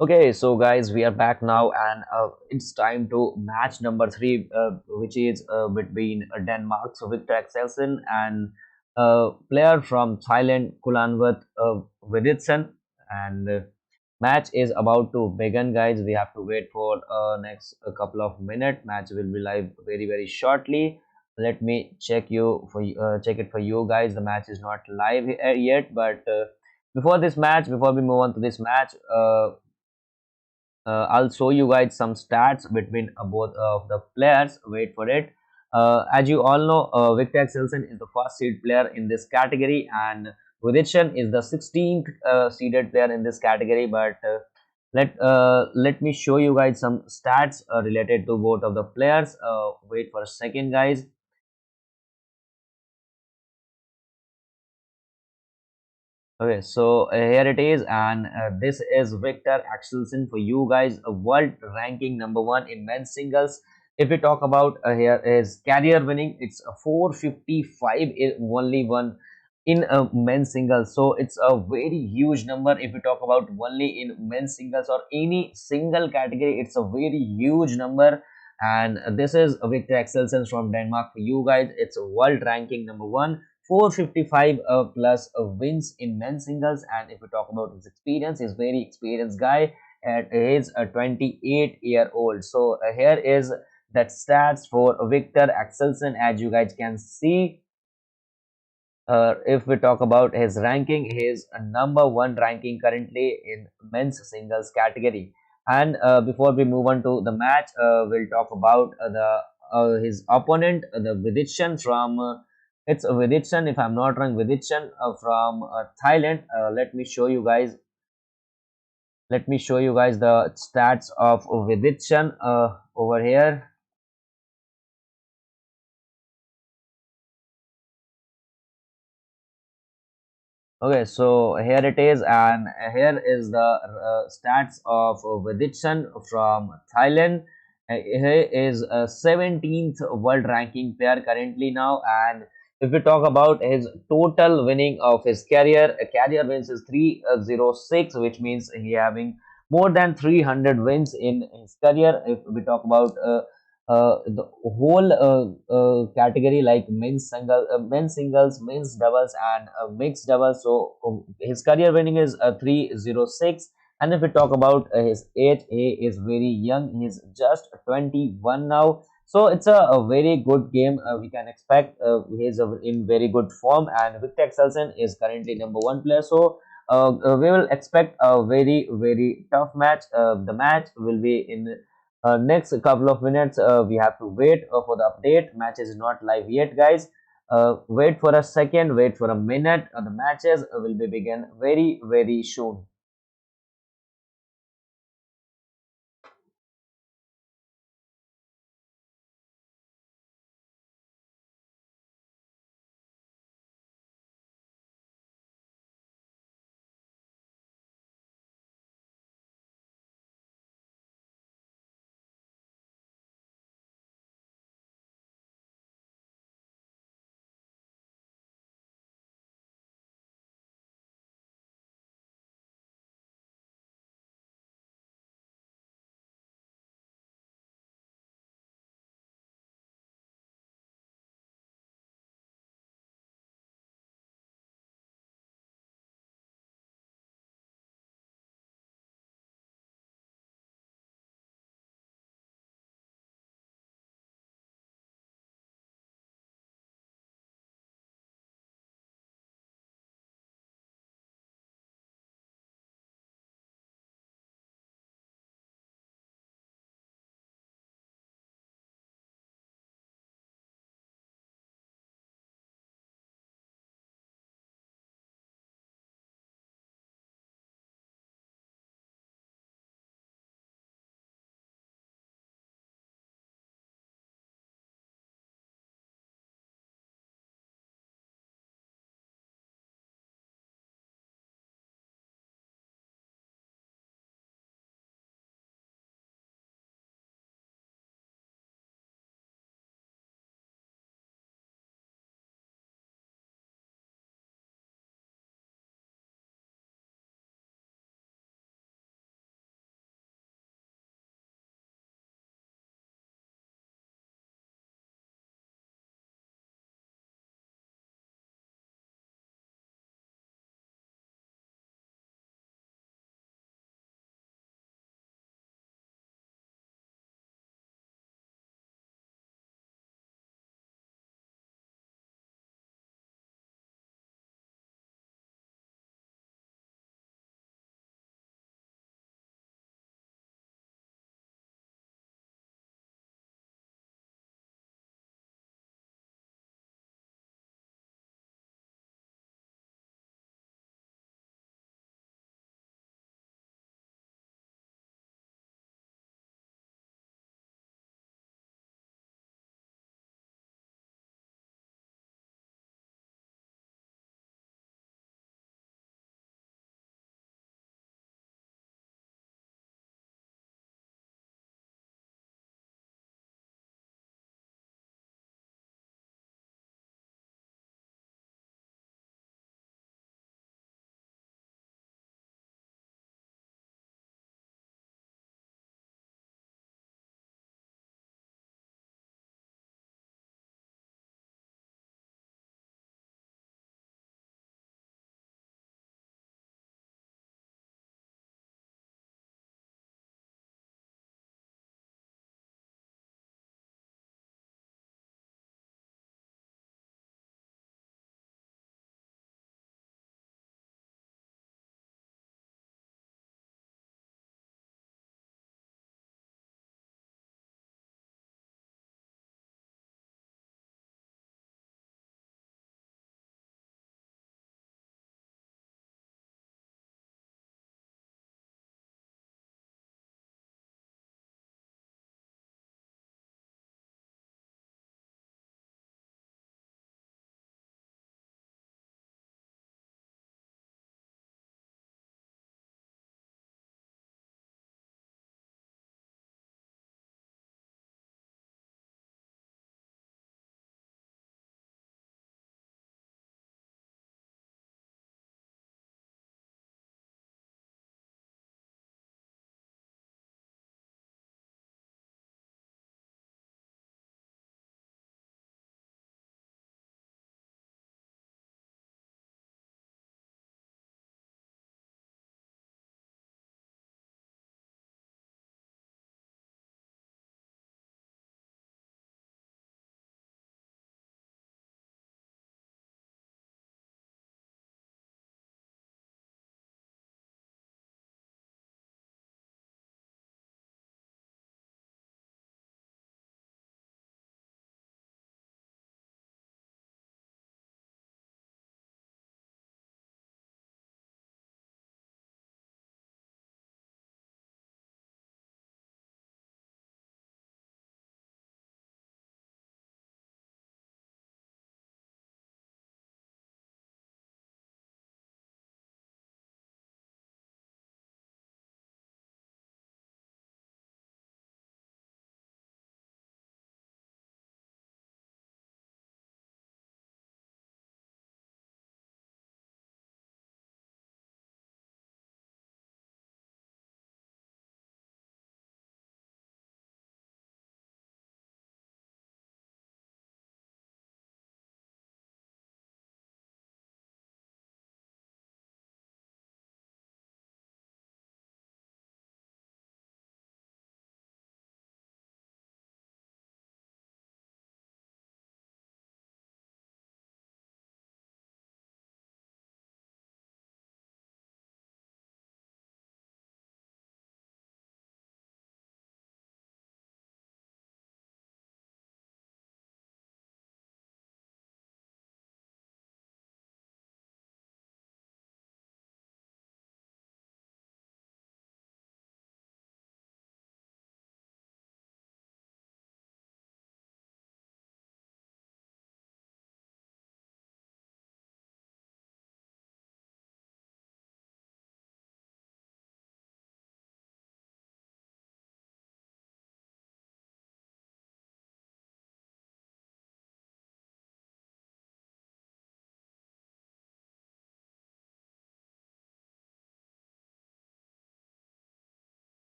Okay, so guys, we are back now, and it's time to match number three, which is between Denmark's Victor Axelsen and player from Thailand, Kulanwat Viditsen. And match is about to begin, guys. We have to wait for next a couple of minutes. Match will be live very shortly. Let me check it for you guys. The match is not live yet, but before we move on to this match, I'll show you guys some stats between both of the players. Wait for it. As you all know, Victor Axelsen is the first seed player in this category, and Vidichan is the 16th seeded player in this category. But let me show you guys some stats related to both of the players. Wait for a second, guys. Okay, so here it is, and this is Victor Axelsen for you guys, a world ranking number one in men's singles. If we talk about here is career winning, it's a 455 in only one in a men's singles. So it's a very huge number. If we talk about only in men's singles or any single category, it's a very huge number. And this is Victor Axelsen from Denmark for you guys. It's a world ranking number one. 455 plus wins in men's singles. And if we talk about his experience, he's very experienced guy, and he's a 28-year-old. So here is that stats for Victor Axelsen. As you guys can see, if we talk about his ranking, he is a number one ranking currently in men's singles category. And before we move on to the match, we'll talk about the his opponent, the Vidichan from it's Vidichan, if I'm not wrong, Vidichan from Thailand. Let me show you guys the stats of Vidichan over here. Okay, so here it is, and here is the stats of Viditsan from Thailand. He is a 17th world ranking player currently now, and if we talk about his total winning of his career, career wins is 306, which means he having more than 300 wins in his career. If we talk about the whole category like men's singles, men's doubles, and mixed doubles. So his career winning is 306. And if we talk about his age, he is very young. He's just 21 now. So it's a very good game. We can expect he's in very good form. And Victor Axelsen is currently number one player. So we will expect a very tough match. The match will be in next couple of minutes. We have to wait for the update. Match is not live yet, guys. Wait for a second, wait for a minute. The matches will be begin very soon.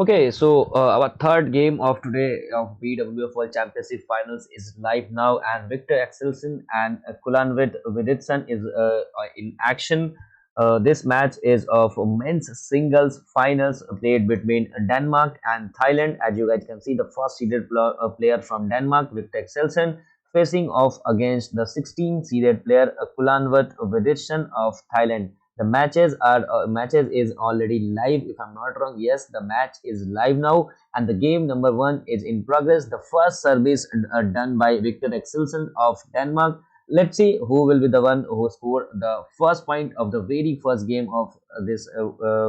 Okay, so our third game of today of BWF World Championship Finals is live now, and Victor Axelsen and Kulanwit Viditsan is in action. This match is of men's singles finals played between Denmark and Thailand. As you guys can see, the first seeded player from Denmark, Victor Axelsen, facing off against the 16 seeded player Kulanwit Viditsan of Thailand. The matches is already live, if I'm not wrong. Yes, the match is live now, and the game number one is in progress. The first service done by Victor Axelsen of Denmark. Let's see who will be the one who scored the first point of the very first game of this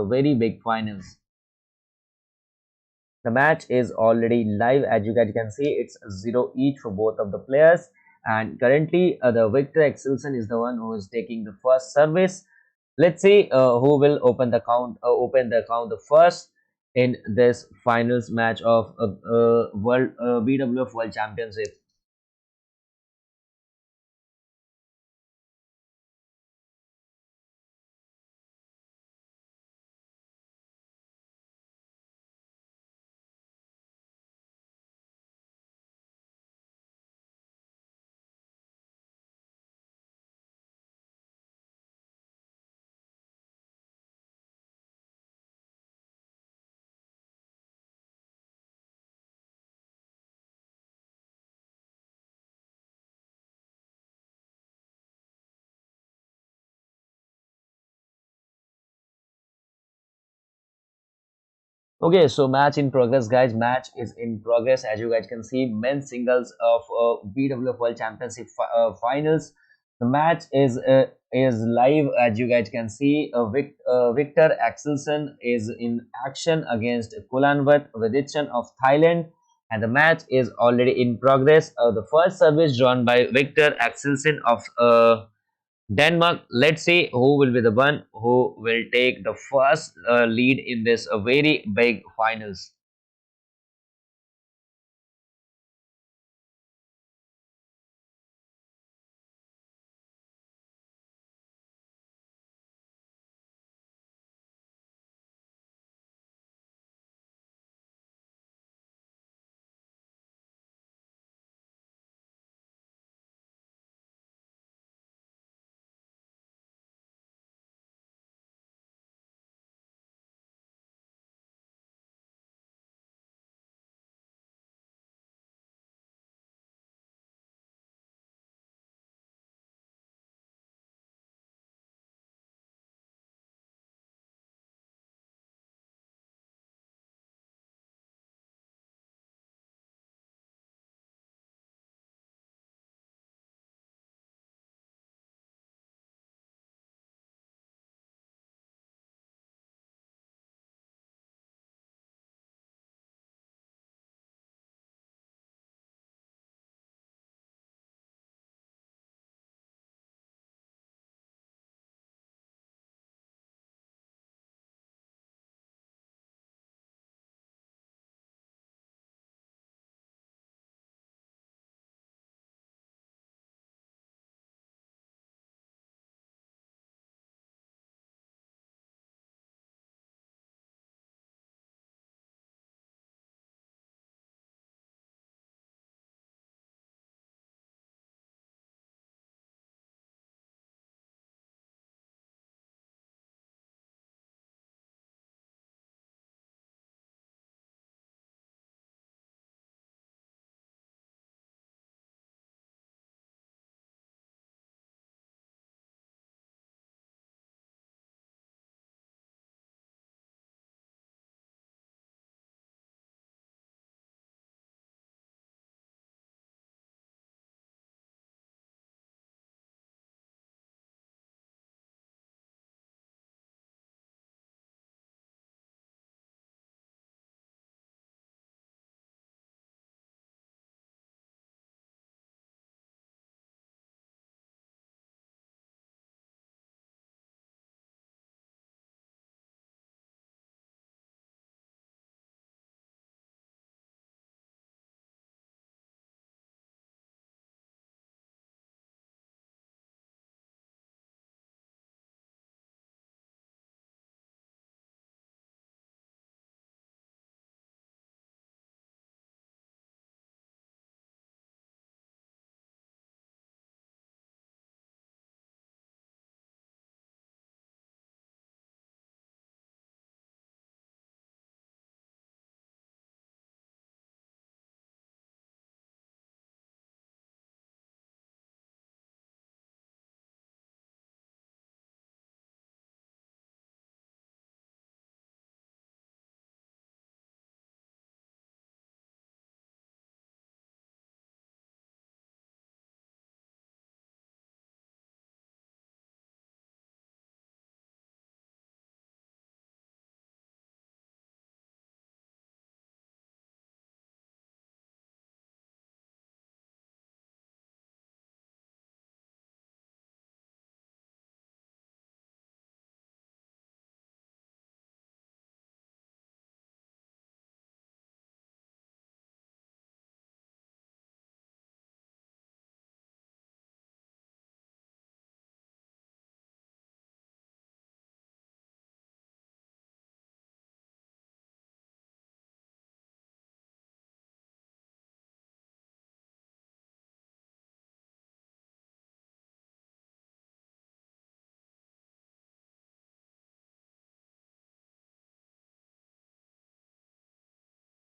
very big finals. The match is already live. As you guys can see, it's 0 each for both of the players, and currently the Victor Axelsen is the one who is taking the first service. Let's see who will open the account first in this finals match of World BWF World Championship. Okay, so match in progress, guys. Match is in progress. As you guys can see, men's singles of BWF World Championship finals. The match is live. As you guys can see, Victor Axelsen is in action against Kulanwat Vidichan of Thailand, and the match is already in progress. The first service drawn by Victor Axelsen of Denmark. Let's see who will be the one who will take the first lead in this very big finals.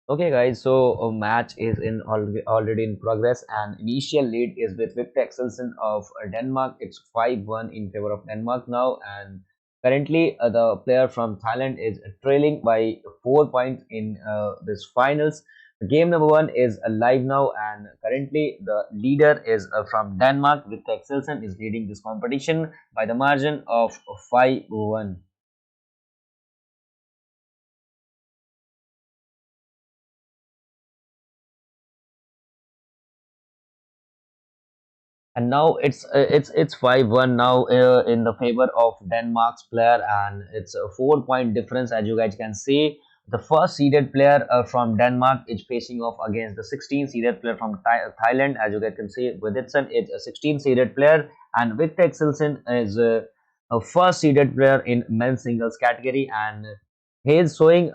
Okay, guys, so a match is in already in progress, and initial lead is with Victor Axelsen of Denmark. It's 5-1 in favor of Denmark now, and currently the player from Thailand is trailing by 4 points in this finals. Game number one is live now, and currently the leader is from Denmark. Victor Axelsen is leading this competition by the margin of 5-1. And now it's 5-1 now in the favor of Denmark's player, and it's a 4 point difference. As you guys can see, the first seeded player from Denmark is facing off against the 16 seeded player from Thailand. As you guys can see, with Viditson it's a 16 seeded player, and Victor Axelsen is a first seeded player in men's singles category, and he is showing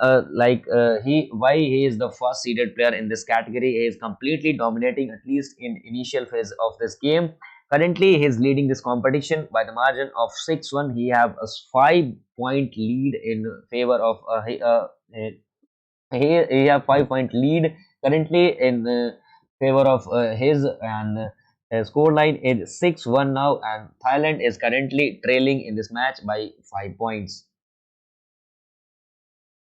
he why he is the first seeded player in this category. He is completely dominating, at least in initial phase of this game. Currently he is leading this competition by the margin of 6-1. He have a 5 point lead in favor of he have 5 point lead currently in favor of his, and score line is 6-1 now, and Thailand is currently trailing in this match by 5 points.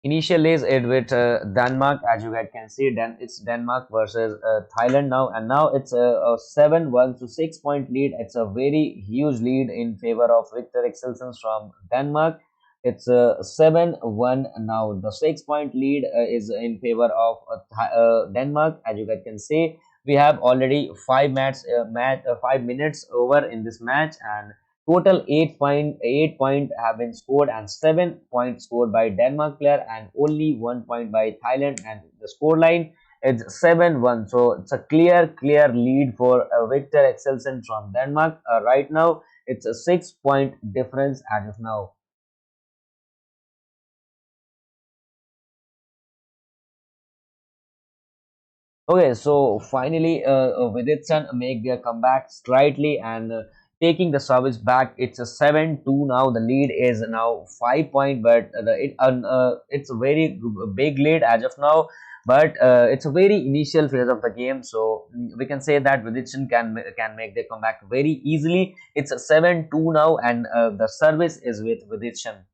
Initially is it with Denmark. As you guys can see, it's Denmark versus Thailand now, and now it's a 7-1, so 6 point lead. It's a very huge lead in favor of Victor Axelsen from Denmark. It's a 7-1 now. The 6 point lead is in favor of Denmark. As you guys can see, we have already 5 minutes over in this match, and total 8 point have been scored, and 7 points scored by Denmark player and only 1 point by Thailand, and the score line is 7-1. So it's a clear lead for Victor Axelsen from Denmark. Right now it's a 6 point difference as of now. Okay, so finally, Viditsan make their comeback slightly, and taking the service back. It's a 7-2 now. The lead is now 5 point, but it's a very big lead as of now. But it's a very initial phase of the game, so we can say that Viditsan can make their comeback very easily. It's a 7-2 now, and the service is with Viditsan.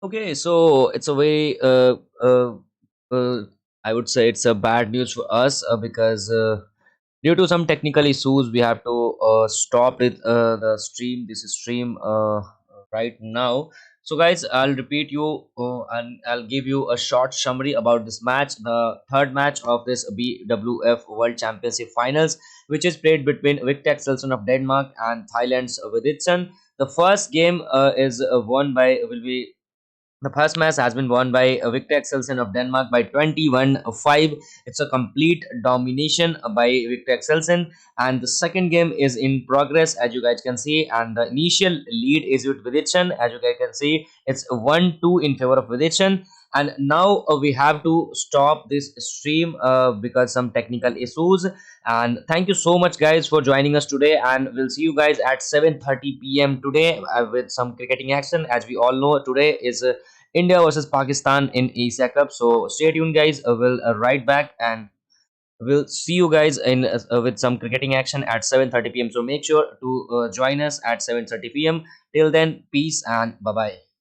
Okay, so it's a very uh, I would say it's a bad news for us because due to some technical issues we have to stop it the stream this stream right now. So guys, I'll repeat you and I'll give you a short summary about this match, the third match of this BWF World Championship finals, which is played between Victor Axelsen of Denmark and Thailand's Viditson. The first game is won by will be the first match has been won by Victor Axelsen of Denmark by 21-5. It's a complete domination by Victor Axelsen. And the second game is in progress, as you guys can see. And the initial lead is with Vidichan. As you guys can see, it's 1-2 in favor of Vidichan. And now we have to stop this stream because some technical issues. And thank you so much, guys, for joining us today. And we'll see you guys at 7:30 p.m. today with some cricketing action. As we all know, today is India versus Pakistan in Asia Cup. So stay tuned, guys. We'll right back and we'll see you guys in with some cricketing action at 7:30 p.m. So make sure to join us at 7:30 p.m. Till then, peace and bye bye.